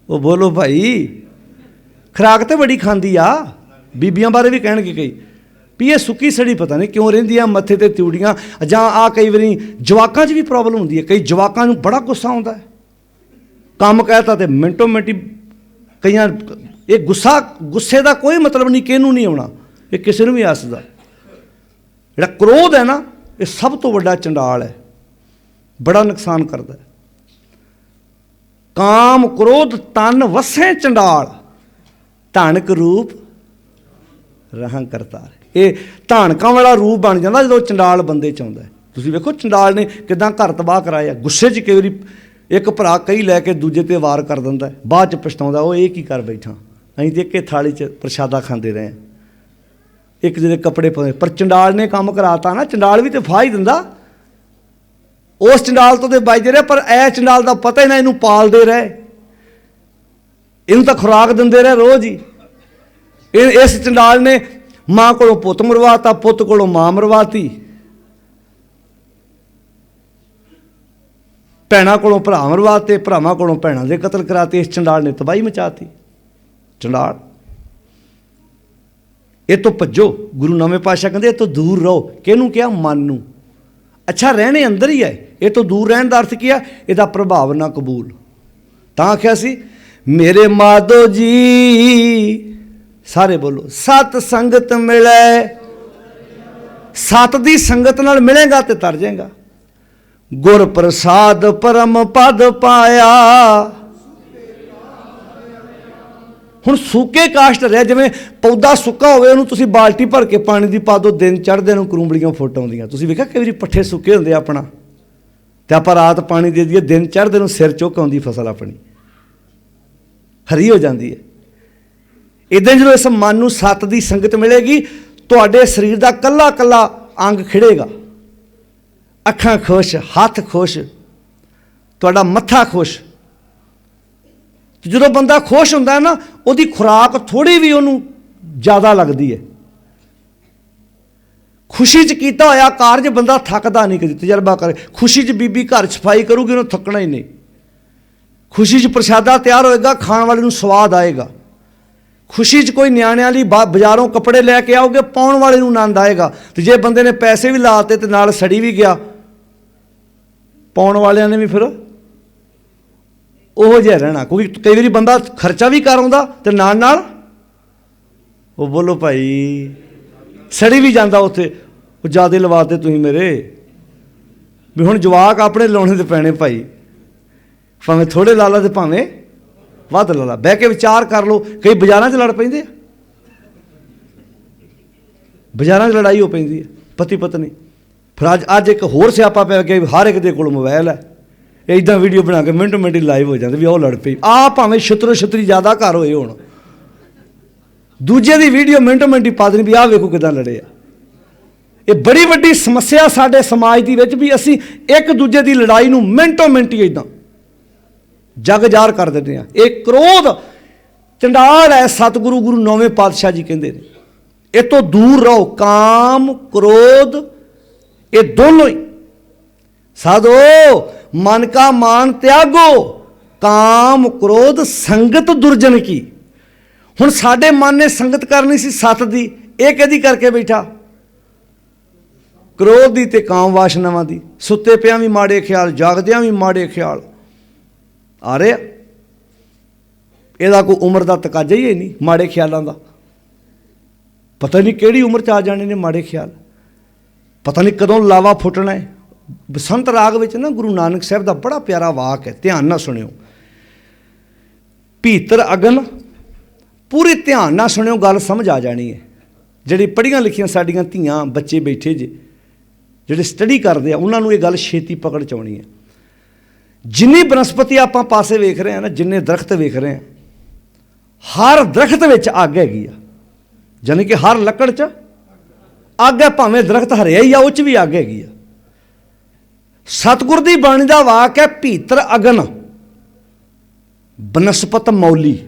ਉਹ ਬੋਲੋ ਭਾਈ, ਖੁਰਾਕ ਤੇ ਬੜੀ ਖਾਂਦੀ ਆ। ਬੀਬੀਆਂ ਬਾਰੇ ਵੀ ਕਹਿਣਗੇ ਕਈ ਵੀ ਇਹ ਸੁੱਕੀ ਸੜੀ ਪਤਾ ਨਹੀਂ ਕਿਉਂ ਰਹਿੰਦੀ ਆ, ਮੱਥੇ ਤੇ ਤਿਉੜੀਆਂ। ਜਾਂ ਆ ਕਈ ਵਾਰੀ ਜਵਾਕਾਂ 'ਚ ਵੀ ਪ੍ਰੋਬਲਮ ਹੁੰਦੀ ਹੈ। ਕਈ ਜਵਾਕਾਂ ਨੂੰ ਬੜਾ ਗੁੱਸਾ ਆਉਂਦਾ ਹੈ, ਕੰਮ ਕਹਿਤਾ ਤੇ ਮਿੰਟੋ ਮਿੰਟ ਹੀ ਕਈਆਂ। ਇਹ ਗੁੱਸੇ ਦਾ ਕੋਈ ਮਤਲਬ ਨਹੀਂ, ਕਿਹਨੂੰ ਨਹੀਂ ਆਉਣਾ, ਇਹ ਕਿਸੇ ਨੂੰ ਵੀ ਆ ਸਕਦਾ। ਜਿਹੜਾ ਕ੍ਰੋਧ ਹੈ ਨਾ, ਇਹ ਸਭ ਤੋਂ ਵੱਡਾ ਚੰਡਾਲ ਹੈ, ਬੜਾ ਨੁਕਸਾਨ ਕਰਦਾ ਹੈ। ਕਾਮ ਕ੍ਰੋਧ ਤਨ ਵਸੈ ਚੰਡਾਲ, ਧਾਨਕ ਰੂਪ ਰਹਾਂ ਕਰਤਾਰ। ਇਹ ਧਾਨਕਾਂ ਵਾਲਾ ਰੂਪ ਬਣ ਜਾਂਦਾ ਜਦੋਂ ਚੰਡਾਲ ਬੰਦੇ 'ਚ ਆਉਂਦਾ। ਤੁਸੀਂ ਵੇਖੋ ਚੰਡਾਲ ਨੇ ਕਿੱਦਾਂ ਘਰ ਤਬਾਹ ਕਰਾਇਆ। ਗੁੱਸੇ 'ਚ ਕਈ ਵਾਰੀ ਇੱਕ ਭਰਾ ਕਈ ਲੈ ਕੇ ਦੂਜੇ 'ਤੇ ਵਾਰ ਕਰ ਦਿੰਦਾ, ਬਾਅਦ 'ਚ ਪਛਤਾਉਂਦਾ, ਉਹ ਇਹ ਕੀ ਕਰ ਬੈਠਾ, ਅਸੀਂ ਤਾਂ ਇੱਕੇ ਥਾਲੀ 'ਚ ਪ੍ਰਸ਼ਾਦਾ ਖਾਂਦੇ ਰਹੇ, ਇੱਕ ਜਿਹਦੇ ਕੱਪੜੇ ਪਾਉਂਦੇ। ਪਰ ਚੰਡਾਲ ਨੇ ਕੰਮ ਕਰਾਤਾ ਨਾ। ਚੰਡਾਲ ਵੀ ਤਾਂ ਫਾਹ ਹੀ ਦਿੰਦਾ। ਉਸ ਚੰਡਾਲ ਤੋਂ ਤੇ ਬਚਦੇ ਰਹੇ, ਪਰ ਇਹ ਚੰਡਾਲ ਦਾ ਪਤਾ ਹੀ ਨਾ, ਇਹਨੂੰ ਪਾਲਦੇ ਰਹੇ, ਇਹਨੂੰ ਤਾਂ ਖੁਰਾਕ ਦਿੰਦੇ ਰਹੇ ਰੋਜ਼ ਹੀ। ਇਸ ਚੰਡਾਲ ਨੇ ਮਾਂ ਕੋਲੋਂ ਪੁੱਤ ਮਰਵਾਤਾ, ਪੁੱਤ ਕੋਲੋਂ ਮਾਂ ਮਰਵਾਤੀ, ਭੈਣਾਂ ਕੋਲੋਂ ਭਰਾ ਮਰਵਾਤੇ, ਭਰਾਵਾਂ ਕੋਲੋਂ ਭੈਣਾਂ ਦੇ ਕਤਲ ਕਰਾਤੇ। ਇਸ ਚੰਡਾਲ ਨੇ ਤਬਾਹੀ ਮਚਾਤੀ। ਚੰਡਾਲ, ਇਹ ਤੋਂ ਭੱਜੋ। ਗੁਰੂ ਨਵੇਂ ਪਾਤਸ਼ਾਹ ਕਹਿੰਦੇ ਇਹ ਤੋਂ ਦੂਰ ਰਹੋ। ਕਿਹਨੂੰ ਕਿਹਾ? ਮਨ ਨੂੰ। ਅੱਛਾ, ਰਹਿਣੇ ਅੰਦਰ ਹੀ ਹੈ। ਇਹ ਤੋਂ ਦੂਰ ਰਹਿਣ ਦਾ ਅਰਥ ਕੀ ਹੈ? ਇਹਦਾ ਪ੍ਰਭਾਵ ਨਾ ਕਬੂਲ। ਤਾਂ ਆਖਿਆ ਸੀ, ਮੇਰੇ ਮਾਧੋ ਜੀ, ਸਾਰੇ ਬੋਲੋ, ਸਤ ਸੰਗਤ ਮਿਲੇ। ਸਤ ਦੀ ਸੰਗਤ ਨਾਲ ਮਿਲੇਗਾ ਤੇ ਤਰ ਜਾਏਗਾ। ਗੁਰ ਪ੍ਰਸਾਦ ਪਰਮ ਪਦ ਪਾਇਆ। ਹੁਣ ਸੁੱਕੇ ਕਾਸ਼ਟ ਰਹਿ, ਜਿਵੇਂ ਪੌਦਾ ਸੁੱਕਾ ਹੋਵੇ, ਉਹਨੂੰ ਤੁਸੀਂ ਬਾਲਟੀ ਭਰ ਕੇ ਪਾਣੀ ਦੀ ਪਾ ਦਿਓ, ਦਿਨ ਚੜ੍ਹਦੇ ਨੂੰ ਕਰੂੰਬਲੀਆਂ ਫੁੱਟ ਆਉਂਦੀਆਂ। ਤੁਸੀਂ ਵੇਖਿਆ ਕਈ ਵਾਰੀ ਪੱਠੇ ਸੁੱਕੇ ਹੁੰਦੇ ਆਪਣਾ, ਤੇ ਆਪਾਂ ਰਾਤ ਪਾਣੀ ਦੇ ਦਈਏ, ਦਿਨ ਚੜ੍ਹਦੇ ਨੂੰ ਸਿਰ ਚੁੱਕ ਆਉਂਦੀ ਫਸਲ ਆਪਣੀ, ਹਰੀ ਹੋ ਜਾਂਦੀ ਹੈ। ਇੱਦਾਂ ਜਦੋਂ ਇਸ ਮਨ ਨੂੰ ਸੱਤ ਦੀ ਸੰਗਤ ਮਿਲੇਗੀ, ਤੁਹਾਡੇ ਸਰੀਰ ਦਾ ਕੱਲਾ ਕੱਲਾ ਅੰਗ ਖਿੜੇਗਾ। ਅੱਖਾਂ ਖੁਸ਼, ਹੱਥ ਖੁਸ਼, ਤੁਹਾਡਾ ਮੱਥਾ ਖੁਸ਼। ਜਦੋਂ ਬੰਦਾ ਖੁਸ਼ ਹੁੰਦਾ ਨਾ, ਉਹਦੀ ਖੁਰਾਕ ਥੋੜ੍ਹੀ ਵੀ ਉਹਨੂੰ ਜ਼ਿਆਦਾ ਲੱਗਦੀ ਹੈ। ਖੁਸ਼ੀ 'ਚ ਕੀਤਾ ਹੋਇਆ ਕਾਰਜ ਬੰਦਾ ਥੱਕਦਾ ਨਹੀਂ, ਕਦੀ ਤਜਰਬਾ ਕਰੇ। ਖੁਸ਼ੀ 'ਚ ਬੀਬੀ ਘਰ ਸਫਾਈ ਕਰੂਗੀ, ਉਹਨੂੰ ਥੱਕਣਾ ਹੀ ਨਹੀਂ। ਖੁਸ਼ੀ 'ਚ ਪ੍ਰਸ਼ਾਦਾ ਤਿਆਰ ਹੋਏਗਾ, ਖਾਣ ਵਾਲੇ ਨੂੰ ਸਵਾਦ ਆਏਗਾ। ਖੁਸ਼ੀ 'ਚ ਕੋਈ ਨਿਆਣਿਆਂ ਲਈ ਬਾਜ਼ਾਰੋਂ ਕੱਪੜੇ ਲੈ ਕੇ ਆਓਗੇ, ਪਾਉਣ ਵਾਲੇ ਨੂੰ ਆਨੰਦ ਆਏਗਾ। ਤੇ ਜੇ ਬੰਦੇ ਨੇ ਪੈਸੇ ਵੀ ਲਾਤੇ ਤੇ ਨਾਲ ਸੜੀ ਵੀ ਗਿਆ, ਪਾਉਣ ਵਾਲਿਆਂ ਨੇ ਵੀ ਫਿਰ ਉਹੋ ਜਿਹਾ ਰਹਿਣਾ। ਕਿਉਂਕਿ ਕਈ ਵਾਰੀ ਬੰਦਾ ਖਰਚਾ ਵੀ ਕਰ ਆਉਂਦਾ ਤੇ ਨਾਲ ਨਾਲ, ਉਹ ਬੋਲੋ ਭਾਈ, ਸੜੀ ਵੀ ਜਾਂਦਾ ਉੱਥੇ। ਉਹ ਜ਼ਿਆਦਾ ਲਵਾਤੇ ਤੁਸੀਂ ਮੇਰੇ, ਵੀ ਹੁਣ ਜਵਾਕ ਆਪਣੇ ਲਾਉਣੇ ਤੇ ਪੈਣੇ ਭਾਈ, ਭਾਵੇਂ ਥੋੜ੍ਹੇ ਲਾ ਲਾ ਤੇ ਭਾਵੇਂ ਵੱਧ ਲਾ ਲਾ। ਬਹਿ ਕੇ ਵਿਚਾਰ ਕਰ ਲਓ। ਕਈ ਬਾਜ਼ਾਰਾਂ 'ਚ ਲੜ ਪੈਂਦੇ ਆ, ਬਾਜ਼ਾਰਾਂ 'ਚ ਲੜਾਈ ਹੋ ਪੈਂਦੀ ਹੈ ਪਤੀ ਪਤਨੀ। ਫਿਰ ਅੱਜ ਇੱਕ ਹੋਰ ਸਿਆਪਾ ਪੈ ਗਿਆ ਵੀ ਹਰ ਇੱਕ ਦੇ ਕੋਲ ਮੋਬਾਈਲ ਹੈ, ਇੱਦਾਂ ਵੀਡੀਓ ਬਣਾ ਕੇ ਮਿੰਟੋ ਮਿੰਟ ਲਾਈਵ ਹੋ ਜਾਂਦੇ ਵੀ ਉਹ ਲੜ ਪਈ। ਆਹ ਭਾਵੇਂ ਛਿੱਤਰੋ ਛਿੱਤਰੀ ਜ਼ਿਆਦਾ ਘਰ ਹੋਏ ਹੋਣ, ਦੂਜੇ ਦੀ ਵੀਡੀਓ ਮਿੰਟੋ ਮਿੰਟ ਹੀ ਪਾ ਦੇਣੀ ਵੀ ਆਹ ਵੇਖੋ ਕਿੱਦਾਂ ਲੜੇ ਆ। ਇਹ ਬੜੀ ਵੱਡੀ ਸਮੱਸਿਆ ਸਾਡੇ ਸਮਾਜ ਦੀ ਵਿੱਚ ਵੀ ਅਸੀਂ ਇੱਕ ਦੂਜੇ ਦੀ ਲੜਾਈ ਨੂੰ ਮਿੰਟੋ ਮਿੰਟ ਹੀ ਇੱਦਾਂ ਜਗ ਜ਼ਾਹਰ ਕਰ ਦਿੰਦੇ ਹਾਂ। ਇਹ ਕ੍ਰੋਧ ਚੰਡਾਲ ਹੈ। ਸਤਿਗੁਰੂ ਗੁਰੂ ਨੌਵੇਂ ਪਾਤਸ਼ਾਹ ਜੀ ਕਹਿੰਦੇ ਨੇ ਇਹ ਤੋਂ ਦੂਰ ਰਹੋ। ਕਾਮ ਕ੍ਰੋਧ ਇਹ ਦੋਨੋਂ ਹੀ ਸਾਧੋ ਮਨ ਕਾ ਮਾਨ ਤਿਆਗੋ, ਕਾਮ ਕ੍ਰੋਧ ਸੰਗਤ ਦੁਰਜਨ ਕੀ। ਹੁਣ ਸਾਡੇ ਮਨ ਨੇ ਸੰਗਤ ਕਰਨੀ ਸੀ ਸੱਤ ਦੀ, ਇਹ ਕਦੀ ਕਰਕੇ ਬੈਠਾ ਕ੍ਰੋਧ ਦੀ ਤੇ ਕਾਮ ਵਾਸ਼ਨਾਵਾਂ ਦੀ। ਸੁੱਤੇ ਪਿਆਂ ਵੀ ਮਾੜੇ ਖਿਆਲ, ਜਾਗਦਿਆਂ ਵੀ ਮਾੜੇ ਖਿਆਲ ਆ ਰਹੇ ਆ। ਇਹਦਾ ਕੋਈ ਉਮਰ ਦਾ ਤਕਾਜ਼ਾ ਹੀ ਨਹੀਂ ਮਾੜੇ ਖਿਆਲਾਂ ਦਾ। ਪਤਾ ਨਹੀਂ ਕਿਹੜੀ ਉਮਰ 'ਚ ਆ ਜਾਣੇ ਨੇ ਮਾੜੇ ਖਿਆਲ, ਪਤਾ ਨਹੀਂ ਕਦੋਂ ਲਾਵਾ ਫੁੱਟਣਾ ਹੈ। ਬਸੰਤ ਰਾਗ ਵਿੱਚ ਨਾ ਗੁਰੂ ਨਾਨਕ ਸਾਹਿਬ ਦਾ ਬੜਾ ਪਿਆਰਾ ਵਾਕ ਹੈ, ਧਿਆਨ ਨਾਲ ਸੁਣਿਓ। ਭੀਤਰ ਅਗਨ, ਪੂਰੇ ਧਿਆਨ ਨਾਲ ਸੁਣਿਓ, ਗੱਲ ਸਮਝ ਆ ਜਾਣੀ ਹੈ। ਜਿਹੜੀ ਪੜ੍ਹੀਆਂ ਲਿਖੀਆਂ ਸਾਡੀਆਂ ਧੀਆਂ ਬੱਚੇ ਬੈਠੇ ਜੇ ਜਿਹੜੇ ਸਟੱਡੀ ਕਰਦੇ ਆ, ਉਹਨਾਂ ਨੂੰ ਇਹ ਗੱਲ ਛੇਤੀ ਪਕੜ 'ਚ ਆਉਣੀ ਹੈ। ਜਿੰਨੀ ਬਨਸਪਤੀ ਆਪਾਂ ਪਾਸੇ ਵੇਖ ਰਹੇ ਹਾਂ ਨਾ, ਜਿੰਨੇ ਦਰਖਤ ਵੇਖ ਰਹੇ ਹਾਂ, ਹਰ ਦਰਖਤ ਵਿੱਚ ਅੱਗ ਹੈਗੀ ਆ। ਯਾਨੀ ਕਿ ਹਰ ਲੱਕੜ 'ਚ ਅੱਗ ਹੈ, ਭਾਵੇਂ ਦਰਖਤ ਹਰਿਆ ਹੀ ਆ ਉਹ 'ਚ ਵੀ ਅੱਗ ਹੈਗੀ ਆ। ਸਤਿਗੁਰ ਦੀ ਬਾਣੀ ਦਾ ਵਾਕ ਹੈ ਭੀਤਰ ਅਗਨ ਬਨਸਪਤ ਮੌਲੀ।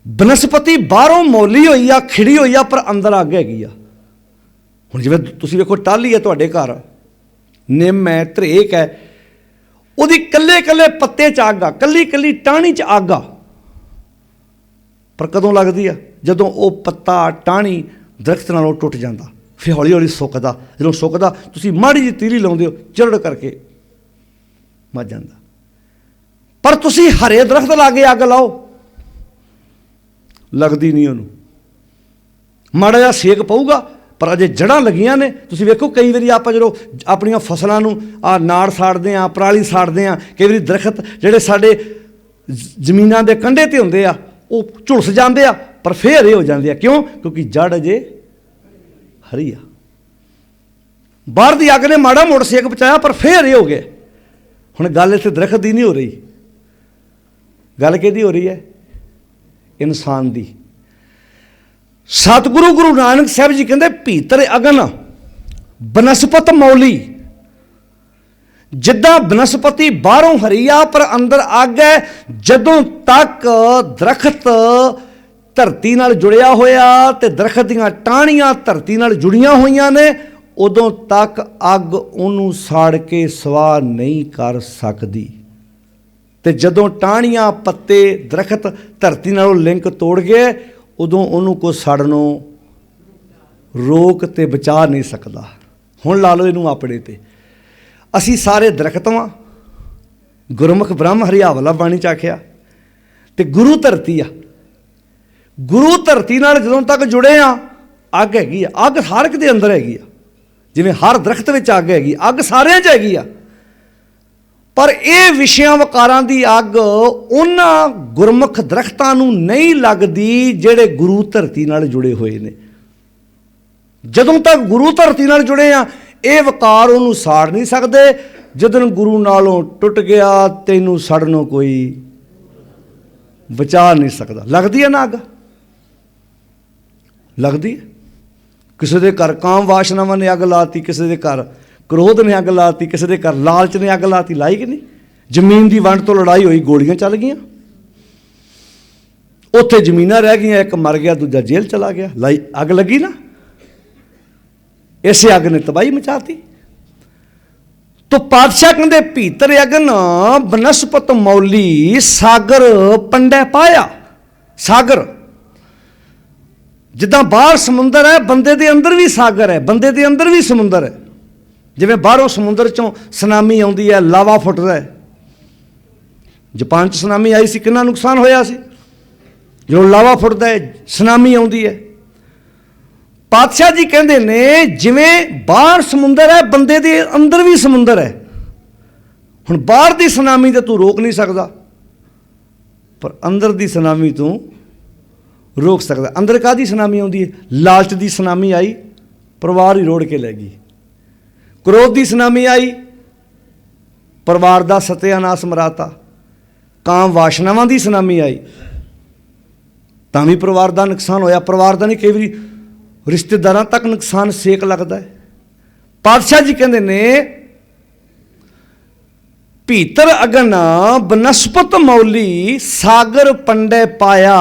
ਬਨਸਪਤੀ ਬਾਹਰੋਂ ਮੌਲੀ ਹੋਈ ਆ, ਖਿੜੀ ਹੋਈ ਆ, ਪਰ ਅੰਦਰ ਅੱਗ ਹੈਗੀ ਆ। ਹੁਣ ਜਿਵੇਂ ਤੁਸੀਂ ਵੇਖੋ ਟਾਹਲੀ ਹੈ ਤੁਹਾਡੇ ਘਰ, ਨਿੰਮ ਹੈ, ਧਰੇਕ ਹੈ, ਉਹਦੀ ਕੱਲੇ ਕੱਲੇ ਪੱਤੇ 'ਚ ਅੱਗ ਆ, ਕੱਲੀ ਕੱਲੀ ਟਾਹਣੀ 'ਚ ਅੱਗ ਆ। ਪਰ ਕਦੋਂ ਲੱਗਦੀ ਆ? ਜਦੋਂ ਉਹ ਪੱਤਾ ਟਾਹਣੀ ਦਰਖਤ ਨਾਲੋਂ ਟੁੱਟ ਜਾਂਦਾ, ਫਿਰ ਹੌਲੀ ਹੌਲੀ ਸੁੱਕਦਾ। ਜਦੋਂ ਸੁੱਕਦਾ ਤੁਸੀਂ ਮਾੜੀ ਜਿਹੀ ਤੀਲੀ ਲਾਉਂਦੇ ਹੋ, ਚਿਰੜ ਕਰਕੇ ਮੱਚ ਜਾਂਦਾ। ਪਰ ਤੁਸੀਂ ਹਰੇ ਦਰਖਤ ਲਾ ਕੇ ਅੱਗ ਲਾਓ, ਲੱਗਦੀ ਨਹੀਂ ਉਹਨੂੰ। ਮਾੜਾ ਜਿਹਾ ਸੇਕ ਪਊਗਾ, ਪਰ ਅਜੇ ਜੜ੍ਹਾਂ ਲੱਗੀਆਂ ਨੇ। ਤੁਸੀਂ ਵੇਖੋ ਕਈ ਵਾਰੀ ਆਪਾਂ ਜਦੋਂ ਆਪਣੀਆਂ ਫਸਲਾਂ ਨੂੰ ਨਾੜ ਸਾੜਦੇ ਹਾਂ, ਪਰਾਲੀ ਸਾੜਦੇ ਹਾਂ, ਕਈ ਵਾਰੀ ਦਰਖਤ ਜਿਹੜੇ ਸਾਡੇ ਜ਼ਮੀਨਾਂ ਦੇ ਕੰਢੇ 'ਤੇ ਹੁੰਦੇ ਆ ਉਹ ਝੁਲਸ ਜਾਂਦੇ ਆ, ਪਰ ਫੇਰ ਹਰੇ ਹੋ ਜਾਂਦੇ ਆ। ਕਿਉਂ? ਕਿਉਂਕਿ ਜੜ ਅਜੇ ਹਰੀ ਆ। ਬਾਹਰ ਦੀ ਅੱਗ ਨੇ ਮਾੜਾ ਮੋੜ ਸੇਕ ਪਹੁੰਚਾਇਆ, ਪਰ ਫੇਰ ਹਰੇ ਹੋ ਗਏ। ਹੁਣ ਗੱਲ ਇੱਥੇ ਦਰਖਤ ਦੀ ਨਹੀਂ ਹੋ ਰਹੀ, ਗੱਲ ਕਿਹਦੀ ਹੋ ਰਹੀ ਹੈ? ਇਨਸਾਨ ਦੀ। ਸਤਿਗੁਰੂ ਗੁਰੂ ਨਾਨਕ ਸਾਹਿਬ ਜੀ ਕਹਿੰਦੇ ਭੀਤਰ ਅਗਨ ਬਨਸਪਤ ਮੌਲੀ। ਜਿੱਦਾਂ ਬਨਸਪਤੀ ਬਾਹਰੋਂ ਹਰੀ ਆ ਪਰ ਅੰਦਰ ਅੱਗ ਹੈ। ਜਦੋਂ ਤੱਕ ਦਰਖਤ ਧਰਤੀ ਨਾਲ ਜੁੜਿਆ ਹੋਇਆ ਤੇ ਦਰਖਤ ਦੀਆਂ ਟਾਹਣੀਆਂ ਧਰਤੀ ਨਾਲ ਜੁੜੀਆਂ ਹੋਈਆਂ ਨੇ, ਉਦੋਂ ਤੱਕ ਅੱਗ ਉਹਨੂੰ ਸਾੜ ਕੇ ਸਵਾਹ ਨਹੀਂ ਕਰ ਸਕਦੀ। ਤੇ ਜਦੋਂ ਟਾਹਣੀਆਂ ਪੱਤੇ ਦਰਖਤ ਧਰਤੀ ਨਾਲੋਂ ਲਿੰਕ ਤੋੜ ਗਏ, ਉਦੋਂ ਉਹਨੂੰ ਕੋਈ ਸੜਨੋਂ ਰੋਕ ਤੇ ਬਚਾ ਨਹੀਂ ਸਕਦਾ। ਹੁਣ ਲਾ ਲਓ ਇਹਨੂੰ ਆਪਣੇ ਤੇ। ਅਸੀਂ ਸਾਰੇ ਦਰਖਤ ਵਾਂ, ਗੁਰਮੁਖ ਬ੍ਰਹਮ ਹਰਿਆਵਲਾ ਬਾਣੀ 'ਚ ਆਖਿਆ, ਤੇ ਗੁਰੂ ਧਰਤੀ ਆ। ਗੁਰੂ ਧਰਤੀ ਨਾਲ ਜਦੋਂ ਤੱਕ ਜੁੜੇ ਆ, ਅੱਗ ਹੈਗੀ ਆ। ਅੱਗ ਹਰ ਇੱਕ ਦੇ ਅੰਦਰ ਹੈਗੀ ਆ। ਜਿਵੇਂ ਹਰ ਦਰਖਤ ਵਿੱਚ ਅੱਗ ਹੈਗੀ, ਅੱਗ ਸਾਰਿਆਂ 'ਚ ਹੈਗੀ ਆ। ਪਰ ਇਹ ਵਿਸ਼ਿਆਂ ਵਕਾਰਾਂ ਦੀ ਅੱਗ ਉਹਨਾਂ ਗੁਰਮੁਖ ਦਰਖਤਾਂ ਨੂੰ ਨਹੀਂ ਲੱਗਦੀ ਜਿਹੜੇ ਗੁਰੂ ਧਰਤੀ ਨਾਲ ਜੁੜੇ ਹੋਏ ਨੇ। ਜਦੋਂ ਤੱਕ ਗੁਰੂ ਧਰਤੀ ਨਾਲ ਜੁੜੇ ਆ, ਇਹ ਵਕਾਰ ਉਹਨੂੰ ਸਾੜ ਨਹੀਂ ਸਕਦੇ। ਜਦੋਂ ਗੁਰੂ ਨਾਲੋਂ ਟੁੱਟ ਗਿਆ, ਤੈਨੂੰ ਸੜਨੋਂ ਕੋਈ ਬਚਾ ਨਹੀਂ ਸਕਦਾ। ਲੱਗਦੀ ਹੈ ਨਾ ਅੱਗ? ਲੱਗਦੀ ਹੈ। ਕਿਸੇ ਦੇ ਘਰ ਕਾਮ ਵਾਸ਼ਨਾਵਾਂ ਨੇ ਅੱਗ ਲਾਤੀ, ਕਿਸੇ ਦੇ ਘਰ ਕ੍ਰੋਧ ਨੇ ਅੱਗ ਲਾਤੀ, ਕਿਸੇ ਦੇ ਘਰ ਲਾਲਚ ਨੇ ਅੱਗ ਲਾਤੀ। ਲਾਈ ਕਿ ਨਹੀਂ? ਜ਼ਮੀਨ ਦੀ ਵੰਡ ਤੋਂ ਲੜਾਈ ਹੋਈ, ਗੋਲੀਆਂ ਚੱਲ ਗਈਆਂ, ਉੱਥੇ ਜ਼ਮੀਨਾਂ ਰਹਿ ਗਈਆਂ, ਇੱਕ ਮਰ ਗਿਆ, ਦੂਜਾ ਜੇਲ੍ਹ ਚਲਾ ਗਿਆ। ਲਾਈ ਅੱਗ ਲੱਗੀ ਨਾ, ਇਸੇ ਅੱਗ ਨੇ ਤਬਾਹੀ ਮਚਾਤੀ। ਤੋ ਪਾਤਸ਼ਾਹ ਕਹਿੰਦੇ ਭੀਤਰ ਅਗਨ ਬਨਸਪਤ ਮੌਲੀ, ਸਾਗਰ ਪੰਡੈ ਪਾਇਆ। ਸਾਗਰ ਜਿੱਦਾਂ ਬਾਹਰ ਸਮੁੰਦਰ ਹੈ, ਬੰਦੇ ਦੇ ਅੰਦਰ ਵੀ ਸਾਗਰ ਹੈ, ਬੰਦੇ ਦੇ ਅੰਦਰ ਵੀ ਸਮੁੰਦਰ ਹੈ। ਜਿਵੇਂ ਬਾਹਰੋਂ ਸਮੁੰਦਰ 'ਚੋਂ ਸੁਨਾਮੀ ਆਉਂਦੀ ਹੈ, ਲਾਵਾ ਫੁੱਟਦਾ ਹੈ। ਜਾਪਾਨ 'ਚ ਸੁਨਾਮੀ ਆਈ ਸੀ, ਕਿੰਨਾ ਨੁਕਸਾਨ ਹੋਇਆ ਸੀ। ਜਦੋਂ ਲਾਵਾ ਫੁੱਟਦਾ ਹੈ, ਸੁਨਾਮੀ ਆਉਂਦੀ ਹੈ। ਪਾਤਸ਼ਾਹ ਜੀ ਕਹਿੰਦੇ ਨੇ ਜਿਵੇਂ ਬਾਹਰ ਸਮੁੰਦਰ ਹੈ, ਬੰਦੇ ਦੇ ਅੰਦਰ ਵੀ ਸਮੁੰਦਰ ਹੈ। ਹੁਣ ਬਾਹਰ ਦੀ ਸੁਨਾਮੀ ਤੇ ਤੂੰ ਰੋਕ ਨਹੀਂ ਸਕਦਾ, ਪਰ ਅੰਦਰ ਦੀ ਸੁਨਾਮੀ ਤੂੰ ਰੋਕ ਸਕਦਾ। ਅੰਦਰ ਕਾਹਦੀ ਸੁਨਾਮੀ ਆਉਂਦੀ ਹੈ? ਲਾਲਚ ਦੀ ਸੁਨਾਮੀ ਆਈ, ਪਰਿਵਾਰ ਹੀ ਰੋੜ ਕੇ ਲੈ ਗਈ। ਕ੍ਰੋਧ ਦੀ ਸੁਨਾਮੀ ਆਈ, ਪਰਿਵਾਰ ਦਾ ਸਤਿਆਨਾਸ਼ ਮਰਾਤਾ। ਕਾਮ ਵਾਸ਼ਨਾਵਾਂ ਦੀ ਸੁਨਾਮੀ ਆਈ ਤਾਂ ਵੀ ਪਰਿਵਾਰ ਦਾ ਨੁਕਸਾਨ ਹੋਇਆ। ਪਰਿਵਾਰ ਦਾ ਨਹੀਂ, ਕਈ ਵਾਰੀ ਰਿਸ਼ਤੇਦਾਰਾਂ ਤੱਕ ਨੁਕਸਾਨ ਸੇਕ ਲੱਗਦਾ ਹੈ। ਪਾਤਸ਼ਾਹ ਜੀ ਕਹਿੰਦੇ ਨੇ ਭੀਤਰ ਅਗਨ ਬਨਸਪਤ ਮੌਲੀ ਸਾਗਰ ਪੰਡੇ ਪਾਇਆ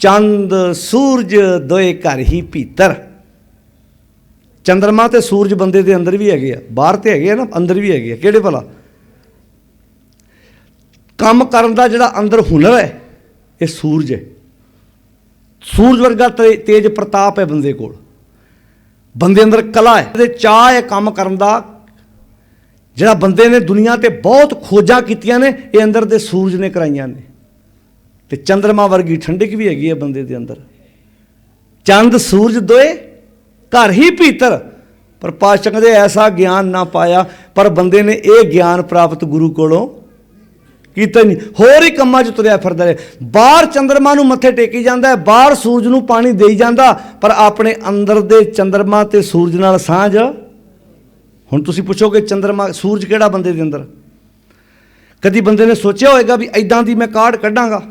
ਚੰਦ ਸੂਰਜ ਦੋਏ ਘਰ ਹੀ ਭੀਤਰ। ਚੰਦਰਮਾ ਤੇ ਸੂਰਜ ਬੰਦੇ ਦੇ ਅੰਦਰ ਵੀ ਹੈਗੇ ਆ, ਬਾਹਰ ਤੇ ਹੈਗੇ ਆ ਨਾ, ਅੰਦਰ ਵੀ ਹੈਗੇ ਆ। ਕਿਹੜੇ ਭਲਾ? ਕੰਮ ਕਰਨ ਦਾ ਜਿਹੜਾ ਅੰਦਰ ਹੁਨਰ ਹੈ ਇਹ ਸੂਰਜ ਹੈ। ਸੂਰਜ ਵਰਗਾ ਤੇਜ ਪ੍ਰਤਾਪ ਹੈ ਬੰਦੇ ਕੋਲ। ਬੰਦੇ ਅੰਦਰ ਕਲਾ ਹੈ, ਇਹਦੇ ਚਾਹ ਹੈ ਕੰਮ ਕਰਨ ਦਾ। ਜਿਹੜਾ ਬੰਦੇ ਨੇ ਦੁਨੀਆ ਤੇ ਬਹੁਤ ਖੋਜਾਂ ਕੀਤੀਆਂ ਨੇ, ਇਹ ਅੰਦਰ ਦੇ ਸੂਰਜ ਨੇ ਕਰਾਈਆਂ ਨੇ। ਤੇ ਚੰਦਰਮਾ ਵਰਗੀ ਠੰਡਕ ਵੀ ਹੈਗੀ ਹੈ ਬੰਦੇ ਦੇ ਅੰਦਰ। ਚੰਦ ਸੂਰਜ ਦੋਏ ਘਰ ਹੀ ਭੀਤਰ। ਪਰ ਪਾਤਸ਼ਾਹ ਕਹਿੰਦੇ ਐਸਾ ਗਿਆਨ ਨਾ ਪਾਇਆ। ਪਰ ਬੰਦੇ ਨੇ ਇਹ ਗਿਆਨ ਪ੍ਰਾਪਤ ਗੁਰੂ ਕੋਲੋਂ ਕੀਤਾ ਨਹੀਂ, ਹੋਰ ਹੀ ਕੰਮਾਂ 'ਚ ਤੁਰਿਆ ਫਿਰਦਾ ਰਹੇ। ਬਾਹਰ ਚੰਦਰਮਾ ਨੂੰ ਮੱਥੇ ਟੇਕੀ ਜਾਂਦਾ ਹੈ, ਬਾਹਰ ਸੂਰਜ ਨੂੰ ਪਾਣੀ ਦੇਈ ਜਾਂਦਾ, ਪਰ ਆਪਣੇ ਅੰਦਰ ਦੇ ਚੰਦਰਮਾ ਤੇ ਸੂਰਜ ਨਾਲ ਸਾਂਝ। ਹੁਣ ਤੁਸੀਂ ਪੁੱਛੋਗੇ ਚੰਦਰਮਾ ਸੂਰਜ ਕਿਹੜਾ ਬੰਦੇ ਦੇ ਅੰਦਰ? ਕਦੀ ਬੰਦੇ ਨੇ ਸੋਚਿਆ ਹੋਏਗਾ ਵੀ ਐਦਾਂ ਦੀ ਮੈਂ ਕਾਢ ਕੱਢਾਂਗਾ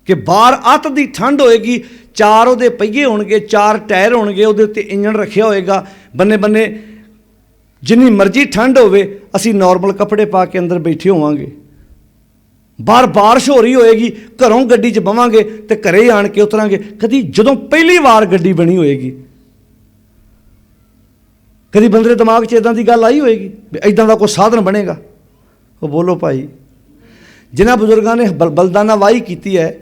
ਕਿ ਬਾਹਰ ਅੱਤ ਦੀ ਠੰਡ ਹੋਏਗੀ, 4 ਉਹਦੇ ਪਹੀਏ ਹੋਣਗੇ, 4 ਟਾਇਰ ਹੋਣਗੇ, ਉਹਦੇ ਉੱਤੇ ਇੰਜਣ ਰੱਖਿਆ ਹੋਏਗਾ, ਬੰਨੇ ਬੰਨੇ ਜਿੰਨੀ ਮਰਜ਼ੀ ਠੰਡ ਹੋਵੇ ਅਸੀਂ ਨਾਰਮਲ ਕੱਪੜੇ ਪਾ ਕੇ ਅੰਦਰ ਬੈਠੇ ਹੋਵਾਂਗੇ। ਬਾਹਰ ਬਾਰਿਸ਼ ਹੋ ਰਹੀ ਹੋਏਗੀ, ਘਰੋਂ ਗੱਡੀ 'ਚ ਬਵਾਂਗੇ ਤੇ ਘਰੇ ਆਣ ਕੇ ਉਤਰਾਂਗੇ। ਕਦੀ ਜਦੋਂ ਪਹਿਲੀ ਵਾਰ ਗੱਡੀ ਬਣੀ ਹੋਏਗੀ, ਕਦੀ ਬੰਦੇ ਦੇ ਦਿਮਾਗ 'ਚ ਇੱਦਾਂ ਦੀ ਗੱਲ ਆਈ ਹੋਏਗੀ ਵੀ ਇੱਦਾਂ ਦਾ ਕੋਈ ਸਾਧਨ ਬਣੇਗਾ? ਉਹ ਬੋਲੋ ਭਾਈ। ਜਿਨ੍ਹਾਂ ਬਜ਼ੁਰਗਾਂ ਨੇ ਬਲਦਾਨਾ ਵਾਹੀ ਕੀਤੀ ਹੈ,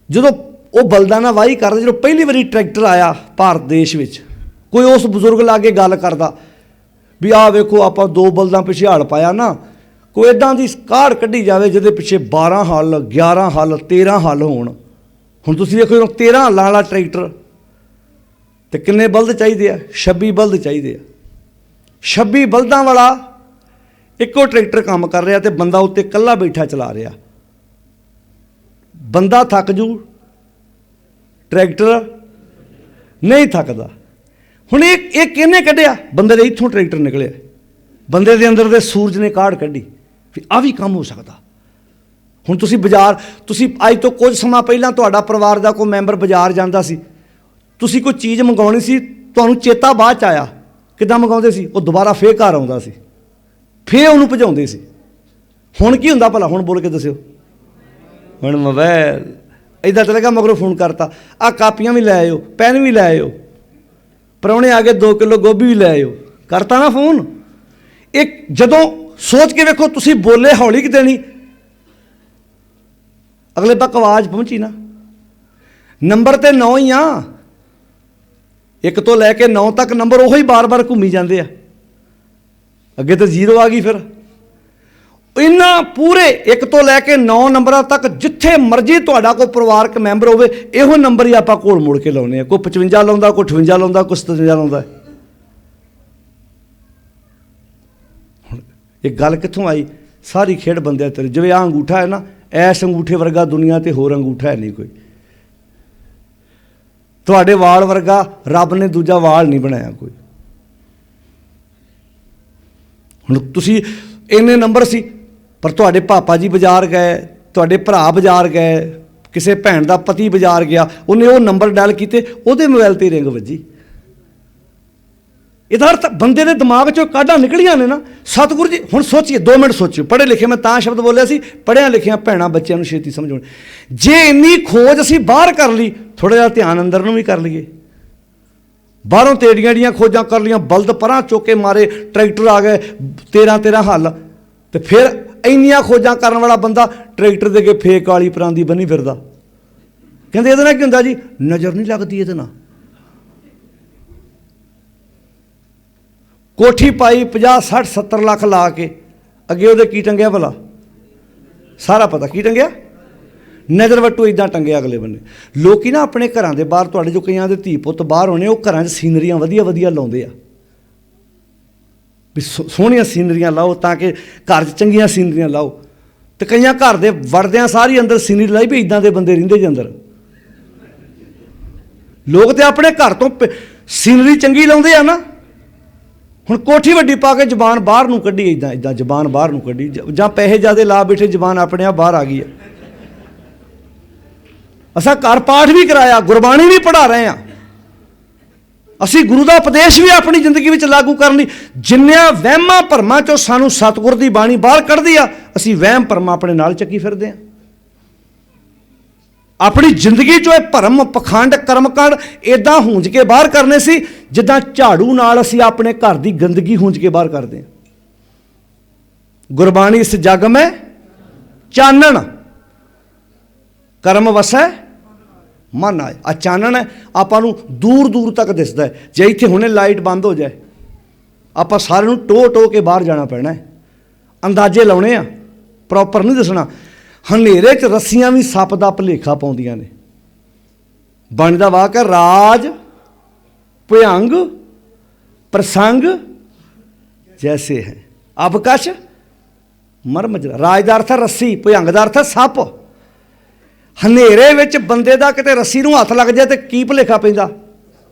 ਜਦੋਂ ਉਹ ਬਲਦਾਨਾ ਵਾਹੀ ਕਰਦੇ, ਜਦੋਂ ਪਹਿਲੀ ਵਾਰੀ ਟਰੈਕਟਰ ਆਇਆ ਭਾਰਤ ਦੇਸ਼ ਵਿੱਚ, ਕੋਈ ਉਸ ਬਜ਼ੁਰਗ ਲਾਗੇ ਗੱਲ ਕਰਦਾ ਵੀ ਆਹ ਵੇਖੋ ਆਪਾਂ 2 ਬਲਦਾਂ ਪਿੱਛੇ ਹਲ ਪਾਇਆ ਨਾ, ਕੋਈ ਇੱਦਾਂ ਦੀ ਕਾਢ ਕੱਢੀ ਜਾਵੇ ਜਿਹਦੇ ਪਿੱਛੇ 12 ਹਲ 11 ਹਲ 13 ਹਲ ਹੋਣ। ਹੁਣ ਤੁਸੀਂ ਵੇਖੋ 13 ਹਲਾਂ ਵਾਲਾ ਟਰੈਕਟਰ ਤੇ ਕਿੰਨੇ ਬਲਦ ਚਾਹੀਦੇ ਆ? 26 ਬਲਦ ਚਾਹੀਦੇ ਆ। 26 ਬਲਦਾਂ ਵਾਲਾ ਇੱਕੋ ਟਰੈਕਟਰ ਕੰਮ ਕਰ ਰਿਹਾ ਤੇ ਬੰਦਾ ਉੱਤੇ ਇਕੱਲਾ ਬੈਠਾ ਚਲਾ ਰਿਹਾ। ਬੰਦਾ ਥੱਕ ਜੂ, ਟਰੈਕਟਰ ਨਹੀਂ ਥੱਕਦਾ। ਹੁਣ ਇਹ ਕਿਹਨੇ ਕੱਢਿਆ? ਬੰਦੇ ਦੇ ਇੱਥੋਂ ਟਰੈਕਟਰ ਨਿਕਲਿਆ। ਬੰਦੇ ਦੇ ਅੰਦਰ ਦੇ ਸੂਰਜ ਨੇ ਕਾਢ ਕੱਢੀ ਵੀ ਆਹ ਵੀ ਕੰਮ ਹੋ ਸਕਦਾ। ਹੁਣ ਤੁਸੀਂ ਬਾਜ਼ਾਰ, ਤੁਸੀਂ ਅੱਜ ਤੋਂ ਕੁਝ ਸਮਾਂ ਪਹਿਲਾਂ ਤੁਹਾਡਾ ਪਰਿਵਾਰ ਦਾ ਕੋਈ ਮੈਂਬਰ ਬਾਜ਼ਾਰ ਜਾਂਦਾ ਸੀ, ਤੁਸੀਂ ਕੋਈ ਚੀਜ਼ ਮੰਗਾਉਣੀ ਸੀ, ਤੁਹਾਨੂੰ ਚੇਤਾ ਬਾਅਦ 'ਚ ਆਇਆ, ਕਿੱਦਾਂ ਮੰਗਾਉਂਦੇ ਸੀ? ਉਹ ਦੁਬਾਰਾ ਫੇਰ ਘਰ ਆਉਂਦਾ ਸੀ, ਫੇਰ ਉਹਨੂੰ ਭਜਾਉਂਦੇ ਸੀ। ਹੁਣ ਕੀ ਹੁੰਦਾ ਭਲਾ? ਹੁਣ ਬੋਲ ਕੇ ਦੱਸਿਓ। ਹੁਣ ਮੋਬਾਈਲ ਇੱਦਾਂ ਚੱਲੇਗਾ, ਮਗਰੋਂ ਫੋਨ ਕਰਤਾ, ਆਹ ਕਾਪੀਆਂ ਵੀ ਲੈ ਆਇਓ, ਪੈਨ ਵੀ ਲੈ ਆਇਓ, ਪ੍ਰਾਹੁਣੇ ਆ ਗਏ 2 ਕਿਲੋ ਗੋਭੀ ਵੀ ਲੈ ਆਇਓ, ਕਰਤਾ ਨਾ ਫੋਨ। ਇੱਕ ਜਦੋਂ ਸੋਚ ਕੇ ਵੇਖੋ, ਤੁਸੀਂ ਬੋਲੇ ਹੌਲੀ ਕਿ ਦੇਣੀ, ਅਗਲੇ ਤੱਕ ਆਵਾਜ਼ ਪਹੁੰਚੀ ਨਾ। ਨੰਬਰ ਤੇ 9 ਹੀ ਆ, 1 ਤੋਂ ਲੈ ਕੇ 9 ਤੱਕ ਨੰਬਰ ਉਹੀ ਹੀ ਬਾਰ-ਬਾਰ ਘੁੰਮੀ ਜਾਂਦੇ ਆ। ਅੱਗੇ ਤਾਂ 0 ਆ ਗਈ। ਫਿਰ ਇਹਨਾਂ ਪੂਰੇ 1 ਤੋਂ ਲੈ ਕੇ 9 ਨੰਬਰਾਂ ਤੱਕ ਜਿੱਥੇ ਮਰਜ਼ੀ ਤੁਹਾਡਾ ਕੋਈ ਪਰਿਵਾਰਕ ਮੈਂਬਰ ਹੋਵੇ, ਇਹੋ ਨੰਬਰ ਹੀ ਆਪਾਂ ਘੋਲ ਮੁੜ ਕੇ ਲਾਉਣੇ ਆ। ਕੋਈ 55 ਲਾਉਂਦਾ, ਕੋਈ 58 ਲਾਉਂਦਾ, ਕੋਈ 57 ਲਾਉਂਦਾ। ਹੁਣ ਇਹ ਗੱਲ ਕਿੱਥੋਂ ਆਈ? ਸਾਰੀ ਖੇਡ ਬੰਦਿਆਂ ਤੇ। ਜਿਵੇਂ ਆਹ ਅੰਗੂਠਾ ਹੈ ਨਾ, ਐਸ ਅੰਗੂਠੇ ਵਰਗਾ ਦੁਨੀਆ ਤੇ ਹੋਰ ਅੰਗੂਠਾ ਹੈ ਨਹੀਂ ਕੋਈ। ਤੁਹਾਡੇ ਵਾਲ ਵਰਗਾ ਰੱਬ ਨੇ ਦੂਜਾ ਵਾਲ ਨਹੀਂ ਬਣਾਇਆ ਕੋਈ। ਹੁਣ ਤੁਸੀਂ ਇੰਨੇ ਨੰਬਰ ਸੀ, ਪਰ ਤੁਹਾਡੇ ਪਾਪਾ ਜੀ ਬਾਜ਼ਾਰ ਗਏ, ਤੁਹਾਡੇ ਭਰਾ ਬਾਜ਼ਾਰ ਗਏ, ਕਿਸੇ ਭੈਣ ਦਾ ਪਤੀ ਬਾਜ਼ਾਰ ਗਿਆ, ਉਹਨੇ ਉਹ ਨੰਬਰ ਡਾਇਲ ਕੀਤੇ, ਉਹਦੇ ਮੋਬਾਈਲ 'ਤੇ ਰਿੰਗ ਵੱਜੀ। ਇਹਦਾ ਅਰਥ ਬੰਦੇ ਦੇ ਦਿਮਾਗ 'ਚੋਂ ਕਾਢਾਂ ਨਿਕਲੀਆਂ ਨੇ ਨਾ। ਸਤਿਗੁਰੂ ਜੀ, ਹੁਣ ਸੋਚੀਏ, 2 ਮਿੰਟ ਸੋਚਿਓ। ਪੜ੍ਹੇ ਲਿਖੇ, ਮੈਂ ਤਾਂ ਸ਼ਬਦ ਬੋਲਿਆ ਸੀ, ਪੜ੍ਹਿਆ ਲਿਖਿਆ ਭੈਣਾਂ ਬੱਚਿਆਂ ਨੂੰ ਛੇਤੀ ਸਮਝ ਆਉਣੀ। ਜੇ ਇੰਨੀ ਖੋਜ ਅਸੀਂ ਬਾਹਰ ਕਰ ਲਈ, ਥੋੜ੍ਹਾ ਜਿਹਾ ਧਿਆਨ ਅੰਦਰ ਨੂੰ ਵੀ ਕਰ ਲਈਏ। ਬਾਹਰੋਂ ਤੇੜੀਆਂ ਖੋਜਾਂ ਕਰ ਲਈਆਂ, ਬਲਦ ਪਰਾਂ ਚੁੱਕ ਕੇ ਮਾਰੇ, ਟਰੈਕਟਰ ਆ ਗਏ 13 ਹੱਲ, ਤੇ ਫਿਰ ਇੰਨੀਆਂ ਖੋਜਾਂ ਕਰਨ ਵਾਲਾ ਬੰਦਾ ਟਰੈਕਟਰ ਦੇ ਅੱਗੇ ਫੇਕ ਵਾਲੀ ਪਰਾਂਦੀ ਬੰਨੀ ਫਿਰਦਾ। ਕਹਿੰਦੇ ਇਹਦੇ ਨਾਲ ਕੀ ਹੁੰਦਾ ਜੀ? ਨਜ਼ਰ ਨਹੀਂ ਲੱਗਦੀ ਇਹਦੇ ਨਾਲ। ਕੋਠੀ ਪਾਈ 50 60 70 ਲੱਖ ਲਾ ਕੇ, ਅੱਗੇ ਉਹਦੇ ਕੀ ਟੰਗਿਆ ਭਲਾ? ਸਾਰਾ ਪਤਾ ਕੀ ਟੰਗਿਆ। ਨਜ਼ਰ ਵੱਟੂ ਇਦਾਂ ਟੰਗਿਆ ਅਗਲੇ ਬੰਨੇ। ਲੋਕੀ ਨਾ ਆਪਣੇ ਘਰਾਂ ਦੇ ਬਾਹਰ, ਤੁਹਾਡੇ ਜੋ ਕਈਆਂ ਦੇ ਧੀ ਪੁੱਤ ਬਾਹਰ ਹੋਣੇ, ਉਹ ਘਰਾਂ 'ਚ ਸੀਨਰੀਆਂ ਵਧੀਆ ਵਧੀਆ ਲਾਉਂਦੇ ਆ ਵੀ ਸੋਹਣੀਆਂ ਸੀਨਰੀਆਂ ਲਾਓ, ਤਾਂ ਕਿ ਘਰ 'ਚ ਚੰਗੀਆਂ ਸੀਨਰੀਆਂ ਲਾਓ। ਤੇ ਕਈਆਂ ਘਰ ਦੇ ਵੜਦਿਆਂ ਸਾਰੀ ਅੰਦਰ ਸੀਨਰੀ ਲਾਈ ਵੀ ਇਦਾਂ ਦੇ ਬੰਦੇ ਰਹਿੰਦੇ ਜੀ ਅੰਦਰ। ਲੋਕ ਤੇ ਆਪਣੇ ਘਰ ਤੋਂ ਸੀਨਰੀ ਚੰਗੀ ਲਾਉਂਦੇ ਆ ਨਾ। ਹੁਣ ਕੋਠੀ ਵੱਡੀ ਪਾ ਕੇ ਜ਼ਬਾਨ ਬਾਹਰ ਨੂੰ ਕੱਢੀ, ਇਦਾਂ ਇਦਾਂ ਜ਼ਬਾਨ ਬਾਹਰ ਨੂੰ ਕੱਢੀ, ਜਾਂ ਪੈਸੇ ਜ਼ਿਆਦਾ ਲਾ ਬੈਠੇ ਜ਼ਬਾਨ ਆਪਣੇ ਆਪ ਬਾਹਰ ਆ ਗਈ ਆ। ਅਸਾਂ ਘਰ ਪਾਠ ਵੀ ਕਰਾਇਆ, ਗੁਰਬਾਣੀ ਵੀ ਪੜ੍ਹਾ ਰਹੇ ਹਾਂ। ਅਸੀਂ ਗੁਰੂ ਦਾ ਉਪਦੇਸ਼ ਵੀ ਆਪਣੀ ਜ਼ਿੰਦਗੀ ਵਿੱਚ ਲਾਗੂ ਕਰਨ ਲਈ, ਜਿੰਨਿਆਂ ਵਹਿਮਾਂ ਭਰਮਾਂ ਚੋਂ ਸਾਨੂੰ ਸਤਿਗੁਰ ਦੀ ਬਾਣੀ ਬਾਹਰ ਕੱਢਦੀ ਆ, ਅਸੀਂ ਵਹਿਮ ਭਰਮ ਆਪਣੇ ਨਾਲ ਚੱਕੀ ਫਿਰਦੇ ਹਾਂ। ਆਪਣੀ ਜ਼ਿੰਦਗੀ ਚੋਂ ਇਹ ਭਰਮ, ਪਖੰਡ, ਕਰਮਕਾਂਡ ਇਦਾਂ ਹੂੰਜ ਕੇ ਬਾਹਰ ਕਰਨੇ ਸੀ ਜਿੱਦਾਂ ਝਾੜੂ ਨਾਲ ਅਸੀਂ ਆਪਣੇ ਘਰ ਦੀ ਗੰਦਗੀ ਹੂੰਜ ਕੇ ਬਾਹਰ ਕਰਦੇ ਹਾਂ। ਗੁਰਬਾਣੀ ਇਸ ਜਗ ਮੈਂ ਚਾਨਣ, ਕਰਮ ਵਸੈ ਮਨ ਆਏ। ਆ ਚਾਨਣ ਹੈ, ਆਪਾਂ ਨੂੰ ਦੂਰ ਦੂਰ ਤੱਕ ਦਿਸਦਾ ਹੈ। ਜੇ ਇੱਥੇ ਹੁਣੇ ਲਾਈਟ ਬੰਦ ਹੋ ਜਾਏ, ਆਪਾਂ ਸਾਰਿਆਂ ਨੂੰ ਟੋ ਟੋ ਕੇ ਬਾਹਰ ਜਾਣਾ ਪੈਣਾ ਹੈ। ਅੰਦਾਜ਼ੇ ਲਾਉਣੇ ਆ, ਪ੍ਰੋਪਰ ਨਹੀਂ ਦੱਸਣਾ। ਹਨੇਰੇ 'ਚ ਰੱਸੀਆਂ ਵੀ ਸੱਪ ਦਾ ਭੁਲੇਖਾ ਪਾਉਂਦੀਆਂ ਨੇ। ਬਣਦਾ ਵਾਕ ਰਾਜ ਭਯੰਗ ਪ੍ਰਸੰਗ ਜੈਸੇ ਹੈ ਅਬਕਸ਼ ਮਰਮ ਜਰਾ। ਰਾਜ ਦਾ ਅਰਥ ਹੈ ਰੱਸੀ, ਭਯੰਗ ਦਾ ਅਰਥ ਹੈ ਸੱਪ। ਹਨੇਰੇ ਵਿੱਚ ਬੰਦੇ ਦਾ ਕਿਤੇ ਰੱਸੀ ਨੂੰ ਹੱਥ ਲੱਗ ਜਾਏ ਤੇ ਕੀ ਭੁਲੇਖਾ ਪੈਂਦਾ?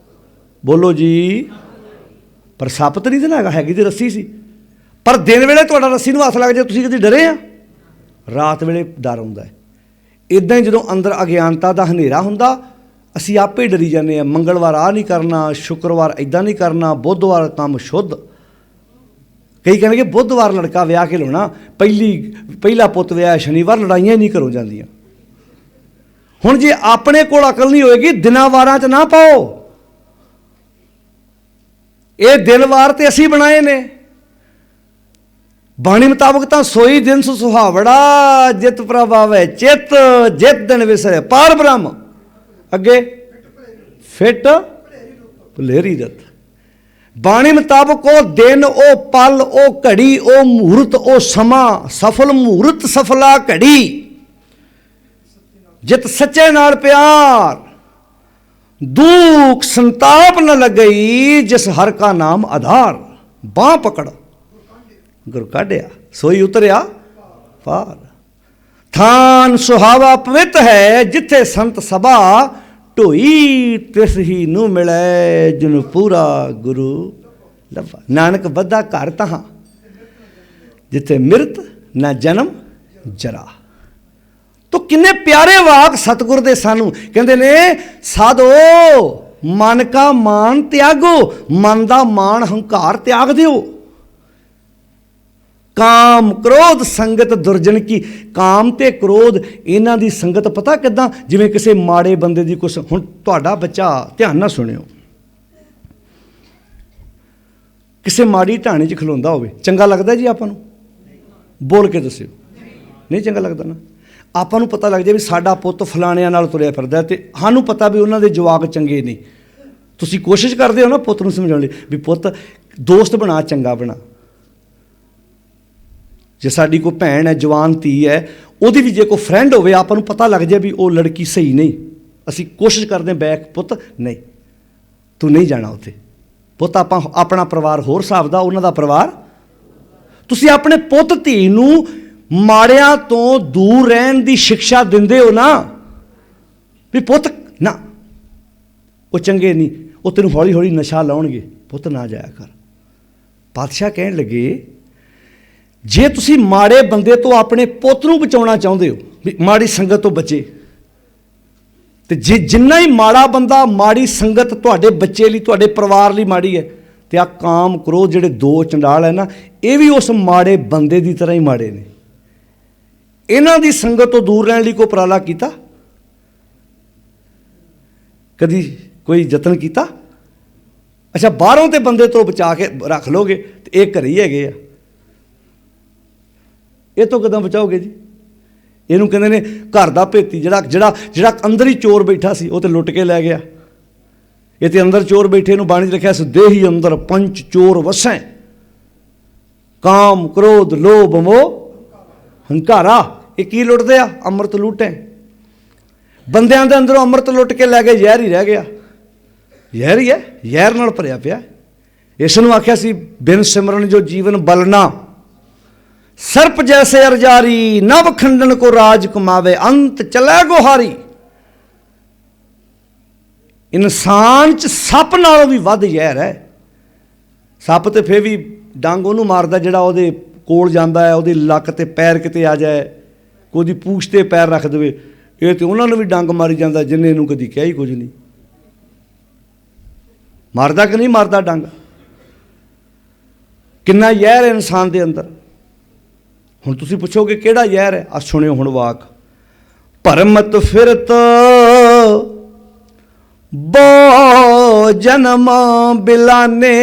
ਬੋਲੋ ਜੀ। ਪਰ ਸੱਪ ਤਾਂ ਨਹੀਂ ਦੇਣਾ ਹੈਗੀ ਤੇ ਰੱਸੀ ਸੀ। ਪਰ ਦਿਨ ਵੇਲੇ ਤੁਹਾਡਾ ਰੱਸੀ ਨੂੰ ਹੱਥ ਲੱਗ ਜਾਏ, ਤੁਸੀਂ ਕਦੇ ਡਰੇ ਆ? ਰਾਤ ਵੇਲੇ ਡਰ ਹੁੰਦਾ ਹੈ। ਇੱਦਾਂ ਹੀ ਜਦੋਂ ਅੰਦਰ ਅਗਿਆਨਤਾ ਦਾ ਹਨੇਰਾ ਹੁੰਦਾ, ਅਸੀਂ ਆਪੇ ਡਰੀ ਜਾਂਦੇ ਹਾਂ। ਮੰਗਲਵਾਰ ਆਹ ਨਹੀਂ ਕਰਨਾ, ਸ਼ੁੱਕਰਵਾਰ ਇੱਦਾਂ ਨਹੀਂ ਕਰਨਾ, ਬੁੱਧਵਾਰ ਕੰਮ ਸ਼ੁੱਧ। ਕਈ ਕਹਿਣਗੇ ਬੁੱਧਵਾਰ ਲੜਕਾ ਵਿਆਹ ਕੇ ਲਾਉਣਾ, ਪਹਿਲਾ ਪੁੱਤ ਵਿਆਹ ਸ਼ਨੀਵਾਰ, ਲੜਾਈਆਂ ਹੀ ਨਹੀਂ ਘਰੋਂ ਜਾਂਦੀਆਂ। ਹੁਣ ਜੇ ਆਪਣੇ ਕੋਲ ਅਕਲ ਨਹੀਂ ਹੋਏਗੀ, ਦਿਨਾਂ ਵਾਰਾਂ 'ਚ ਨਾ ਪਾਓ। ਇਹ ਦਿਨ ਵਾਰ ਤੇ ਅਸੀਂ ਬਣਾਏ ਨੇ। ਬਾਣੀ ਮੁਤਾਬਕ ਤਾਂ ਸੋਈ ਦਿਨ ਸੁਹਾਵੜਾ, ਜਿਤ ਪ੍ਰਭ ਆਵੇ ਚਿੱਤ, ਜਿਤ ਦਿਨ ਵਿਸਰੇ ਪਾਰ ਬ੍ਰਹਮ। ਅੱਗੇ ਫਿੱਟ ਭਲੇਰੀ ਰਤ। ਬਾਣੀ ਮੁਤਾਬਕ ਉਹ ਦਿਨ, ਉਹ ਪਲ, ਉਹ ਘੜੀ, ਉਹ ਮਹੂਰਤ, ਉਹ ਸਮਾਂ, ਸਫਲ ਮਹੂਰਤ ਸਫਲਾ ਘੜੀ, ਜਿਤ ਸੱਚੇ ਨਾਲ ਪਿਆਰ, ਦੁੱਖ ਸੰਤਾਪ ਨ ਲੱਗਈ, ਜਿਸ ਹਰ ਕਾ ਨਾਮ ਆਧਾਰ। ਬਾਂਹ ਪਕੜ ਗੁਰ ਕਾਢਿਆ, ਸੋਈ ਉਤਰਿਆ ਪਾਰ। ਥਾਨ ਸੁਹਾਵਾ ਪਵਿੱਤ ਹੈ, ਜਿੱਥੇ ਸੰਤ ਸਭਾ ਢੋਈ, ਤਿਸ ਹੀ ਨੂੰ ਮਿਲੈ ਜਿਨ ਪੂਰਾ ਗੁਰੂ ਲੱਭਾ। ਨਾਨਕ ਬੱਧਾ ਘਰ ਤਹਾਂ, ਜਿੱਥੇ ਮਿਰਤ ਨਾ ਜਨਮ ਜਰਾ। ਤੋ ਕਿੰਨੇ ਪਿਆਰੇ ਵਾਕ ਸਤਿਗੁਰ ਦੇ ਸਾਨੂੰ। ਕਹਿੰਦੇ ਨੇ ਸਾਧੋ ਮਨ ਕਾ ਮਾਨ ਤਿਆਗੋ, ਮਨ ਦਾ ਮਾਣ ਹੰਕਾਰ ਤਿਆਗ ਦਿਓ। ਕਾਮ ਕ੍ਰੋਧ ਸੰਗਤ ਦੁਰਜਨ ਕੀ। ਕਾਮ ਤੇ ਕ੍ਰੋਧ ਇਹਨਾਂ ਦੀ ਸੰਗਤ ਪਤਾ ਕਿੱਦਾਂ? ਜਿਵੇਂ ਕਿਸੇ ਮਾੜੇ ਬੰਦੇ ਦੀ ਕੁਛ। ਹੁਣ ਤੁਹਾਡਾ ਬੱਚਾ, ਧਿਆਨ ਨਾਲ ਸੁਣਿਓ, ਕਿਸੇ ਮਾੜੀ ਢਾਣੇ 'ਚ ਖਲੋਂਦਾ ਹੋਵੇ, ਚੰਗਾ ਲੱਗਦਾ ਜੀ ਆਪਾਂ ਨੂੰ? ਬੋਲ ਕੇ ਦੱਸਿਓ। ਨਹੀਂ ਚੰਗਾ ਲੱਗਦਾ ਨਾ। ਆਪਾਂ ਨੂੰ ਪਤਾ ਲੱਗ ਜਾਏ ਵੀ ਸਾਡਾ ਪੁੱਤ ਫਲਾਣਿਆਂ ਨਾਲ ਤੁਰਿਆ ਫਿਰਦਾ, ਤੇ ਸਾਨੂੰ ਪਤਾ ਵੀ ਉਹਨਾਂ ਦੇ ਜਵਾਕ ਚੰਗੇ ਨਹੀਂ। ਤੁਸੀਂ ਕੋਸ਼ਿਸ਼ ਕਰਦੇ ਹੋ ਨਾ ਪੁੱਤ ਨੂੰ ਸਮਝਾਉਣ ਲਈ ਵੀ ਪੁੱਤ ਦੋਸਤ ਬਣਾ, ਚੰਗਾ ਬਣਾ। ਜੇ ਸਾਡੀ ਕੋਈ ਭੈਣ ਹੈ, ਜਵਾਨ ਧੀ ਹੈ, ਉਹਦੀ ਵੀ ਜੇ ਕੋਈ ਫਰੈਂਡ ਹੋਵੇ, ਆਪਾਂ ਨੂੰ ਪਤਾ ਲੱਗ ਜਾਏ ਵੀ ਉਹ ਲੜਕੀ ਸਹੀ ਨਹੀਂ, ਅਸੀਂ ਕੋਸ਼ਿਸ਼ ਕਰਦੇ ਬੈਕ, ਪੁੱਤ ਨਹੀਂ ਤੂੰ ਨਹੀਂ ਜਾਣਾ ਉੱਥੇ। ਪੁੱਤ ਆਪਾਂ ਆਪਣਾ ਪਰਿਵਾਰ ਹੋਰ ਹਿਸਾਬ ਦਾ, ਉਹਨਾਂ ਦਾ ਪਰਿਵਾਰ। ਤੁਸੀਂ ਆਪਣੇ ਪੁੱਤ ਧੀ ਨੂੰ ਮਾੜਿਆਂ ਤੋਂ ਦੂਰ ਰਹਿਣ ਦੀ ਸਿੱਖਿਆ ਦਿੰਦੇ ਹੋ ਨਾ, ਵੀ ਪੁੱਤ ਨਾ ਉਹ ਚੰਗੇ ਨਹੀਂ, ਉਹ ਤੈਨੂੰ ਹੌਲੀ ਹੌਲੀ ਨਸ਼ਾ ਲਾਉਣਗੇ, ਪੁੱਤ ਨਾ ਜਾਇਆ ਕਰ। ਪਾਤਸ਼ਾਹ ਕਹਿਣ ਲੱਗੇ ਜੇ ਤੁਸੀਂ ਮਾੜੇ ਬੰਦੇ ਤੋਂ ਆਪਣੇ ਪੁੱਤ ਨੂੰ ਬਚਾਉਣਾ ਚਾਹੁੰਦੇ ਹੋ, ਵੀ ਮਾੜੀ ਸੰਗਤ ਤੋਂ ਬਚੇ, ਤੇ ਜੇ ਜਿੰਨਾ ਹੀ ਮਾੜਾ ਬੰਦਾ, ਮਾੜੀ ਸੰਗਤ ਤੁਹਾਡੇ ਬੱਚੇ ਲਈ, ਤੁਹਾਡੇ ਪਰਿਵਾਰ ਲਈ ਮਾੜੀ ਹੈ, ਤੇ ਆ ਕਾਮ ਕ੍ਰੋਧ ਜਿਹੜੇ ਦੋ ਚੰਡਾਲ ਹੈ ਨਾ, ਇਹ ਵੀ ਉਸ ਮਾੜੇ ਬੰਦੇ ਦੀ ਤਰ੍ਹਾਂ ਹੀ ਮਾੜੇ ਨੇ। ਇਹਨਾਂ ਦੀ ਸੰਗਤ ਤੋਂ ਦੂਰ ਰਹਿਣ ਲਈ ਕੋਈ ਉਪਰਾਲਾ ਕੀਤਾ? ਕਦੀ ਕੋਈ ਯਤਨ ਕੀਤਾ? ਅੱਛਾ, ਬਾਹਰੋਂ ਤੇ ਬੰਦੇ ਤੋਂ ਬਚਾ ਕੇ ਰੱਖ ਲੋਗੇ, ਤੇ ਇਹ ਘਰੇ ਹੀ ਹੈਗੇ ਆ, ਇਹ ਤੋਂ ਕਿੱਦਾਂ ਬਚਾਓਗੇ ਜੀ? ਇਹਨੂੰ ਕਹਿੰਦੇ ਨੇ ਘਰ ਦਾ ਭੇਤੀ। ਜਿਹੜਾ ਅੰਦਰ ਹੀ ਚੋਰ ਬੈਠਾ ਸੀ, ਉਹ ਤੇ ਲੁੱਟ ਕੇ ਲੈ ਗਿਆ। ਇਹ ਤੇ ਅੰਦਰ ਚੋਰ ਬੈਠੇ ਨੂੰ ਬਾਣੀ 'ਚ ਲਿਖਿਆ ਸੀ, ਦੇਹੀ ਅੰਦਰ ਪੰਚ ਚੋਰ ਵਸੈ, ਕਾਮ ਕ੍ਰੋਧ ਲੋਭ ਮੋਹ ਹੰਕਾਰਾ। ਇਹ ਕੀ ਲੁੱਟਦੇ ਆ? ਅੰਮ੍ਰਿਤ ਲੁੱਟੇ। ਬੰਦਿਆਂ ਦੇ ਅੰਦਰੋਂ ਅੰਮ੍ਰਿਤ ਲੁੱਟ ਕੇ ਲੈ ਗਏ, ਜ਼ਹਿਰ ਹੀ ਰਹਿ ਗਿਆ। ਜ਼ਹਿਰ ਹੀ ਹੈ, ਜ਼ਹਿਰ ਨਾਲ ਭਰਿਆ ਪਿਆ। ਇਸ ਨੂੰ ਆਖਿਆ ਸੀ ਬਿਨ ਸਿਮਰਨ ਜੋ ਜੀਵਨ ਬਲਣਾ। सर्प जैसे अरजारी, नव खंडन को राज कमावे, अंत चलै गुहारी। इंसान च सप नालों भी वध जहर है। सप तो फिर भी डंग ਉਹਨੂੰ मारदा ਜਿਹੜਾ ਉਹਦੇ ਕੋਲ ਜਾਂਦਾ है, ਉਹਦੀ ਲੱਕ ਤੇ पैर किते आ जाए, कोई पूछ ते पैर रख देवे, ये तो उन्होंने भी डंग मारी जाता जिन्हें इनू कभी कहा ही कुछ नहीं। मारदा कि नहीं मारदा डंग? किन्ना जहर है इंसान के अंदर। हुण तुसीं पुछोगे किहड़ा जहर है? आ सुणिओ हुण वाक, भरमत फिरत बो जन्म बिलाने।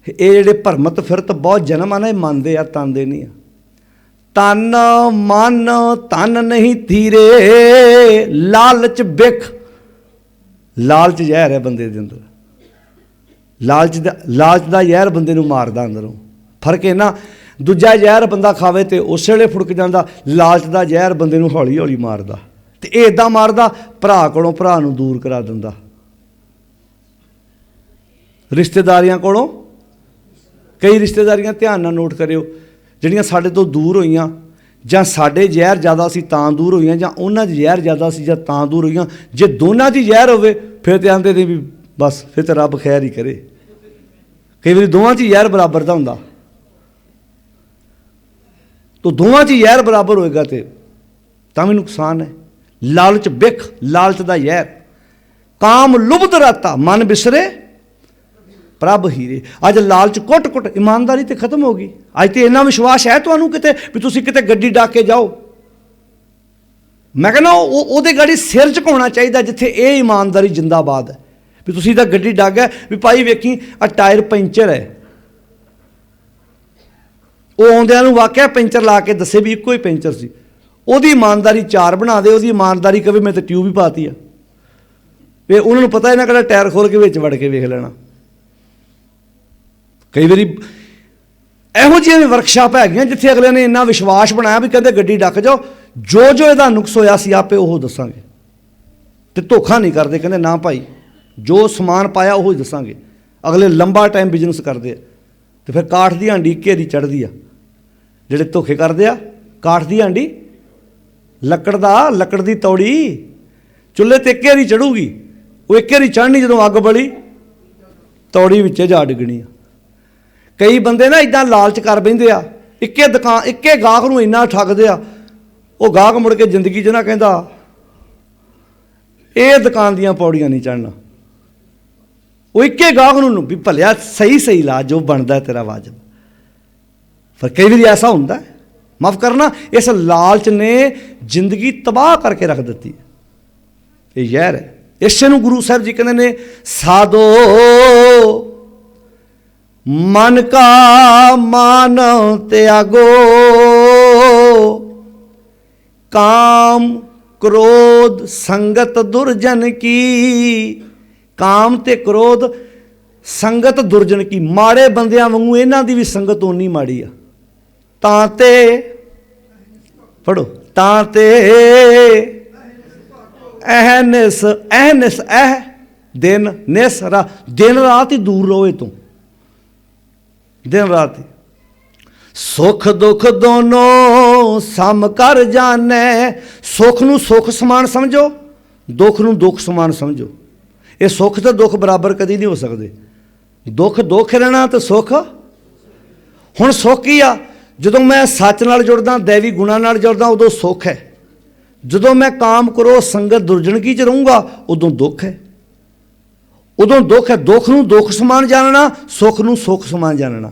ये जिहड़े भरमत फिरत बहुत जन्म आ ना, ये मनदे आ, तांदे नहीं आ। तन मन तन नहीं थीरे, लालच बिख। लालच जहर है बंदे दे अंदर। लालच दा जहर बंदे नूं मारदा अंदरों। फर्क है ना, दूजा जहर बंदा खावे तो उस वेले फुड़क जाता, लालच दा जहर बंदे नूं हौली हौली मारदा। तो ये इदां मारदा, भरा कोलों भरा नूं दूर करा दिंदा, रिश्तेदारियां कोलों। कई रिश्तेदारियां ध्यान नाल नोट करिओ, ਜਿਹੜੀਆਂ ਸਾਡੇ ਤੋਂ ਦੂਰ ਹੋਈਆਂ, ਜਾਂ ਸਾਡੇ ਜ਼ਹਿਰ ਜ਼ਿਆਦਾ ਸੀ ਤਾਂ ਦੂਰ ਹੋਈਆਂ, ਜਾਂ ਉਹਨਾਂ 'ਚ ਜ਼ਹਿਰ ਜ਼ਿਆਦਾ ਸੀ ਜਾਂ ਤਾਂ ਦੂਰ ਹੋਈਆਂ। ਜੇ ਦੋਨਾਂ 'ਚ ਜ਼ਹਿਰ ਹੋਵੇ ਫਿਰ ਤੇ ਆਂਦੇ ਨੇ ਵੀ ਬਸ ਫਿਰ ਤਾਂ ਰੱਬ ਖੈਰ ਹੀ ਕਰੇ। ਕਈ ਵਾਰੀ ਦੋਵਾਂ 'ਚ ਜ਼ਹਿਰ ਬਰਾਬਰ ਦਾ ਹੁੰਦਾ, ਤਾਂ ਦੋਵਾਂ 'ਚ ਜ਼ਹਿਰ ਬਰਾਬਰ ਹੋਏਗਾ ਤੇ ਤਾਂ ਵੀ ਨੁਕਸਾਨ ਹੈ। ਲਾਲਚ ਬਿਖ, ਲਾਲਚ ਦਾ ਜ਼ਹਿਰ। ਕਾਮ ਲੁਬਧ ਰਾਤਾ, ਮਨ ਬਿਸਰੇ प्रभ हीरे। अज लालच कुट कुट, ईमानदारी तो खत्म हो गई। अज तो इन्ना विश्वास है तुहानूं किते भी तुसीं किते गड्डी डाक के जाओ, मैं कहना वो गाड़ी सिर झुकाउणा चाहिए जिथे ये ईमानदारी जिंदाबाद है। भी तुसीं तां गड्डी डाक है भी भाई वेखी आ टायर पंचर है, वो आउंदिआं नूं वाकिया पंचर ला के दसे भी इक्को ही पंचर सी, ਉਹਦੀ ईमानदारी चार बना दे, ਉਹਦੀ ईमानदारी कवे मैं तो ट्यूब ही पाती आ। वे उन्होंने पता है ना कि टायर खोल के विच वड़ के वेख लेना। कई बारी ਇਹੋ ਜਿਹੀਆਂ ਵੀ ਵਰਕਸ਼ਾਪ ਹੈਗੀਆਂ ਜਿੱਥੇ ਅਗਲੇ ਨੇ ਇੰਨਾ ਵਿਸ਼ਵਾਸ ਬਣਾਇਆ ਵੀ ਕਹਿੰਦੇ ਗੱਡੀ ਡੱਕ ਜਾਓ, ਜੋ ਜੋ ਇਹਦਾ ਨੁਕਸ ਹੋਇਆ ਸੀ ਆਪੇ ਉਹ ਦੱਸਾਂਗੇ, ਤੇ ਧੋਖਾ ਨਹੀਂ ਕਰਦੇ। ਕਹਿੰਦੇ ਨਾ ਭਾਈ, ਜੋ ਸਮਾਨ ਪਾਇਆ ਉਹ ਹੀ ਦੱਸਾਂਗੇ। ਅਗਲੇ ਲੰਬਾ ਟਾਈਮ ਬਿਜ਼ਨਸ ਕਰਦੇ ਆ, ਤੇ ਫਿਰ ਕਾਠ ਦੀ ਹਾਂਡੀ ਇੱਕੇ ਦੀ ਚੜ੍ਹਦੀ ਆ। ਜਿਹੜੇ ਧੋਖੇ ਕਰਦੇ ਆ, ਕਾਠ ਦੀ ਹਾਂਡੀ, ਲੱਕੜ ਦੀ ਤੌੜੀ ਚੁੱਲ੍ਹੇ 'ਤੇ ਇੱਕੇ ਦੀ ਚੜੂਗੀ, ਉਹ ਇੱਕੇ ਦੀ ਚੜ੍ਹਨੀ, ਜਦੋਂ ਅੱਗ ਬਲੀ ਤੌੜੀ ਵਿੱਚੇ ਜਾ ਡਿੱਗਣੀ ਆ। कई बंदे ना इदां लालच कर बहिंदे आ, इक्के दुकान इक्के गाहक नूं इन्ना ठगदे आ, वो गाहक मुड़ के जिंदगी च ना कहंदा ये दुकान दीयां पौड़ियां नहीं चढ़ना। वो इक्के गाहक नूं भी भलिया सही सही ला, जो बनदा तेरा वाजिब। पर कई बार ऐसा हुंदा है, माफ़ करना, इस लालच ने जिंदगी तबाह करके रख दी। ये जहर है। इसे नूं गुरु साहब जी कहंदे ने, साधो मन का मान त्यागो, काम क्रोध संगत दुर्जन की। काम ते क्रोध संगत दुर्जन की, माड़े बंदियां वांगू इन्हां दी भी संगत उन्नी माड़ी आ। तां ते पढ़ो, तां ते अहनिस अहनिस अह दिन निस रा, दिन रात ही दूर रहो तू, दिन रात। सुख दुख दोनों सम कर जाने। सुख नूं सुख समान समझो, दुख नूं दुख समान समझो। ये सुख तो दुख बराबर कदी नहीं हो सकते। दुख दुख रहना तो सुख। हुण सुख की आ, जदों मैं सच नाल जुड़दा, दैवी गुणां नाल जुड़दा, उदों सुख है। जदों मैं काम करो संगत दुर्जनगी च रहूँगा, उदों दुख है। उदों दुख है। दुख नूं दुख समान जानना, सुख नूं सुख समान जानना।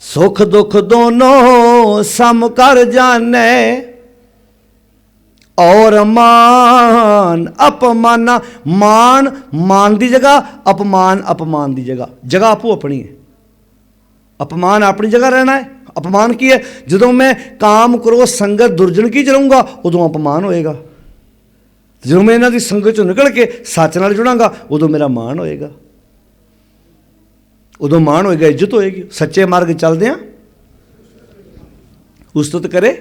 सुख दुख दोनों सम कर जाने, और मान अपमाना। मान मान की जगह, अपमान अपमान की जगह। जगह आपो अपनी है। अपमान अपनी जगह रहना है। अपमान की है, जदों मैं काम करो संगत दुर्जनगी च रहूँगा, उदों अपमान होएगा। जो मैं इन्हां दी संगत चों निकल के सच नाल जुड़ांगा, उदों मेरा मान होएगा। उदों मान होएगा, इज्जत होएगी। सच्चे मार्ग चलदिआं उस्तत करे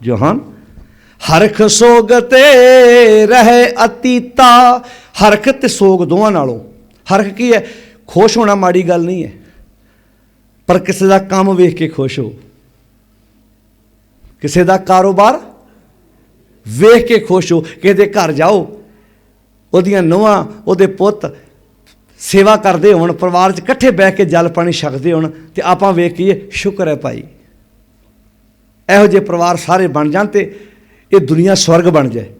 जहान। हरख सोग ते रहे अतीता। हरख ते सोग दोवां नालों। हरख की है? खुश होना माड़ी गल नहीं है, ਪਰ ਕਿਸੇ ਦਾ ਕੰਮ ਵੇਖ ਕੇ ਖੁਸ਼ ਹੋ, ਕਿਸੇ ਦਾ ਕਾਰੋਬਾਰ ਵੇਖ ਕੇ ਖੁਸ਼ ਹੋ। ਕਿਸੇ ਦੇ ਘਰ ਜਾਓ, ਉਹਦੀਆਂ ਨੂੰਹਾਂ, ਉਹਦੇ ਪੁੱਤ ਸੇਵਾ ਕਰਦੇ ਹੋਣ, ਪਰਿਵਾਰ 'ਚ ਇਕੱਠੇ ਬਹਿ ਕੇ ਜਲ ਪਾਣੀ ਛਕਦੇ ਹੋਣ, ਤੇ ਆਪਾਂ ਵੇਖ ਕੇ ਸ਼ੁਕਰ ਹੈ ਭਾਈ, ਇਹੋ ਜਿਹੇ ਪਰਿਵਾਰ ਸਾਰੇ ਬਣ ਜਾਣ ਤੇ ਇਹ ਦੁਨੀਆ ਸਵਰਗ ਬਣ ਜਾਏ।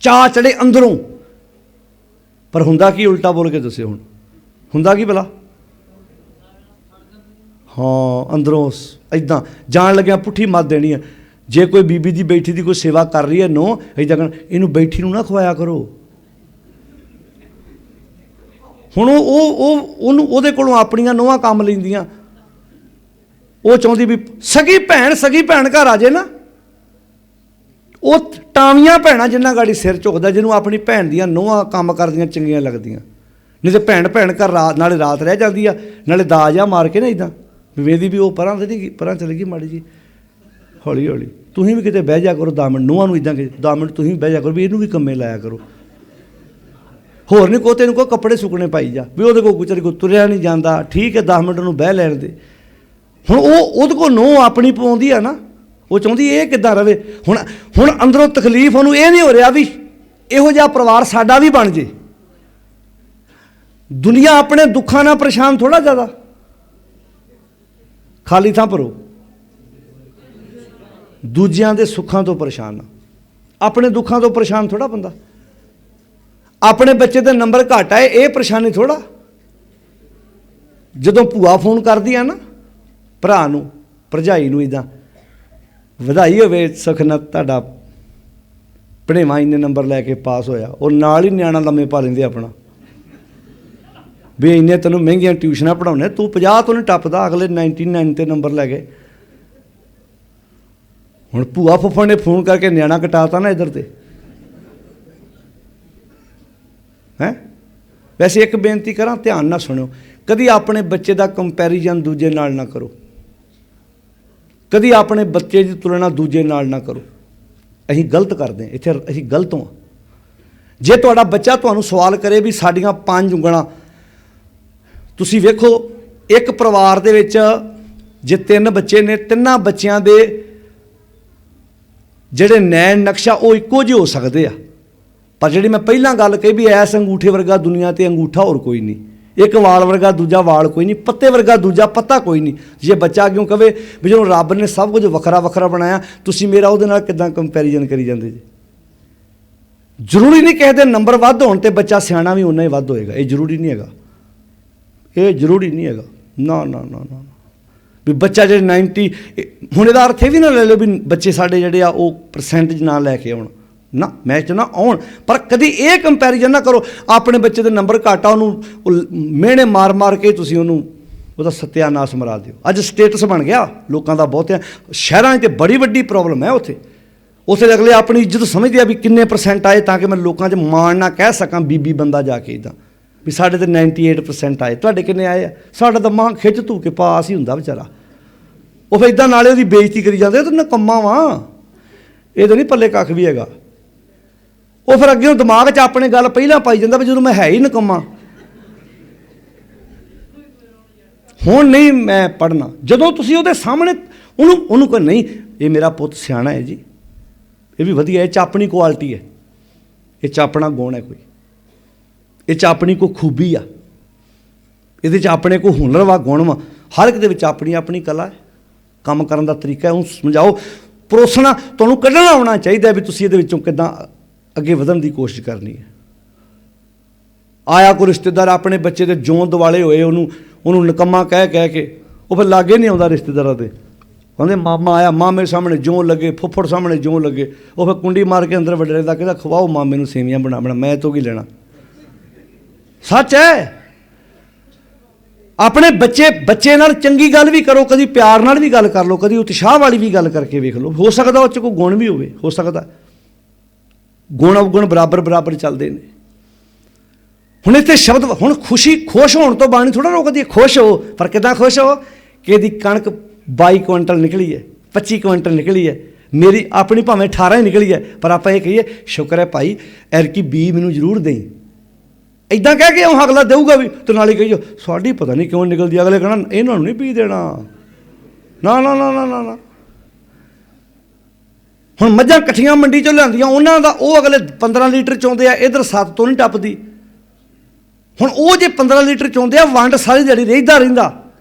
ਚਾਅ ਚੜੇ ਅੰਦਰੋਂ। ਪਰ ਹੁੰਦਾ ਕੀ? ਉਲਟਾ ਬੋਲ ਕੇ ਦੱਸਿਓ ਹੁਣ, ਹੁੰਦਾ ਕੀ ਭਲਾ? ਹਾਂ, ਅੰਦਰੋਂ ਇੱਦਾਂ ਜਾਣ ਲੱਗਿਆ ਪੁੱਠੀ ਮੱਤ ਦੇਣੀ ਆ। ਜੇ ਕੋਈ ਬੀਬੀ ਦੀ ਬੈਠੀ ਦੀ ਕੋਈ ਸੇਵਾ ਕਰ ਰਹੀ ਹੈ, ਨੋ ਇੱਦਾਂ ਕਹਿਣਾ, ਇਹਨੂੰ ਬੈਠੀ ਨੂੰ ਨਾ ਖਵਾਇਆ ਕਰੋ। ਹੁਣ ਉਹਨੂੰ ਉਹਦੇ ਕੋਲੋਂ ਆਪਣੀਆਂ ਨੂੰਹਾਂ ਕੰਮ ਲੈਂਦੀਆਂ। ਉਹ ਚਾਹੁੰਦੀ ਵੀ ਸਗੀ ਭੈਣ ਘਰ ਆ ਜੇ ਨਾ। ਉਹ ਟਾਵੀਆਂ ਭੈਣਾਂ ਜਿੰਨਾ ਗਾੜੀ ਸਿਰ ਝੁਕਦਾ, ਜਿਹਨੂੰ ਆਪਣੀ ਭੈਣ ਦੀਆਂ ਨੂੰਹਾਂ ਕੰਮ ਕਰਦੀਆਂ ਚੰਗੀਆਂ ਲੱਗਦੀਆਂ। ਨਹੀਂ ਤੇ ਭੈਣ ਘਰ ਨਾਲੇ ਰਾਤ ਰਹਿ ਜਾਂਦੀ ਆ, ਨਾਲੇ ਦਾਜ ਆ ਮਾਰ ਕੇ ਨਾ ਇੱਦਾਂ ਵੇਦੀ ਵੀ ਉਹ ਪਰਾਂ ਤੇ ਨਹੀਂ, ਪਰਾਂ ਚਲੀ ਗਈ ਮਾੜੀ ਜੀ, ਹੌਲੀ ਹੌਲੀ। ਤੁਸੀਂ ਵੀ ਕਿਤੇ ਬਹਿ ਜਾ ਕਰੋ 10 ਮਿੰਟ, ਨੂੰਹਾਂ ਨੂੰ ਇੱਦਾਂ ਕਿ 10 ਮਿੰਟ ਤੁਸੀਂ ਬਹਿ ਜਾ ਕਰੋ, ਵੀ ਇਹਨੂੰ ਵੀ ਕੰਮੇ ਲਾਇਆ ਕਰੋ। ਹੋਰ ਨਹੀਂ ਕੋ ਤੈਨੂੰ ਕੋ ਕੱਪੜੇ ਸੁੱਕਣੇ ਪਾਈ ਜਾ, ਵੀ ਉਹਦੇ ਕੋਲ ਵਿਚਾਰੀ ਕੋ ਤੁਰਿਆ ਨਹੀਂ ਜਾਂਦਾ, ਠੀਕ ਹੈ 10 ਮਿੰਟ ਉਹਨੂੰ ਬਹਿ ਲੈਣ ਦੇ। ਹੁਣ ਉਹਦੇ ਕੋਲ ਨੂੰਹ ਆਪਣੀ ਪਾਉਂਦੀ ਆ ਨਾ, ਉਹ ਚਾਹੁੰਦੀ ਇਹ ਕਿੱਦਾਂ ਰਵੇ। ਹੁਣ ਅੰਦਰੋਂ ਤਕਲੀਫ ਉਹਨੂੰ ਇਹ ਨਹੀਂ ਹੋ ਰਿਹਾ ਵੀ ਇਹੋ ਜਿਹਾ ਪਰਿਵਾਰ ਸਾਡਾ ਵੀ ਬਣ ਜੇ। ਦੁਨੀਆ ਆਪਣੇ ਦੁੱਖਾਂ ਨਾਲ ਪਰੇਸ਼ਾਨ ਥੋੜ੍ਹਾ ਜ਼ਿਆਦਾ, ਖਾਲੀ ਥਾਂ ਭਰੋ। ਦੂਜਿਆਂ ਦੇ ਸੁੱਖਾਂ ਤੋਂ ਪਰੇਸ਼ਾਨ ਆ, ਆਪਣੇ ਦੁੱਖਾਂ ਤੋਂ ਪਰੇਸ਼ਾਨ ਥੋੜ੍ਹਾ ਬੰਦਾ। ਆਪਣੇ ਬੱਚੇ ਦੇ ਨੰਬਰ ਘੱਟ ਆਏ, ਇਹ ਪਰੇਸ਼ਾਨੀ ਥੋੜ੍ਹਾ। ਜਦੋਂ ਭੂਆ ਫੋਨ ਕਰਦੀ ਆ ਨਾ ਭਰਾ ਨੂੰ, ਭਰਜਾਈ ਨੂੰ, ਇੱਦਾਂ ਵਧਾਈ ਹੋਵੇ ਸੁਖਨਾ ਤੁਹਾਡਾ ਭਣੇਵਾਂ ਇੰਨੇ ਨੰਬਰ ਲੈ ਕੇ ਪਾਸ ਹੋਇਆ, ਉਹ ਨਾਲ ਹੀ ਨਿਆਣਾ ਲੰਮੇ ਪਾ ਲੈਂਦੇ ਆਪਣਾ, ਵੀ ਇੰਨੇ ਤੈਨੂੰ ਮਹਿੰਗੀਆਂ ਟਿਊਸ਼ਨਾਂ ਪੜ੍ਹਾਉਣੇ, ਤੂੰ 50 ਤੋਂ ਨਹੀਂ ਟੱਪਦਾ, ਅਗਲੇ 99 ਤੇ ਨੰਬਰ ਲੈ ਗਏ। ਹੁਣ ਭੂਆ ਫੁੱਫੜ ਨੇ ਫੋਨ ਕਰਕੇ ਨਿਆਣਾ ਕਟਾਤਾ ਨਾ ਇੱਧਰ ਤੇ ਹੈ। ਵੈਸੇ ਇੱਕ ਬੇਨਤੀ ਕਰਾਂ, ਧਿਆਨ ਨਾਲ ਸੁਣਿਓ, ਕਦੀ ਆਪਣੇ ਬੱਚੇ ਦਾ ਕੰਪੈਰੀਜ਼ਨ ਦੂਜੇ ਨਾਲ ਨਾ ਕਰੋ, ਕਦੀ ਆਪਣੇ ਬੱਚੇ ਦੀ ਤੁਲਨਾ ਦੂਜੇ ਨਾਲ ਨਾ ਕਰੋ। ਅਸੀਂ ਗਲਤ ਕਰਦੇ ਹਾਂ ਇੱਥੇ, ਅਸੀਂ ਗਲਤ ਹਾਂ। ਜੇ ਤੁਹਾਡਾ ਬੱਚਾ ਤੁਹਾਨੂੰ ਸਵਾਲ ਕਰੇ ਵੀ ਸਾਡੀਆਂ 5 ਉਂਗਲਾਂ, ਤੁਸੀਂ ਵੇਖੋ ਇੱਕ ਪਰਿਵਾਰ ਦੇ ਵਿੱਚ ਜੇ 3 ਬੱਚੇ ਨੇ, 3 ਬੱਚਿਆਂ ਦੇ ਜਿਹੜੇ ਨੈਣ ਨਕਸ਼ਾ ਉਹ ਇੱਕੋ ਜਿਹੇ ਹੋ ਸਕਦੇ ਆ। ਪਰ ਜਿਹੜੀ ਮੈਂ ਪਹਿਲਾਂ ਗੱਲ ਕਹੀ ਵੀ ਐਸ ਅੰਗੂਠੇ ਵਰਗਾ ਦੁਨੀਆ ਤੇ ਅੰਗੂਠਾ ਹੋਰ ਕੋਈ ਨਹੀਂ, ਇੱਕ ਵਾਲ ਵਰਗਾ ਦੂਜਾ ਵਾਲ ਕੋਈ ਨਹੀਂ, ਪੱਤੇ ਵਰਗਾ ਦੂਜਾ ਪੱਤਾ ਕੋਈ ਨਹੀਂ। ਜੇ ਬੱਚਾ ਕਿਉਂ ਕਵੇ ਵੀ ਜਦੋਂ ਰੱਬ ਨੇ ਸਭ ਕੁਝ ਵੱਖਰਾ ਵੱਖਰਾ ਬਣਾਇਆ, ਤੁਸੀਂ ਮੇਰਾ ਉਹਦੇ ਨਾਲ ਕਿੱਦਾਂ ਕੰਪੈਰੀਜ਼ਨ ਕਰੀ ਜਾਂਦੇ ਜੀ। ਜ਼ਰੂਰੀ ਨਹੀਂ ਕਿਸੇ ਦੇ ਨੰਬਰ ਵੱਧ ਹੋਣ ਤੇ ਬੱਚਾ ਸਿਆਣਾ ਵੀ ਉਨਾ ਹੀ ਵੱਧ ਹੋਏਗਾ, ਇਹ ਜ਼ਰੂਰੀ ਨਹੀਂ ਹੈਗਾ, ਇਹ ਜ਼ਰੂਰੀ ਨਹੀਂ ਹੈਗਾ। ਨਾ ਨਾ ਨਾ ਨਾ ਵੀ ਬੱਚਾ ਜਿਹੜੇ 90, ਹੁਣ ਇਹਦਾ ਅਰਥ ਇਹ ਵੀ ਨਾ ਲੈ ਲਓ ਵੀ ਬੱਚੇ ਸਾਡੇ ਜਿਹੜੇ ਆ ਉਹ ਪਰਸੈਂਟੇਜ ਨਾ ਲੈ ਕੇ ਆਉਣ, ਨਾ ਮੈਂ ਚਾਹੁੰਦਾ ਆਉਣ, ਪਰ ਕਦੀ ਇਹ ਕੰਪੈਰੀਜ਼ਨ ਨਾ ਕਰੋ ਆਪਣੇ ਬੱਚੇ ਦੇ ਨੰਬਰ ਘੱਟ ਆ ਉਹਨੂੰ ਮਿਹਣੇ ਮਾਰ ਕੇ ਤੁਸੀਂ ਉਹਦਾ ਸਤਿਆਨਾਸ਼ ਮਰਾ ਦਿਓ। ਅੱਜ ਸਟੇਟਸ ਬਣ ਗਿਆ ਲੋਕਾਂ ਦਾ, ਬਹੁਤਿਆਂ ਸ਼ਹਿਰਾਂ 'ਚ ਬੜੀ ਵੱਡੀ ਪ੍ਰੋਬਲਮ ਹੈ। ਉੱਥੇ ਅਗਲੇ ਆਪਣੀ ਇੱਜ਼ਤ ਸਮਝਦੇ ਆ ਵੀ ਕਿੰਨੇ % ਆਏ, ਤਾਂ ਕਿ ਮੈਂ ਲੋਕਾਂ 'ਚ ਮਾਣ ਨਾ ਕਹਿ ਸਕਾਂ ਬੀਬੀ ਬੰਦਾ ਜਾ ਕੇ ਇੱਦਾਂ ਵੀ ਸਾਡੇ ਤਾਂ 98% ਆਏ, ਤੁਹਾਡੇ ਕਿੰਨੇ ਆਏ ਆ? ਸਾਡਾ ਤਾਂ ਮਾਂ ਖਿੱਚ ਧੂ ਕੇ ਪਾਸ ਹੀ ਹੁੰਦਾ ਵਿਚਾਰਾ। ਉਹ ਫਿਰ ਇੱਦਾਂ ਨਾਲੇ ਉਹਦੀ ਬੇਇੱਜ਼ਤੀ ਕਰੀ ਜਾਂਦੇ, ਤੂੰ ਨਕੰਮਾ ਵਾਂ, ਇਹ ਤਾਂ ਨਹੀਂ ਪੱਲੇ ਕੱਖ ਵੀ ਹੈਗਾ। ਉਹ ਫਿਰ ਅੱਗੇ ਦਿਮਾਗ 'ਚ ਆਪਣੇ ਗੱਲ ਪਹਿਲਾਂ ਪਾਈ ਜਾਂਦਾ ਵੀ ਜਦੋਂ ਮੈਂ ਹੈ ਹੀ ਨਕੰਮਾ, ਹੁਣ ਨਹੀਂ ਮੈਂ ਪੜ੍ਹਨਾ। ਜਦੋਂ ਤੁਸੀਂ ਉਹਦੇ ਸਾਹਮਣੇ ਉਹਨੂੰ ਕਹੋ ਨਹੀਂ ਇਹ ਮੇਰਾ ਪੁੱਤ ਸਿਆਣਾ ਹੈ ਜੀ, ਇਹ ਵੀ ਵਧੀਆ, ਇਹ 'ਚ ਆਪਣੀ ਕੁਆਲਿਟੀ ਹੈ, ਇਹ 'ਚ ਆਪਣਾ ਗੁਣ ਹੈ, ਕੋਈ ਇਹ 'ਚ ਆਪਣੀ ਕੋਈ ਖੂਬੀ ਆ, ਇਹਦੇ 'ਚ ਆਪਣੇ ਕੋਈ ਹੁਨਰ ਵਾ, ਗੁਣ ਵਾ। ਹਰ ਇੱਕ ਦੇ ਵਿੱਚ ਆਪਣੀ ਆਪਣੀ ਕਲਾ ਹੈ, ਕੰਮ ਕਰਨ ਦਾ ਤਰੀਕਾ ਹੈ। ਉਹਨੂੰ ਸਮਝਾਓ, ਪਰੋਸਣਾ, ਤੁਹਾਨੂੰ ਕੱਢਣਾ ਆਉਣਾ ਚਾਹੀਦਾ ਵੀ ਤੁਸੀਂ ਇਹਦੇ ਵਿੱਚੋਂ ਕਿੱਦਾਂ ਅੱਗੇ ਵਧਣ ਦੀ ਕੋਸ਼ਿਸ਼ ਕਰਨੀ ਹੈ। ਆਇਆ ਕੋਈ ਰਿਸ਼ਤੇਦਾਰ ਆਪਣੇ ਬੱਚੇ ਦੇ ਜੋਂ ਦਿਵਾਲੇ ਹੋਏ, ਉਹਨੂੰ ਨਿਕੰਮਾ ਕਹਿ ਕੇ ਉਹ ਫਿਰ ਲਾਗੇ ਨਹੀਂ ਆਉਂਦਾ ਰਿਸ਼ਤੇਦਾਰਾਂ ਦੇ। ਕਹਿੰਦੇ ਮਾਮਾ ਆਇਆ, ਮਾਮੇ ਸਾਹਮਣੇ ਜੋਂ ਲੱਗੇ, ਫੁੱਫੜ ਸਾਹਮਣੇ ਜੋਂ ਲੱਗੇ, ਉਹ ਫਿਰ ਕੁੰਡੀ ਮਾਰ ਕੇ ਅੰਦਰ ਵੱਡੇ ਰਹਿੰਦਾ, ਕਹਿੰਦਾ ਖਵਾਓ ਮਾਮੇ ਨੂੰ ਸੇਵੀਆਂ ਬਣਾ, ਮੈਂ ਤੋਂ ਕੀ ਲੈਣਾ। ਸੱਚ ਹੈ। ਆਪਣੇ ਬੱਚੇ ਨਾਲ ਚੰਗੀ ਗੱਲ ਵੀ ਕਰੋ, ਕਦੀ ਪਿਆਰ ਨਾਲ ਵੀ ਗੱਲ ਕਰ ਲਓ, ਕਦੀ ਉਤਸ਼ਾਹ ਵਾਲੀ ਵੀ ਗੱਲ ਕਰਕੇ ਵੇਖ ਲਓ, ਹੋ ਸਕਦਾ ਉਹ 'ਚ ਕੋਈ ਗੁਣ ਵੀ ਹੋਵੇ, ਹੋ ਸਕਦਾ ਗੁਣ ਅਵਗੁਣ ਬਰਾਬਰ ਚੱਲਦੇ ਨੇ। ਹੁਣ ਇੱਥੇ ਸ਼ਬਦ, ਹੁਣ ਖੁਸ਼ ਹੋਣ ਤੋਂ ਬਾਣੀ ਥੋੜ੍ਹਾ ਰੋਕਦੀ ਹੈ। ਖੁਸ਼ ਹੋ, ਪਰ ਕਿੱਦਾਂ ਖੁਸ਼ ਹੋ ਕਿ ਇਹਦੀ ਕਣਕ 22 ਕੁਇੰਟਲ ਨਿਕਲੀ ਹੈ, 25 ਕੁਇੰਟਲ ਨਿਕਲੀ ਹੈ, ਮੇਰੀ ਆਪਣੀ ਭਾਵੇਂ 18 ਹੀ ਨਿਕਲੀ ਹੈ, ਪਰ ਆਪਾਂ ਇਹ ਕਹੀਏ ਸ਼ੁਕਰ ਹੈ ਭਾਈ, ਐਰਕੀ ਬੀ ਮੈਨੂੰ ਜ਼ਰੂਰ ਦੇਈ, इदां कह के अगला देऊगा भी, तो नाले कहियो साड़ी पता नहीं क्यों निकलती, अगले कहना इन्होंने नहीं पी देना, ना ना ना ना ना ना। हुण मझां कट्ठियां मंडी चों लिआंदियां, उन्हां दा वो अगले 15 लीटर चोंदे आ, इधर 7 तो नहीं टपदी। हुण वो जे 15 लीटर चोंदे आ, वंड सारी दिहाड़ी रहिंदा रहिंदा,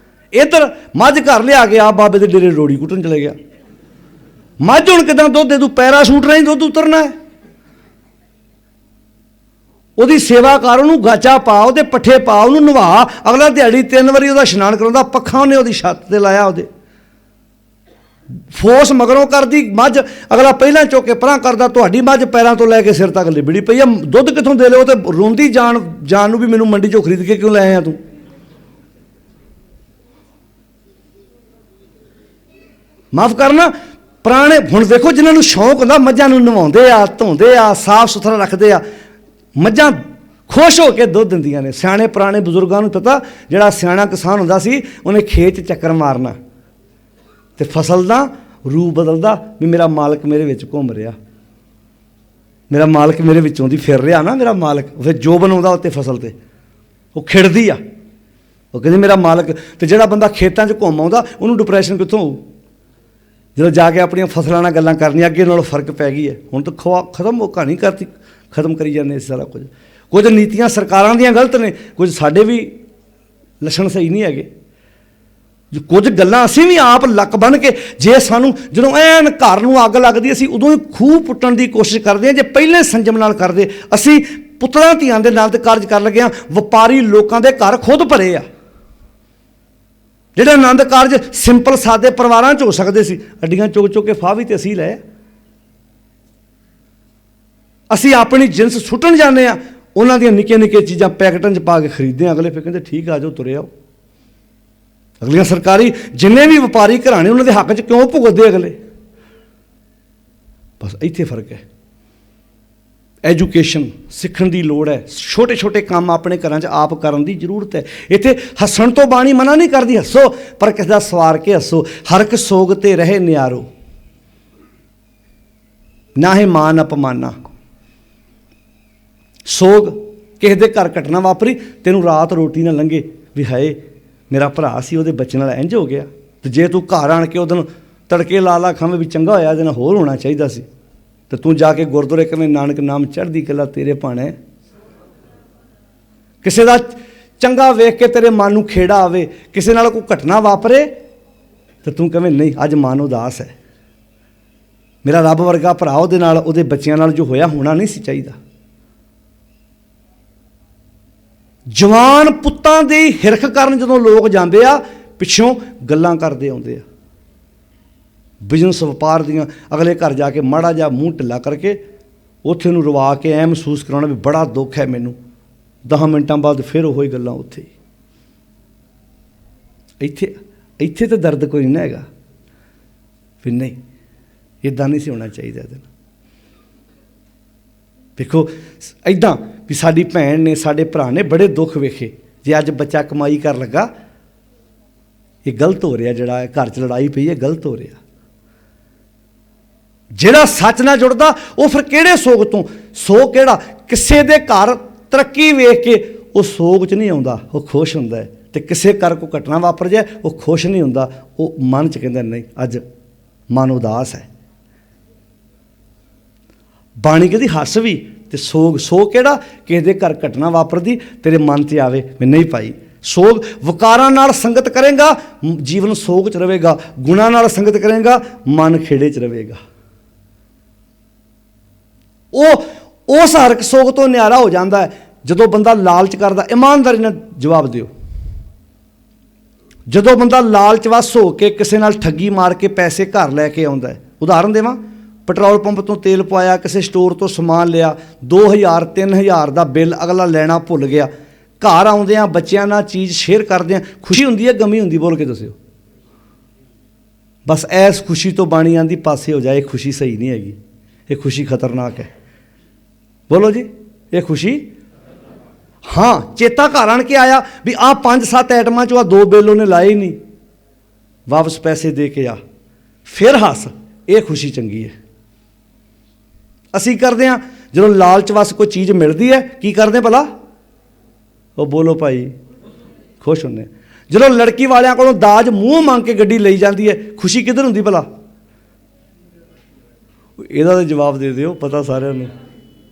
इधर मझ घर लिया के आ बाबे दे डेरे रोड़ी कुੱਟਣ चले गया। मझ हुण किदां दुੱਧ दे दूं, पैराशूट राहीं दुੱਧ उतरना है। ਉਹਦੀ सेवा कर, ਉਹਨੂੰ ਗਾਚਾ ਪਾ, ਉਹਦੇ ਪੱਠੇ ਪਾ, ਉਹਨੂੰ ਨਵਾ, ਅਗਲਾ ਦਿਹਾੜੀ 3 ਵਾਰੀ ਉਹਦਾ ਇਸ਼ਨਾਨ ਕਰਾਉਂਦਾ, ਪੱਖਾ ਉਹਨੇ ਉਹਦੀ ਛੱਤ ਤੇ ਲਾਇਆ, ਉਹਦੇ ਫੋਸ ਮਗਰੋਂ ਕਰਦੀ ਮੱਝ, ਅਗਲਾ ਪਹਿਲਾਂ ਚੁੱਕ ਕੇ ਪਰਾਂ ਕਰਦਾ, ਤੁਹਾਡੀ ਮੱਝ ਪੈਰਾਂ ਤੋਂ ਲੈ ਕੇ ਸਿਰ ਤੱਕ ਲਿਬੜੀ ਪਈ ਆ, ਦੁੱਧ ਕਿੱਥੋਂ ਦੇ ਲਿਓ, ਤੇ ਰੋਂਦੀ ਜਾਣ ਨੂੰ ਵੀ ਮੈਨੂੰ ਮੰਡੀ ਚੋਂ ਖਰੀਦ ਕੇ ਕਿਉਂ ਲੈ ਆਇਆ ਤੂੰ। ਮਾਫ ਕਰਨਾ, ਪੁਰਾਣੇ ਹੁਣ ਦੇਖੋ ਜਿਨ੍ਹਾਂ ਨੂੰ ਸ਼ੌਂਕ ਹੁੰਦਾ ਮੱਝਾਂ ਨੂੰ ਨਵਾਉਂਦੇ ਆ, ਧੋਂਦੇ ਆ, ਸਾਫ ਸੁਥਰਾ ਰੱਖਦੇ ਆ, ਮੱਝਾਂ ਖੁਸ਼ ਹੋ ਕੇ ਦੁੱਧ ਦਿੰਦੀਆਂ ਨੇ। ਸਿਆਣੇ ਪੁਰਾਣੇ ਬਜ਼ੁਰਗਾਂ ਨੂੰ ਪਤਾ, ਜਿਹੜਾ ਸਿਆਣਾ ਕਿਸਾਨ ਹੁੰਦਾ ਸੀ ਉਹਨੇ ਖੇਤ 'ਚ ਚੱਕਰ ਮਾਰਨਾ ਤੇ ਫਸਲ ਦਾ ਰੂਪ ਬਦਲਦਾ, ਵੀ ਮੇਰਾ ਮਾਲਕ ਮੇਰੇ ਵਿੱਚ ਘੁੰਮ ਰਿਹਾ, ਮੇਰਾ ਮਾਲਕ ਮੇਰੇ ਵਿੱਚੋਂ ਦੀ ਫਿਰ ਰਿਹਾ ਨਾ, ਮੇਰਾ ਮਾਲਕ। ਫਿਰ ਜੋ ਬਣਾਉਂਦਾ ਉੱਤੇ ਫਸਲ 'ਤੇ ਉਹ ਖਿੜਦੀ ਆ, ਉਹ ਕਹਿੰਦੇ ਮੇਰਾ ਮਾਲਕ। ਤੇ ਜਿਹੜਾ ਬੰਦਾ ਖੇਤਾਂ 'ਚ ਘੁੰਮ ਆਉਂਦਾ ਉਹਨੂੰ ਡਿਪਰੈਸ਼ਨ ਕਿੱਥੋਂ ਹੋਊ, ਜਦੋਂ ਜਾ ਕੇ ਆਪਣੀਆਂ ਫਸਲਾਂ ਨਾਲ ਗੱਲਾਂ ਕਰਨੀਆਂ। ਅੱਗੇ ਨਾਲੋਂ ਫਰਕ ਪੈ ਗਈ ਹੈ, ਹੁਣ ਤਾਂ ਖਤਮ, ਉਹ ਕਹਾਣੀ ਕਰਤੀ, ਖਤਮ ਕਰੀ ਜਾਂਦੇ ਸਾਰਾ ਕੁਝ। ਕੁਝ ਨੀਤੀਆਂ ਸਰਕਾਰਾਂ ਦੀਆਂ ਗਲਤ ਨੇ, ਕੁਝ ਸਾਡੇ ਵੀ ਲੱਛਣ ਸਹੀ ਨਹੀਂ ਹੈਗੇ। ਕੁਝ ਗੱਲਾਂ ਅਸੀਂ ਵੀ ਆਪ ਲੱਕ ਬੰਨ੍ਹ ਕੇ, ਜੇ ਸਾਨੂੰ ਜਦੋਂ ਐਨ ਘਰ ਨੂੰ ਅੱਗ ਲੱਗਦੀ ਅਸੀਂ ਉਦੋਂ ਹੀ ਖੂਹ ਪੁੱਟਣ ਦੀ ਕੋਸ਼ਿਸ਼ ਕਰਦੇ ਹਾਂ। ਜੇ ਪਹਿਲੇ ਸੰਜਮ ਨਾਲ ਕਰਦੇ, ਅਸੀਂ ਪੁੱਤਰਾਂ ਧੀਆਂ ਦੇ ਨਾਲ ਤੇ ਕਾਰਜ ਕਰਨ ਲੱਗੇ ਹਾਂ। ਵਪਾਰੀ ਲੋਕਾਂ ਦੇ ਘਰ ਖੁਦ ਭਰੇ ਆ, ਜਿਹੜੇ ਆਨੰਦ ਕਾਰਜ ਸਿੰਪਲ ਸਾਦੇ ਪਰਿਵਾਰਾਂ 'ਚ ਹੋ ਸਕਦੇ ਸੀ, ਅੱਡੀਆਂ ਚੁੱਕ ਚੁੱਕ ਕੇ ਫਾਹ ਵੀ ਤੇ ਅਸੀਂ ਲਏ। ਅਸੀਂ ਆਪਣੀ ਜਿੰਸ ਸੁੱਟਣ ਜਾਂਦੇ ਹਾਂ, ਉਹਨਾਂ ਦੀਆਂ ਨਿੱਕੀਆਂ ਨਿੱਕੀਆਂ ਚੀਜ਼ਾਂ ਪੈਕਟਾਂ 'ਚ ਪਾ ਕੇ ਖਰੀਦਦੇ ਹਾਂ। ਅਗਲੇ ਫਿਰ ਕਹਿੰਦੇ ਠੀਕ ਆ ਜਾਓ, ਤੁਰੇ ਆਓ। ਅਗਲੀਆਂ ਸਰਕਾਰੀ ਜਿੰਨੇ ਵੀ ਵਪਾਰੀ ਘਰਾਣੇ ਉਹਨਾਂ ਦੇ ਹੱਕ 'ਚ ਕਿਉਂ ਭੁਗਤਦੇ ਅਗਲੇ? ਬਸ ਇੱਥੇ ਫਰਕ ਹੈ। ਐਜੂਕੇਸ਼ਨ ਸਿੱਖਣ ਦੀ ਲੋੜ ਹੈ, ਛੋਟੇ ਛੋਟੇ ਕੰਮ ਆਪਣੇ ਘਰਾਂ 'ਚ ਆਪ ਕਰਨ ਦੀ ਜ਼ਰੂਰਤ ਹੈ। ਇੱਥੇ ਹੱਸਣ ਤੋਂ ਬਾਣੀ ਮਨਾ ਨਹੀਂ ਕਰਦੀ, ਹੱਸੋ ਪਰ ਕਿਸੇ ਦਾ ਸਵਾਰ ਕੇ ਹੱਸੋ। ਹਰ ਇੱਕ ਸੋਗ ਤੇ ਰਹੇ ਨਿਆਰੋ, ਨਾ ਹੈ ਮਾਨ ਅਪਮਾਨਾ। ਸੋਗ ਕਿਸੇ ਦੇ ਘਰ ਘਟਨਾ ਵਾਪਰੀ, ਤੈਨੂੰ ਰਾਤ ਰੋਟੀ ਨਾ ਲੰਘੇ ਵੀ ਹਾਏ ਮੇਰਾ ਭਰਾ ਸੀ, ਉਹਦੇ ਬੱਚੇ ਨਾਲ ਇੰਝ ਹੋ ਗਿਆ। ਤੇ ਜੇ ਤੂੰ ਘਰ ਆਣ ਕੇ ਉਹਨੂੰ ਤੜਕੇ ਲਾ ਲਾ ਖਾਵੇਂ ਵੀ ਚੰਗਾ ਹੋਇਆ, ਇਹਦੇ ਨਾਲ ਹੋਰ ਹੋਣਾ ਚਾਹੀਦਾ ਸੀ, ਤੇ ਤੂੰ ਜਾ ਕੇ ਗੁਰਦੁਆਰੇ ਕਿਵੇਂ ਨਾਨਕ ਨਾਮ ਚੜ੍ਹਦੀ ਕਲਾ ਤੇਰੇ ਭਾਣੇ। ਕਿਸੇ ਦਾ ਚੰਗਾ ਵੇਖ ਕੇ ਤੇਰੇ ਮਨ ਨੂੰ ਖੇੜਾ ਆਵੇ, ਕਿਸੇ ਨਾਲ ਕੋਈ ਘਟਨਾ ਵਾਪਰੇ ਤੇ ਤੂੰ ਕਵੇਂ ਨਹੀਂ ਅੱਜ ਮਨ ਉਦਾਸ ਹੈ, ਮੇਰਾ ਰੱਬ ਵਰਗਾ ਭਰਾ ਉਹਦੇ ਨਾਲ, ਉਹਦੇ ਬੱਚਿਆਂ ਨਾਲ ਜੋ ਹੋਇਆ ਹੋਣਾ ਨਹੀਂ ਸੀ ਚਾਹੀਦਾ। ਜਵਾਨ ਪੁੱਤਾਂ ਦੀ ਹਿਰਖ ਕਰਨ ਜਦੋਂ ਲੋਕ ਜਾਂਦੇ ਆ, ਪਿੱਛੋਂ ਗੱਲਾਂ ਕਰਦੇ ਆਉਂਦੇ ਆ ਬਿਜ਼ਨਸ ਵਪਾਰ ਦੀਆਂ। ਅਗਲੇ ਘਰ ਜਾ ਕੇ ਮਾੜਾ ਜਿਹਾ ਮੂੰਹ ਢਿੱਲਾ ਕਰਕੇ ਉੱਥੇ ਨੂੰ ਰਵਾ ਕੇ ਐਂ ਮਹਿਸੂਸ ਕਰਾਉਣਾ ਵੀ ਬੜਾ ਦੁੱਖ ਹੈ ਮੈਨੂੰ, 10 ਮਿੰਟਾਂ ਬਾਅਦ ਫਿਰ ਉਹੀ ਗੱਲਾਂ ਉੱਥੇ। ਇੱਥੇ ਤਾਂ ਦਰਦ ਕੋਈ ਨਹੀਂ ਹੈਗਾ, ਫਿਰ ਨਹੀਂ ਇੱਦਾਂ ਨਹੀਂ ਸੀ ਹੋਣਾ ਚਾਹੀਦਾ। ਇਹਦੇ ਨਾਲ ਦੇਖੋ ਇੱਦਾਂ ਵੀ ਸਾਡੀ ਭੈਣ ਨੇ, ਸਾਡੇ ਭਰਾ ਨੇ ਬੜੇ ਦੁੱਖ ਵੇਖੇ। ਜੇ ਅੱਜ ਬੱਚਾ ਕਮਾਈ ਕਰ ਲੱਗਾ, ਇਹ ਗਲਤ ਹੋ ਰਿਹਾ, ਜਿਹੜਾ ਘਰ 'ਚ ਲੜਾਈ ਪਈ ਹੈ ਗਲਤ ਹੋ ਰਿਹਾ। ਜਿਹੜਾ ਸੱਚ ਨਾਲ ਜੁੜਦਾ ਉਹ ਫਿਰ ਕਿਹੜੇ ਸੋਗ ਤੋਂ, ਸੋਗ ਕਿਹੜਾ ਕਿਸੇ ਦੇ ਘਰ ਤਰੱਕੀ ਵੇਖ ਕੇ ਉਹ ਸੋਗ 'ਚ ਨਹੀਂ ਆਉਂਦਾ, ਉਹ ਖੁਸ਼ ਹੁੰਦਾ ਹੈ। ਤੇ ਕਿਸੇ ਘਰ ਕੋਈ ਘਟਨਾ ਵਾਪਰ ਜਾਏ ਉਹ ਖੁਸ਼ ਨਹੀਂ ਹੁੰਦਾ, ਉਹ ਮਨ 'ਚ ਕਹਿੰਦਾ ਨਹੀਂ ਅੱਜ ਮਨ ਉਦਾਸ ਹੈ। ਬਾਣੀ ਕਹਿੰਦੀ ਹੱਸ ਵੀ ਤੇ ਸੋਗ। ਸੋਗ ਕਿਹੜਾ? ਕਿਸੇ ਦੇ ਘਰ ਘਟਨਾ ਵਾਪਰਦੀ ਤੇਰੇ ਮਨ 'ਤੇ ਆਵੇ ਮੈਂ ਨਹੀਂ ਭਾਈ। ਸੋਗ ਵਿਕਾਰਾਂ ਨਾਲ ਸੰਗਤ ਕਰੇਗਾ, ਜੀਵਨ ਸੋਗ 'ਚ ਰਹੇਗਾ। ਗੁਣਾਂ ਨਾਲ ਸੰਗਤ ਕਰੇਗਾ, ਮਨ ਖੇੜੇ 'ਚ ਰਹੇਗਾ। ਉਹ ਉਸ ਹਰ ਇੱਕ ਸੋਗ ਤੋਂ ਨਿਆਰਾ ਹੋ ਜਾਂਦਾ ਹੈ ਜਦੋਂ ਬੰਦਾ ਲਾਲਚ ਕਰਦਾ। ਇਮਾਨਦਾਰੀ ਨਾਲ ਜਵਾਬ ਦਿਓ। ਜਦੋਂ ਬੰਦਾ ਲਾਲਚਵਸ ਹੋ ਕੇ ਕਿਸੇ ਨਾਲ ਠੱਗੀ ਮਾਰ ਕੇ ਪੈਸੇ ਘਰ ਲੈ ਕੇ ਆਉਂਦਾ ਹੈ, ਉਦਾਹਰਨ ਦੇਵਾਂ, ਪੈਟਰੋਲ ਪੰਪ ਤੋਂ ਤੇਲ ਪਵਾਇਆ, ਕਿਸੇ ਸਟੋਰ ਤੋਂ ਸਮਾਨ ਲਿਆ, 2000 3000 ਦਾ ਬਿੱਲ ਅਗਲਾ ਲੈਣਾ ਭੁੱਲ ਗਿਆ। ਘਰ ਆਉਂਦਿਆਂ ਬੱਚਿਆਂ ਨਾਲ ਚੀਜ਼ ਸ਼ੇਅਰ ਕਰਦਿਆਂ ਖੁਸ਼ੀ ਹੁੰਦੀ ਹੈ ਗਮੀ ਹੁੰਦੀ? ਬੋਲ ਕੇ ਦੱਸਿਓ। ਬਸ ਐਸ ਖੁਸ਼ੀ ਤੋਂ ਬਾਣੀ ਆਂਦੀ ਪਾਸੇ ਹੋ ਜਾਏ, ਖੁਸ਼ੀ ਸਹੀ ਨਹੀਂ ਹੈਗੀ, ਇਹ ਖੁਸ਼ੀ ਖਤਰਨਾਕ ਹੈ। ਬੋਲੋ ਜੀ, ਇਹ ਖੁਸ਼ੀ। ਹਾਂ, ਚੇਤਾ ਘਰ ਆਣ ਕੇ ਆਇਆ ਵੀ ਆਹ 5-7 ਆਈਟਮਾਂ 'ਚੋਂ ਆਹ 2 ਬਿੱਲ ਉਹਨੇ ਲਾਏ ਹੀ ਨਹੀਂ, ਵਾਪਸ ਪੈਸੇ ਦੇ ਕੇ ਆ, ਫਿਰ ਹੱਸ, ਇਹ ਖੁਸ਼ੀ ਚੰਗੀ ਹੈ। ਅਸੀਂ ਕਰਦੇ ਹਾਂ ਜਦੋਂ ਲਾਲਚ ਵਸ ਕੋਈ ਚੀਜ਼ ਮਿਲਦੀ ਹੈ, ਕੀ ਕਰਦੇ ਭਲਾ? ਉਹ ਬੋਲੋ ਭਾਈ ਖੁਸ਼ ਹੁੰਦੇ। ਜਦੋਂ ਲੜਕੀ ਵਾਲਿਆਂ ਕੋਲੋਂ ਦਾਜ ਮੂੰਹ ਮੰਗ ਕੇ ਗੱਡੀ ਲਈ ਜਾਂਦੀ ਹੈ, ਖੁਸ਼ੀ ਕਿੱਧਰ ਹੁੰਦੀ ਭਲਾ? ਇਹਦਾ ਤਾਂ ਜਵਾਬ ਦੇ ਦਿਓ, ਪਤਾ ਸਾਰਿਆਂ ਨੂੰ।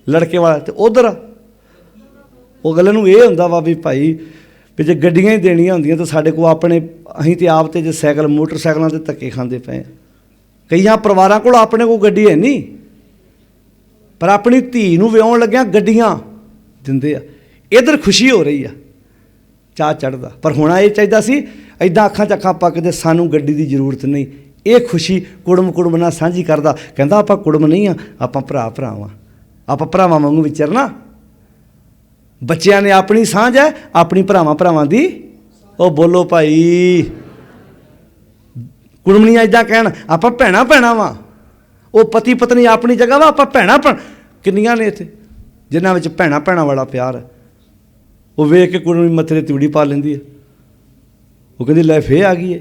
ਲੜਕੇ ਵਾਲਾ ਤੇ ਉਧਰ ਉਹ ਗੱਲ ਨੂੰ ਇਹ ਹੁੰਦਾ ਵਾ ਵੀ ਭਾਈ ਵੀ ਜੇ ਗੱਡੀਆਂ ਹੀ ਦੇਣੀਆਂ ਹੁੰਦੀਆਂ ਤਾਂ ਸਾਡੇ ਕੋਲ ਆਪਣੇ, ਅਸੀਂ ਤੇ ਆਪ ਤੇ ਜੇ ਸਾਈਕਲ ਮੋਟਰਸਾਈਕਲਾਂ 'ਤੇ ਧੱਕੇ ਖਾਂਦੇ ਪਏ। ਕਈਆਂ ਪਰਿਵਾਰਾਂ ਕੋਲ ਆਪਣੇ ਕੋਲ ਗੱਡੀ ਹੈ ਨਹੀਂ, ਪਰ ਆਪਣੀ ਧੀ ਨੂੰ ਵਿਆਹੁਣ ਲੱਗਿਆ ਗੱਡੀਆਂ ਦਿੰਦੇ ਆ। ਇੱਧਰ ਖੁਸ਼ੀ ਹੋ ਰਹੀ ਆ, ਚਾਅ ਚੜ੍ਹਦਾ। ਪਰ ਹੋਣਾ ਇਹ ਚਾਹੀਦਾ ਸੀ ਇੱਦਾਂ ਅੱਖਾਂ 'ਚ ਅੱਖਾਂ ਪੱਕਦੇ, ਸਾਨੂੰ ਗੱਡੀ ਦੀ ਜ਼ਰੂਰਤ ਨਹੀਂ। ਇਹ ਖੁਸ਼ੀ ਕੁੜਮ ਨਾਲ ਸਾਂਝੀ ਕਰਦਾ। ਕਹਿੰਦਾ ਆਪਾਂ ਕੁੜਮ ਨਹੀਂ ਆ, ਆਪਾਂ ਭਰਾ ਵਾਂ, ਆਪਾਂ ਭਰਾਵਾਂ ਵਾਂਗੂ ਵਿਚਰਨਾ। ਬੱਚਿਆਂ ਨੇ ਆਪਣੀ ਸਾਂਝ ਹੈ, ਆਪਣੀ ਭਰਾਵਾਂ ਦੀ। ਉਹ ਬੋਲੋ ਭਾਈ, ਕੁੜਮਣੀਆਂ ਇੱਦਾਂ ਕਹਿਣ ਆਪਾਂ ਭੈਣਾਂ ਵਾਂ। ਉਹ ਪਤੀ ਪਤਨੀ ਆਪਣੀ ਜਗ੍ਹਾ ਵਾ, ਆਪਾਂ ਭੈਣਾਂ ਕਿੰਨੀਆਂ ਨੇ ਇੱਥੇ ਜਿਨ੍ਹਾਂ ਵਿੱਚ ਭੈਣਾਂ ਵਾਲਾ ਪਿਆਰ ਹੈ। ਉਹ ਵੇਖ ਕੇ ਕੁੜਮਣੀ ਮੱਥੇ 'ਤੇ ਤਿਉੜੀ ਪਾ ਲੈਂਦੀ ਹੈ। ਉਹ ਕਹਿੰਦੀ ਲੈ ਫੇਰ ਆ ਗਈ ਹੈ।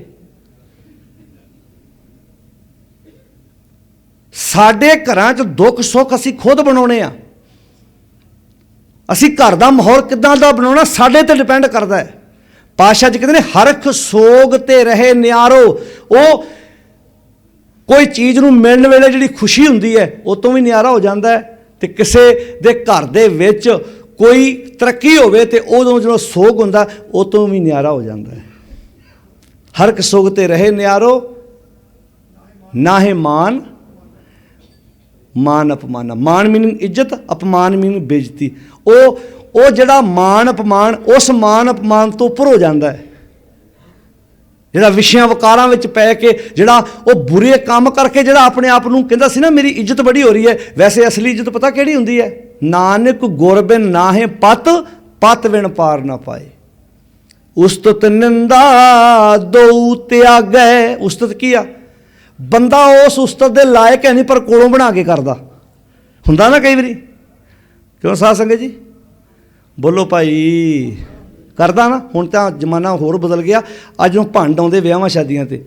ਸਾਡੇ ਘਰਾਂ 'ਚ ਦੁੱਖ ਸੁੱਖ ਅਸੀਂ ਖੁਦ ਬਣਾਉਣੇ ਆ। ਅਸੀਂ ਘਰ ਦਾ ਮਾਹੌਲ ਕਿੱਦਾਂ ਦਾ ਬਣਾਉਣਾ ਸਾਡੇ 'ਤੇ ਡਿਪੈਂਡ ਕਰਦਾ ਹੈ। ਪਾਤਸ਼ਾਹ ਜੀ ਕਹਿੰਦੇ ਨੇ ਹਰਖ ਸੋਗ ਤੇ ਰਹੇ ਨਿਆਰੋ। ਉਹ ਕੋਈ ਚੀਜ਼ ਨੂੰ ਮਿਲਣ ਵੇਲੇ ਜਿਹੜੀ ਖੁਸ਼ੀ ਹੁੰਦੀ ਹੈ ਉਹ ਤੋਂ ਵੀ ਨਿਆਰਾ ਹੋ ਜਾਂਦਾ ਹੈ, ਤੇ ਕਿਸੇ ਦੇ ਘਰ ਦੇ ਵਿੱਚ ਕੋਈ ਤਰੱਕੀ ਹੋਵੇ ਤੇ ਉਦੋਂ ਜਦੋਂ ਸੋਗ ਹੁੰਦਾ ਉਹ ਤੋਂ ਵੀ ਨਿਆਰਾ ਹੋ ਜਾਂਦਾ ਹੈ। ਹਰਖ ਸੋਗ ਤੇ ਰਹੇ ਨਿਆਰੋ, ਨਾਹੇ ਮਾਨ ਅਪਮਾਨਾ। ਮਾਨ ਮੀਨਿੰਗ ਇੱਜ਼ਤ, ਅਪਮਾਨ ਮੀਨਿੰਗ ਬੇਇੱਜ਼ਤੀ। ਉਹ ਜਿਹੜਾ ਮਾਨ ਅਪਮਾਨ, ਉਸ ਮਾਨ ਅਪਮਾਨ ਤੋਂ ਉੱਪਰ ਹੋ ਜਾਂਦਾ ਹੈ। ਜਿਹੜਾ ਵਿਸ਼ਿਆਂ ਵਕਾਰਾਂ ਵਿੱਚ ਪੈ ਕੇ, ਜਿਹੜਾ ਉਹ ਬੁਰੇ ਕੰਮ ਕਰਕੇ ਜਿਹੜਾ ਆਪਣੇ ਆਪ ਨੂੰ ਕਹਿੰਦਾ ਸੀ ਨਾ ਮੇਰੀ ਇੱਜ਼ਤ ਬੜੀ ਹੋ ਰਹੀ ਹੈ, ਵੈਸੇ ਅਸਲੀ ਇੱਜ਼ਤ ਪਤਾ ਕਿਹੜੀ ਹੁੰਦੀ ਹੈ? ਨਾਨਕ ਗੁਰ ਬਿਨ ਨਾਹੇ ਪਤ ਬਿਨ ਪਾਰ ਨਾ ਪਾਏ। ਉਸਤਤ ਨਿੰਦਾ ਦੋ ਤਿਆਗੈ। ਉਸਤਤ ਕੀ ਆ? ਬੰਦਾ ਉਸ ਉਸਤਤ ਦੇ ਲਾਇਕ ਹੈ ਨਹੀਂ, ਪਰ ਕੋਲੋਂ ਬਣਾ ਕੇ ਕਰਦਾ ਹੁੰਦਾ ਨਾ ਕਈ ਵਾਰੀ। ਕਿਉਂ ਸਾਧ ਸੰਗਤ ਜੀ? ਬੋਲੋ ਭਾਈ, ਕਰਦਾ ਨਾ। ਹੁਣ ਤਾਂ ਜ਼ਮਾਨਾ ਹੋਰ ਬਦਲ ਗਿਆ। ਅੱਜ ਨੂੰ ਭੰਡ ਆਉਂਦੇ ਵਿਆਹਾਂ ਸ਼ਾਦੀਆਂ 'ਤੇ,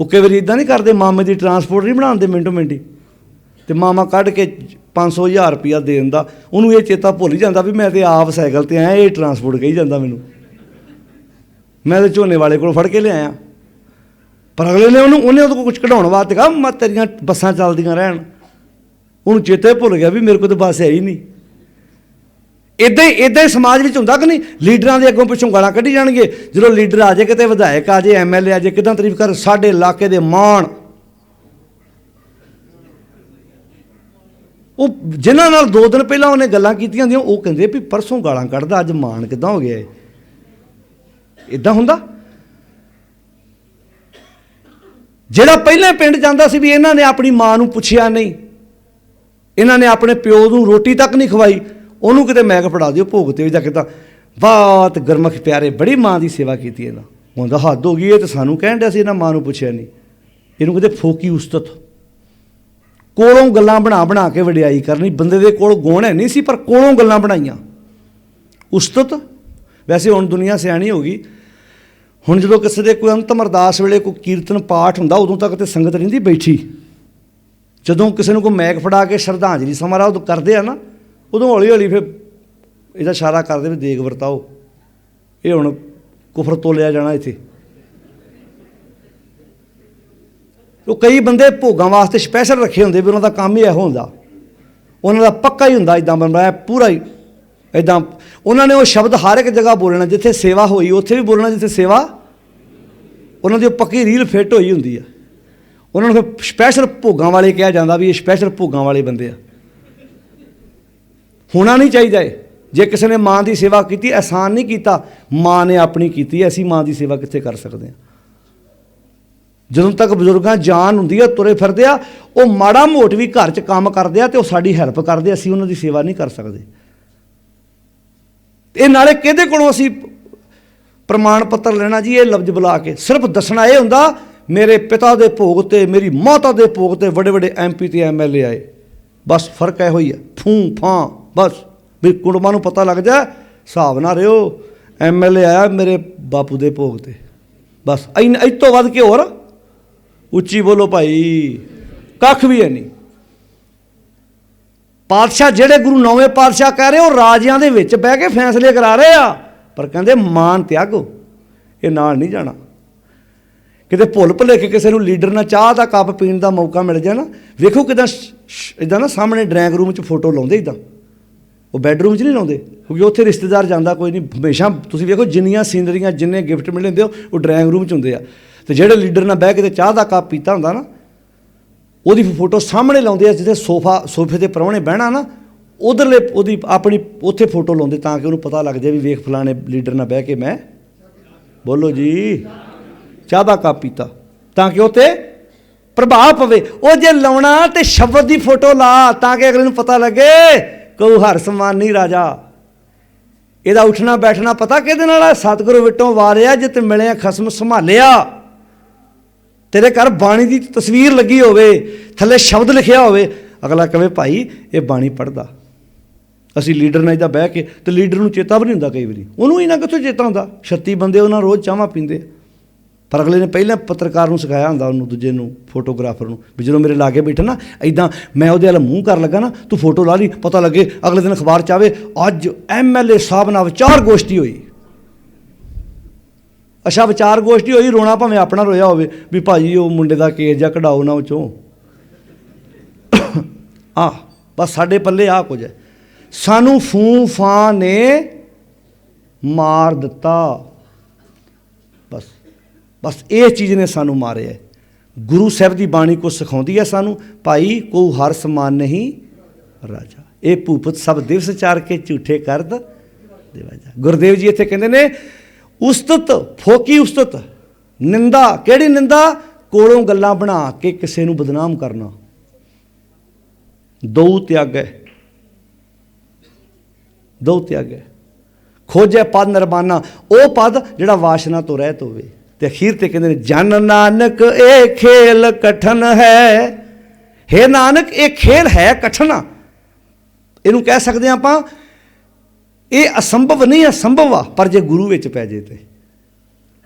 ਉਹ ਕਈ ਵਾਰੀ ਇੱਦਾਂ ਨਹੀਂ ਕਰਦੇ, ਮਾਮੇ ਦੀ ਟਰਾਂਸਪੋਰਟ ਨਹੀਂ ਬਣਾਉਂਦੇ ਮਿੰਟੋ ਮਿੰਟੀ, ਅਤੇ ਮਾਮਾ ਕੱਢ ਕੇ 500,000 ਰੁਪਈਆ ਦੇ ਦਿੰਦਾ। ਉਹਨੂੰ ਇਹ ਚੇਤਾ ਭੁੱਲ ਹੀ ਜਾਂਦਾ ਵੀ ਮੈਂ ਤਾਂ ਆਪ ਸਾਈਕਲ 'ਤੇ ਆਇਆ, ਇਹ ਟਰਾਂਸਪੋਰਟ ਕਹੀ ਜਾਂਦਾ ਮੈਨੂੰ, ਮੈਂ ਤਾਂ ਝੋਨੇ ਵਾਲੇ ਕੋਲ ਫੜ ਕੇ ਲਿਆਇਆ। ਪਰ ਅਗਲੇ ਨੇ ਉਹਦੇ ਕੋਲ ਕੁਝ ਕਢਾਉਣ ਵਾਸਤੇ ਕਹਾ ਮੈਂ ਤੇਰੀਆਂ ਬੱਸਾਂ ਚੱਲਦੀਆਂ ਰਹਿਣ। ਉਹਨੂੰ ਚੇਤੇ ਭੁੱਲ ਗਿਆ ਵੀ ਮੇਰੇ ਕੋਲ ਤਾਂ ਬੱਸ ਹੈ ਹੀ ਨਹੀਂ। ਇੱਦਾਂ ਹੀ ਸਮਾਜ ਵਿੱਚ ਹੁੰਦਾ ਕਿ ਨਹੀਂ? ਲੀਡਰਾਂ ਦੇ ਅੱਗੋਂ ਪਿੱਛੋਂ ਗਾਲਾਂ ਕੱਢੀ ਜਾਣਗੇ। ਜਦੋਂ ਲੀਡਰ ਆ ਜਾਏ, ਕਿਤੇ ਵਿਧਾਇਕ ਆ ਜਾਏ, MLA ਆ ਜਾਏ, ਕਿੱਦਾਂ ਤਾਰੀਫ ਕਰ, ਸਾਡੇ ਇਲਾਕੇ ਦੇ ਮਾਣ। ਉਹ ਜਿਨ੍ਹਾਂ ਨਾਲ 2 ਦਿਨ ਪਹਿਲਾਂ ਉਹਨੇ ਗੱਲਾਂ ਕੀਤੀਆਂ ਹੁੰਦੀਆਂ, ਉਹ ਕਹਿੰਦੇ ਵੀ ਪਰਸੋਂ ਗਾਲਾਂ ਕੱਢਦਾ, ਅੱਜ ਮਾਣ ਕਿੱਦਾਂ ਹੋ ਗਿਆ? ਇੱਦਾਂ ਹੁੰਦਾ। ਜਿਹੜਾ ਪਹਿਲਾਂ ਪਿੰਡ ਜਾਂਦਾ ਸੀ ਵੀ ਇਹਨਾਂ ਨੇ ਆਪਣੀ ਮਾਂ ਨੂੰ ਪੁੱਛਿਆ ਨਹੀਂ, ਇਹਨਾਂ ਨੇ ਆਪਣੇ ਪਿਓ ਨੂੰ ਰੋਟੀ ਤੱਕ ਨਹੀਂ ਖਵਾਈ, ਉਹਨੂੰ ਕਿਤੇ ਮੈਗ ਫੜਾ ਦਿਓ ਭੋਗ 'ਤੇ ਜਾ ਕੇ, ਤਾਂ ਬਹੁਤ ਗੁਰਮੁਖ ਪਿਆਰੇ, ਬੜੀ ਮਾਂ ਦੀ ਸੇਵਾ ਕੀਤੀ ਇਹਨਾਂ। ਹੁੰਦਾ ਹੱਦ ਹੋ ਗਈ, ਇਹ ਤਾਂ ਸਾਨੂੰ ਕਹਿਣ ਡਿਆ ਸੀ ਇਹਨਾਂ ਮਾਂ ਨੂੰ ਪੁੱਛਿਆ ਨਹੀਂ। ਇਹਨੂੰ ਕਹਿੰਦੇ ਫੋਕੀ ਉਸਤਤ। ਕੋਲੋਂ ਗੱਲਾਂ ਬਣਾ ਕੇ ਵਡਿਆਈ ਕਰਨੀ। ਬੰਦੇ ਦੇ ਕੋਲ ਗੁਣ ਹੈ ਨਹੀਂ ਸੀ, ਪਰ ਕੋਲੋਂ ਗੱਲਾਂ ਬਣਾਈਆਂ। ਉਸਤਤ। ਵੈਸੇ ਹੁਣ ਦੁਨੀਆ ਸਿਆਣੀ ਹੋ ਗਈ। ਹੁਣ ਜਦੋਂ ਕਿਸੇ ਦੇ ਕੋਈ ਅੰਤਮ ਅਰਦਾਸ ਵੇਲੇ ਕੋਈ ਕੀਰਤਨ ਪਾਠ ਹੁੰਦਾ, ਉਦੋਂ ਤੱਕ ਤਾਂ ਸੰਗਤ ਰਹਿੰਦੀ ਬੈਠੀ। ਜਦੋਂ ਕਿਸੇ ਨੂੰ ਕੋਈ ਮੈਕ ਫੜਾ ਕੇ ਸ਼ਰਧਾਂਜਲੀ ਸਮਾਰੋਹ ਉਦੋਂ ਕਰਦੇ ਆ ਨਾ, ਉਦੋਂ ਹੌਲੀ ਹੌਲੀ ਫਿਰ ਇਹਦਾ ਇਸ਼ਾਰਾ ਕਰਦੇ ਵੀ ਦੇਗ ਵਰਤਾਓ, ਇਹ ਹੁਣ ਕੁਫਰ ਤੋਲਿਆ ਜਾਣਾ ਇੱਥੇ। ਉਹ ਕਈ ਬੰਦੇ ਭੋਗਾਂ ਵਾਸਤੇ ਸਪੈਸ਼ਲ ਰੱਖੇ ਹੁੰਦੇ ਵੀ ਉਹਨਾਂ ਦਾ ਕੰਮ ਹੀ ਇਹੋ ਹੁੰਦਾ, ਉਹਨਾਂ ਦਾ ਪੱਕਾ ਹੀ ਹੁੰਦਾ ਇੱਦਾਂ ਬਣਾਇਆ ਪੂਰਾ ਹੀ ਇੱਦਾਂ। ਉਹਨਾਂ ਨੇ ਉਹ ਸ਼ਬਦ ਹਰ ਇੱਕ ਜਗ੍ਹਾ ਬੋਲਣਾ, ਜਿੱਥੇ ਸੇਵਾ ਹੋਈ ਉੱਥੇ ਵੀ ਬੋਲਣਾ, ਜਿੱਥੇ ਸੇਵਾ ਉਹਨਾਂ ਦੀ ਉਹ ਪੱਕੀ ਰੀਲ ਫਿੱਟ ਹੋਈ ਹੁੰਦੀ ਆ। ਉਹਨਾਂ ਨੂੰ ਫਿਰ ਸਪੈਸ਼ਲ ਭੋਗਾਂ ਵਾਲੇ ਕਿਹਾ ਜਾਂਦਾ ਵੀ ਇਹ ਸਪੈਸ਼ਲ ਭੋਗਾਂ ਵਾਲੇ ਬੰਦੇ ਆ। ਹੋਣਾ ਨਹੀਂ ਚਾਹੀਦਾ ਇਹ। ਜੇ ਕਿਸੇ ਨੇ ਮਾਂ ਦੀ ਸੇਵਾ ਕੀਤੀ, ਅਹਿਸਾਨ ਨਹੀਂ ਕੀਤਾ, ਮਾਂ ਨੇ ਆਪਣੀ ਕੀਤੀ ਹੈ, ਅਸੀਂ ਮਾਂ ਦੀ ਸੇਵਾ ਕਿੱਥੇ ਕਰ ਸਕਦੇ ਹਾਂ? ਜਦੋਂ ਤੱਕ ਬਜ਼ੁਰਗਾਂ ਜਾਨ ਹੁੰਦੀ ਆ, ਤੁਰੇ ਫਿਰਦੇ ਆ, ਉਹ ਮਾੜਾ ਮੋਟ ਵੀ ਘਰ 'ਚ ਕੰਮ ਕਰਦੇ ਆ ਅਤੇ ਉਹ ਸਾਡੀ ਹੈਲਪ ਕਰਦੇ, ਅਸੀਂ ਉਹਨਾਂ ਦੀ ਸੇਵਾ ਨਹੀਂ ਕਰ ਸਕਦੇ। ਇਹ ਨਾਲੇ ਕਿਹਦੇ ਕੋਲੋਂ ਅਸੀਂ ਪ੍ਰਮਾਣ ਪੱਤਰ ਲੈਣਾ ਜੀ? ਇਹ ਲਫ਼ਜ਼ ਬੁਲਾ ਕੇ ਸਿਰਫ ਦੱਸਣਾ ਇਹ ਹੁੰਦਾ ਮੇਰੇ ਪਿਤਾ ਦੇ ਭੋਗ 'ਤੇ, ਮੇਰੀ ਮਾਤਾ ਦੇ ਭੋਗ 'ਤੇ ਵੱਡੇ ਵੱਡੇ MP ਤੇ MLA ਆਏ, ਬਸ ਫਰਕ ਇਹੋ ਹੀ ਆ। ਫੂੰ ਫਾਂ ਬਸ ਵੀ ਕੁੜਮਾਂ ਨੂੰ ਪਤਾ ਲੱਗ ਜਾ, ਹਿਸਾਬ ਨਾ ਰਿਓ, MLA ਆਇਆ ਮੇਰੇ ਬਾਪੂ ਦੇ ਭੋਗ 'ਤੇ, ਬਸ ਇਹ ਤੋਂ ਵੱਧ ਕੇ ਹੋਰ ਉੱਚੀ ਬੋਲੋ ਭਾਈ, ਕੱਖ ਵੀ ਹੈ ਨਹੀਂ। पातशाह ਜਿਹੜੇ ਗੁਰੂ ਨੌਵੇਂ ਪਾਤਸ਼ਾਹ ਕਹਿ ਰਹੇ ਉਹ ਰਾਜਿਆਂ ਦੇ ਵਿੱਚ ਬਹਿ ਕੇ ਫੈਸਲੇ ਕਰਾ ਰਹੇ ਆ, ਪਰ ਕਹਿੰਦੇ ਮਾਨ ਤਿਆਗੋ, ਇਹ ਨਾਲ ਨਹੀਂ ਜਾਣਾ। ਕਿਤੇ ਭੁੱਲ ਭੁਲੇਖੇ ਕਿਸੇ ਨੂੰ ਲੀਡਰ ਨਾਲ ਚਾਹ ਦਾ ਕੱਪ ਪੀਣ ਦਾ ਮੌਕਾ ਮਿਲ ਜਾਏ ਨਾ, ਵੇਖੋ ਕਿੱਦਾਂ ਇੱਦਾਂ ਨਾ ਸਾਹਮਣੇ ਡਰਾਇੰਗ ਰੂਮ 'ਚ ਫੋਟੋ ਲਾਉਂਦੇ, ਇੱਦਾਂ ਉਹ ਬੈਡਰੂਮ 'ਚ ਨਹੀਂ ਲਾਉਂਦੇ, ਕਿਉਂਕਿ ਉੱਥੇ ਰਿਸ਼ਤੇਦਾਰ ਜਾਂਦਾ ਕੋਈ ਨਹੀਂ। ਹਮੇਸ਼ਾ ਤੁਸੀਂ ਵੇਖੋ ਜਿੰਨੀਆਂ ਸੀਨਰੀਆਂ ਜਿੰਨੇ ਗਿਫਟ ਮਿਲੇ ਹੁੰਦੇ ਉਹ ਡਰਾਇੰਗ ਰੂਮ 'ਚ ਹੁੰਦੇ ਆ, ਅਤੇ ਜਿਹੜੇ ਲੀਡਰ ਨਾਲ ਬਹਿ ਕੇ ਤੇ ਚਾਹ ਦਾ ਕੱਪ ਪੀਤਾ ਹੁੰਦਾ ਨਾ, ਉਹਦੀ ਫੋਟੋ ਸਾਹਮਣੇ ਲਾਉਂਦੇ ਆ, ਜਿੱਥੇ ਸੋਫੇ 'ਤੇ ਪ੍ਰਾਹੁਣੇ ਬਹਿਣਾ ਨਾ, ਉਧਰਲੇ ਉਹਦੀ ਆਪਣੀ ਉੱਥੇ ਫੋਟੋ ਲਾਉਂਦੇ, ਤਾਂ ਕਿ ਉਹਨੂੰ ਪਤਾ ਲੱਗ ਜਾਏ ਵੀ ਵੇਖ ਫਲਾਣੇ ਲੀਡਰ ਨਾਲ ਬਹਿ ਕੇ ਮੈਂ, ਬੋਲੋ ਜੀ, ਚਾਹ ਦਾ ਕੱਪ ਪੀਤਾ, ਤਾਂ ਕਿ ਉਹ 'ਤੇ ਪ੍ਰਭਾਵ ਪਵੇ। ਉਹ ਜੇ ਲਾਉਣਾ ਤਾਂ ਸ਼ਬਦ ਦੀ ਫੋਟੋ ਲਾ, ਤਾਂ ਕਿ ਅਗਲੇ ਨੂੰ ਪਤਾ ਲੱਗੇ ਕਹੂ ਹਰ ਸਮਾਨ ਨਹੀਂ ਰਾਜਾ। ਇਹਦਾ ਉੱਠਣਾ ਬੈਠਣਾ ਪਤਾ ਕਿਹਦੇ ਨਾਲ ਆ? ਸਤਿਗੁਰੂ ਵਿਟੋਂ ਵਾਰਿਆ ਜਿਤ ਮਿਲਿਆ ਖਸਮ ਸੰਭਾਲਿਆ। ਤੇਰੇ ਘਰ ਬਾਣੀ ਦੀ ਤਸਵੀਰ ਲੱਗੀ ਹੋਵੇ, ਥੱਲੇ ਸ਼ਬਦ ਲਿਖਿਆ ਹੋਵੇ, ਅਗਲਾ ਕਹੇ ਭਾਈ ਇਹ ਬਾਣੀ ਪੜ੍ਹਦਾ। ਅਸੀਂ ਲੀਡਰ ਨਾਲ ਇੱਦਾਂ ਬਹਿ ਕੇ, ਅਤੇ ਲੀਡਰ ਨੂੰ ਚੇਤਾ ਵੀ ਨਹੀਂ ਹੁੰਦਾ ਕਈ ਵਾਰੀ, ਉਹਨੂੰ ਇਹਨਾਂ ਕਿੱਥੋਂ ਚੇਤਾ ਹੁੰਦਾ? 36 ਬੰਦੇ ਉਹਨਾਂ ਰੋਜ਼ ਚਾਹਾਂ ਪੀਂਦੇ, ਪਰ ਅਗਲੇ ਨੇ ਪਹਿਲਾਂ ਪੱਤਰਕਾਰ ਨੂੰ ਸਿਖਾਇਆ ਹੁੰਦਾ, ਉਹਨੂੰ ਦੂਜੇ ਨੂੰ, ਫੋਟੋਗ੍ਰਾਫਰ ਨੂੰ, ਵੀ ਜਦੋਂ ਮੇਰੇ ਲਾਗੇ ਬੈਠਾ ਨਾ ਇੱਦਾਂ ਮੈਂ ਉਹਦੇ ਵੱਲ ਮੂੰਹ ਕਰਨ ਲੱਗਾ ਨਾ, ਤੂੰ ਫੋਟੋ ਲਾ ਲਈ, ਪਤਾ ਲੱਗੇ ਅਗਲੇ ਦਿਨ ਅਖਬਾਰ 'ਚ ਆਵੇ ਅੱਜ MLA ਸਾਹਿਬ ਨਾਲ ਵਿਚਾਰ ਗੋਸ਼ਟੀ ਹੋਈ। ਅੱਛਾ, ਵਿਚਾਰ ਗੋਸ਼ਟੀ ਹੋਈ, ਰੋਣਾ ਭਾਵੇਂ ਆਪਣਾ ਰੋਇਆ ਹੋਵੇ ਵੀ ਭਾਜੀ ਉਹ ਮੁੰਡੇ ਦਾ ਕੇਸ ਜਾਂ ਕਢਾਓ ਨਾ ਉਹ 'ਚੋਂ। ਬਸ ਸਾਡੇ ਪੱਲੇ ਆਹ ਕੁਝ ਹੈ, ਸਾਨੂੰ ਫੂੰ ਫਾਂ ਨੇ ਮਾਰ ਦਿੱਤਾ। ਬਸ ਇਹ ਚੀਜ਼ ਨੇ ਸਾਨੂੰ ਮਾਰਿਆ। ਗੁਰੂ ਸਾਹਿਬ ਦੀ ਬਾਣੀ ਕੁਛ ਸਿਖਾਉਂਦੀ ਹੈ ਸਾਨੂੰ, ਭਾਈ ਕੋ ਹਰ ਸਮਾਨ ਨਹੀਂ ਰਾਜਾ, ਇਹ ਭੂਪਤ ਸਭ ਦਿਵਸ ਚਾਰ ਕੇ ਝੂਠੇ ਕਰਦ ਦੇਵਾਜਾ। ਗੁਰਦੇਵ ਜੀ ਇੱਥੇ ਕਹਿੰਦੇ ਨੇ ਉਸਤਤ, ਫੋਕੀ ਉਸਤਤ, ਨਿੰਦਾ। ਕਿਹੜੀ ਨਿੰਦਾ? ਕੋਲੋਂ ਗੱਲਾਂ ਬਣਾ ਕੇ ਕਿਸੇ ਨੂੰ ਬਦਨਾਮ ਕਰਨਾ। ਦੋ ਤਿਆਗੈ, ਦੋ ਤਿਆਗੈ, ਖੋਜੈ ਪਦ ਨਿਰਮਾਨਾ, ਉਹ ਪਦ ਜਿਹੜਾ ਵਾਸ਼ਨਾ ਤੋਂ ਰਹਿਤ ਹੋਵੇ। ਤੇ ਅਖੀਰ ਤੇ ਕਹਿੰਦੇ ਨੇ ਜਨ ਨਾਨਕ ਇਹ ਖੇਲ ਕਠਨ ਹੈ। ਹੇ ਨਾਨਕ ਇਹ ਖੇਲ ਹੈ ਕਠਨ, ਇਹਨੂੰ ਕਹਿ ਸਕਦੇ ਹਾਂ ਆਪਾਂ ਇਹ ਅਸੰਭਵ ਨਹੀਂ, ਅਸੰਭਵ ਆ, ਪਰ ਜੇ ਗੁਰੂ ਵਿੱਚ ਪੈ ਜੇ ਤੇ।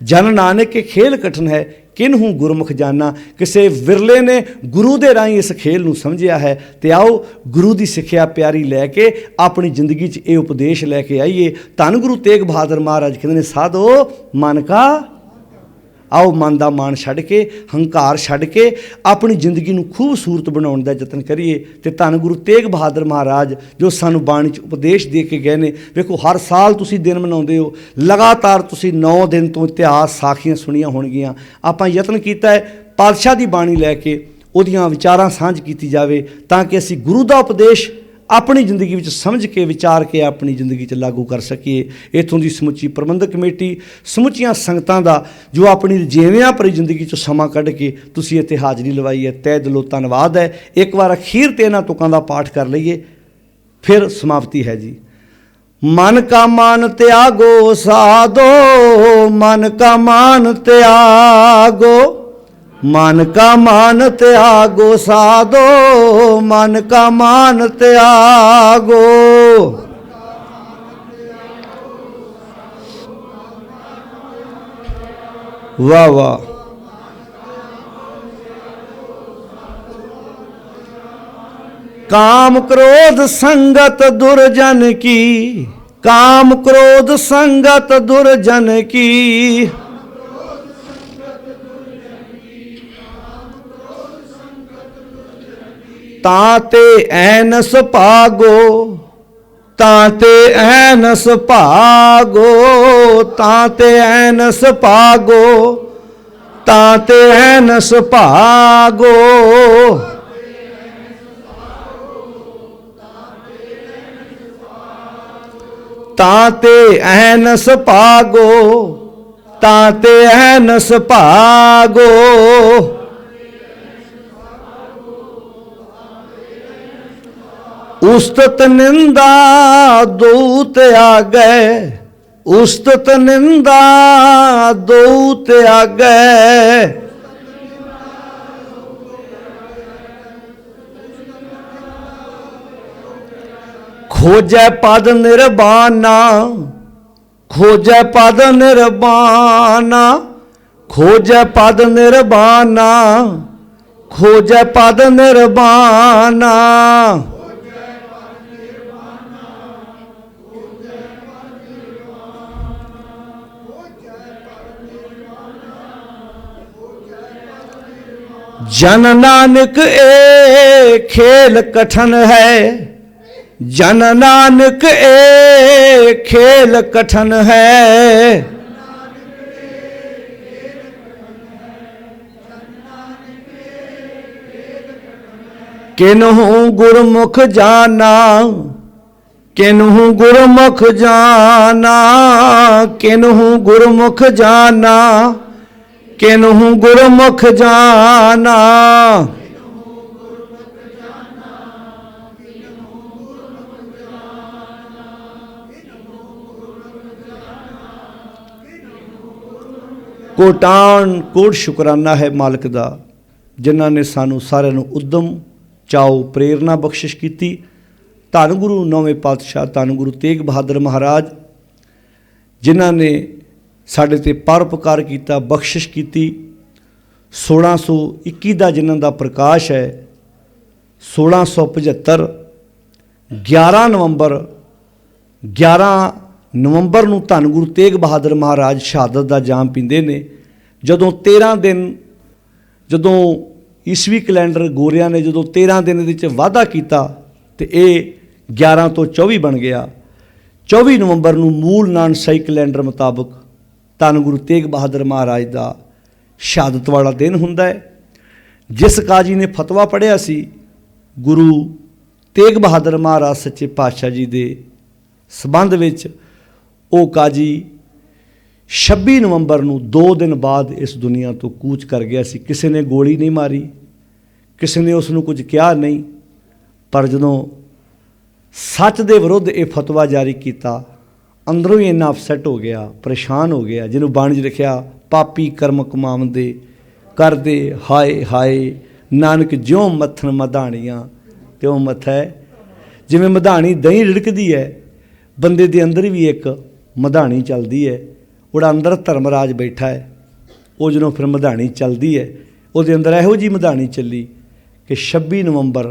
ਜਨ ਨਾਨਕ ਇਹ ਖੇਲ ਕਠਨ ਹੈ ਕਿਨਹੂ ਗੁਰਮੁਖ ਜਾਨਾ, ਕਿਸੇ ਵਿਰਲੇ ਨੇ ਗੁਰੂ ਦੇ ਰਾਹੀਂ ਇਸ ਖੇਲ ਨੂੰ ਸਮਝਿਆ ਹੈ। ਤੇ ਆਓ ਗੁਰੂ ਦੀ ਸਿੱਖਿਆ ਪਿਆਰੀ ਲੈ ਕੇ ਆਪਣੀ ਜ਼ਿੰਦਗੀ 'ਚ ਇਹ ਉਪਦੇਸ਼ ਲੈ ਕੇ ਆਈਏ। ਧੰਨ ਗੁਰੂ ਤੇਗ ਬਹਾਦਰ ਮਹਾਰਾਜ ਕਹਿੰਦੇ ਨੇ ਸਾਧੋ ਮਨ ਕਾ, ਆਓ ਮਨ ਦਾ ਮਾਣ ਛੱਡ ਕੇ, ਹੰਕਾਰ ਛੱਡ ਕੇ ਆਪਣੀ ਜ਼ਿੰਦਗੀ ਨੂੰ ਖੂਬਸੂਰਤ ਬਣਾਉਣ ਦਾ ਯਤਨ ਕਰੀਏ। ਅਤੇ ਧੰਨ ਗੁਰੂ ਤੇਗ ਬਹਾਦਰ ਮਹਾਰਾਜ ਜੋ ਸਾਨੂੰ ਬਾਣੀ 'ਚ ਉਪਦੇਸ਼ ਦੇ ਕੇ ਗਏ ਨੇ। ਵੇਖੋ ਹਰ ਸਾਲ ਤੁਸੀਂ ਦਿਨ ਮਨਾਉਂਦੇ ਹੋ, ਲਗਾਤਾਰ ਤੁਸੀਂ 9 ਦਿਨ ਤੋਂ ਇਤਿਹਾਸ ਸਾਖੀਆਂ ਸੁਣੀਆਂ ਹੋਣਗੀਆਂ। ਆਪਾਂ ਯਤਨ ਕੀਤਾ ਹੈ ਪਾਤਸ਼ਾਹ ਦੀ ਬਾਣੀ ਲੈ ਕੇ ਉਹਦੀਆਂ ਵਿਚਾਰਾਂ ਸਾਂਝ ਕੀਤੀ ਜਾਵੇ, ਤਾਂ ਕਿ ਅਸੀਂ ਗੁਰੂ ਦਾ ਉਪਦੇਸ਼ ਆਪਣੀ ਜ਼ਿੰਦਗੀ ਵਿੱਚ ਸਮਝ ਕੇ, ਵਿਚਾਰ ਕੇ ਆਪਣੀ ਜ਼ਿੰਦਗੀ 'ਚ ਲਾਗੂ ਕਰ ਸਕੀਏ। ਇੱਥੋਂ ਦੀ ਸਮੁੱਚੀ ਪ੍ਰਬੰਧਕ ਕਮੇਟੀ, ਸਮੁੱਚੀਆਂ ਸੰਗਤਾਂ ਦਾ ਜੋ ਆਪਣੀ ਰਜੇਵਿਆਂ ਭਰੀ ਜ਼ਿੰਦਗੀ 'ਚੋਂ ਸਮਾਂ ਕੱਢ ਕੇ ਤੁਸੀਂ ਇੱਥੇ ਹਾਜ਼ਰੀ ਲਵਾਈ ਹੈ, ਤਹਿ ਦਿਲੋਂ ਧੰਨਵਾਦ ਹੈ। ਇੱਕ ਵਾਰ ਅਖੀਰ 'ਤੇ ਇਹਨਾਂ ਤੁਕਾਂ ਦਾ ਪਾਠ ਕਰ ਲਈਏ, ਫਿਰ ਸਮਾਪਤੀ ਹੈ ਜੀ। ਮਨ ਕਾ ਮਾਨ ਤਿਆਗੋ ਸਾਧੋ, ਮਨ ਕਾ ਮਾਨ ਤਿਆਗੋ, ਮਨ ਕਾ ਮਾਨ ਤਿਆਗੋ ਸਾਧੋ, ਮਨ ਕਾ ਮਾਨ ਤਿਆਗੋ। ਵਾਹ ਵਾਹ। काम क्रोध संगत दुर्जन की, काम क्रोध संगत दुर्जन की, ताते ऐनस भागो, ताते ऐनस भागो, ताते ऐनस भागो, ताते ऐनस भागो। ताते ऐनस भागो, ताते ऐनस भागो। उस्तत निंदा दो त्यागै, उस्तत निंदा दो त्यागै। खोजै पद निर्वाणा, खोजै पद निर्वाणा, खोजै पद निर्वाणा, खोजै पद निर्वाणा। जन नानक ए खेल कठन है, जन नानक ए खेल कठन है। किन्हू गुरमुख जाना, किन्हू गुरमुख जाना, किन्हू गुरमुख जाना, किन्हू गुरमुख जाना। कोटान कोट शुकराना है मालिक दा, जिन्हां ने सानू सारिਆਂ ਨੂੰ उद्यम चाओ प्रेरणा बख्शिश की। धन गुरु नौवें पातशाह धन गुरु तेग बहादुर महाराज, जिन्हां ने साडे ते परोपकार किया, बख्शिश की। 1621 का जिन्हां दा प्रकाश है, 1675 11 नवंबर नूं धन गुरु तेग बहादुर महाराज शहादत का जाम पींदे ने। जदों 13 दिन, जदों ईसवी कैलेंडर गोरिया ने जो 13 दिन ये वाधा किया तो ये 11 तो 24 बन गया। 24 नवंबर को मूल नानकशाही कैलेंडर मुताबक धन गुरु तेग बहादुर महाराज का शहादत वाला दिन हुंदा है। जिस काजी ने फतवा पढ़िया सी गुरु तेग बहादुर महाराज सच्चे पातशाह जी के संबंध विच, वो काजी 26 नवंबर को 2 दिन बाद इस दुनिया तो कूच कर गया सी। किसी ने गोली नहीं मारी, किसी ने उसनों कुछ कहा नहीं, पर जदों सच के विरुद्ध ये फतवा जारी किया, अंदरों ही इन्ना अपसैट हो गया, परेशान हो गया। जिन्होंने बाणी लिखिया, पापी कर्म कमावंदे करदे हाय हाय, नानक ज्यों मत्थन मधाणियां त्यों मथै। जिवें मधाणी दही रिड़कदी है, बंदे दे अंदर भी एक मधाणी चलती है। उड़ा अंदर धर्मराज बैठा है, वो जो फिर मधाणी चलती है, वो अंदर इहो जी मधाणी चली कि 26 नवंबर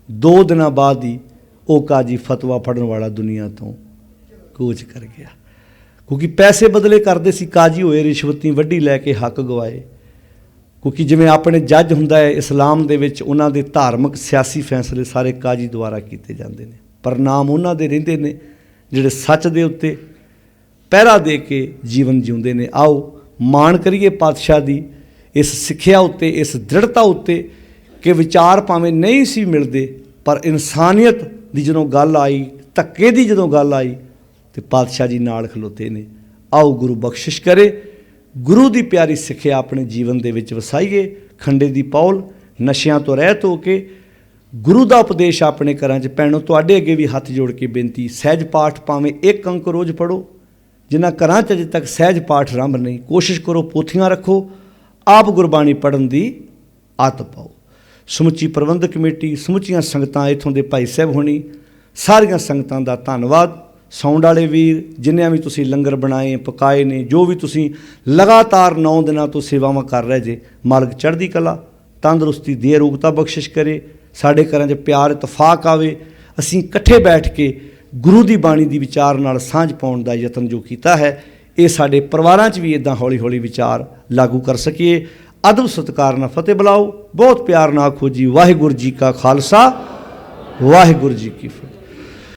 2 दिन बाद ही वो काजी फतवा पढ़न वाला दुनिया तो कूच कर गया। क्योंकि पैसे बदले करते सी, काजी होए रिश्वती वड्डी लैके हक गवाए। क्योंकि जिवें अपने जज हुंदा है इस्लाम दे विच, उन्हां दे धार्मिक सियासी फैसले सारे काजी द्वारा किए जाते हैं, पर नाम उन्हां दे रहिंदे ने जिहड़े सच दे उत्ते पहरा दे के जीवन जिउंदे ने। आओ माण करिए पातशाह दी इस सिक्ख्या उत्ते, इस दृढ़ता उत्ते कि विचार भावें नहीं सी मिलते, पर इंसानियत दी जदों गल आई, धक्के दी जदों गल आई, तो पातशाह जी नाल खलोते ने। आओ गुरु बख्शिश करे, गुरु दी प्यारी सिक्ख्या अपने जीवन दे विच वसाइए। खंडे दी पौल नशियां तो रहत हो के गुरु का उपदेश अपने घरां च। भैणों तुहाडे अगे भी हथ जोड़ के बेनती, सहज पाठ भावें 1 अंक रोज़ पढ़ो। जिन्हां घरां च अजे तक सहज पाठ आरंभ नहीं, कोशिश करो पोथियां रखो, आप गुरबाणी पढ़न की आदत पाओ। समुची प्रबंधक कमेटी, समुचियां संगतां, इत्थों दे भाई साहब होनी, सारियां संगतां दा धन्नवाद। साउंड वाले वीर जिन्हें भी तुसीं लंगर बनाए पकाए ने, जो भी तुसीं लगातार 9 दिनों तो सेवावां कर रहे जे, मालक चढ़दी कला तंदुरुस्ती दे, अरोगता बख्शिश करे। साडे घरां 'च प्यार इतफाक आवे, असीं इकट्ठे बैठ के गुरु की बाणी की विचार नाल सांझ पाउण दा यतन जो किया है, ये साडे परिवारां 'च भी इदां हौली हौली विचार लागू कर सकीए। अदब सत्कार नाल फतेह बुलाओ, बहुत प्यार नाल आखो जी वाहिगुरू जी का खालसा वाहिगुरू जी की फतेह।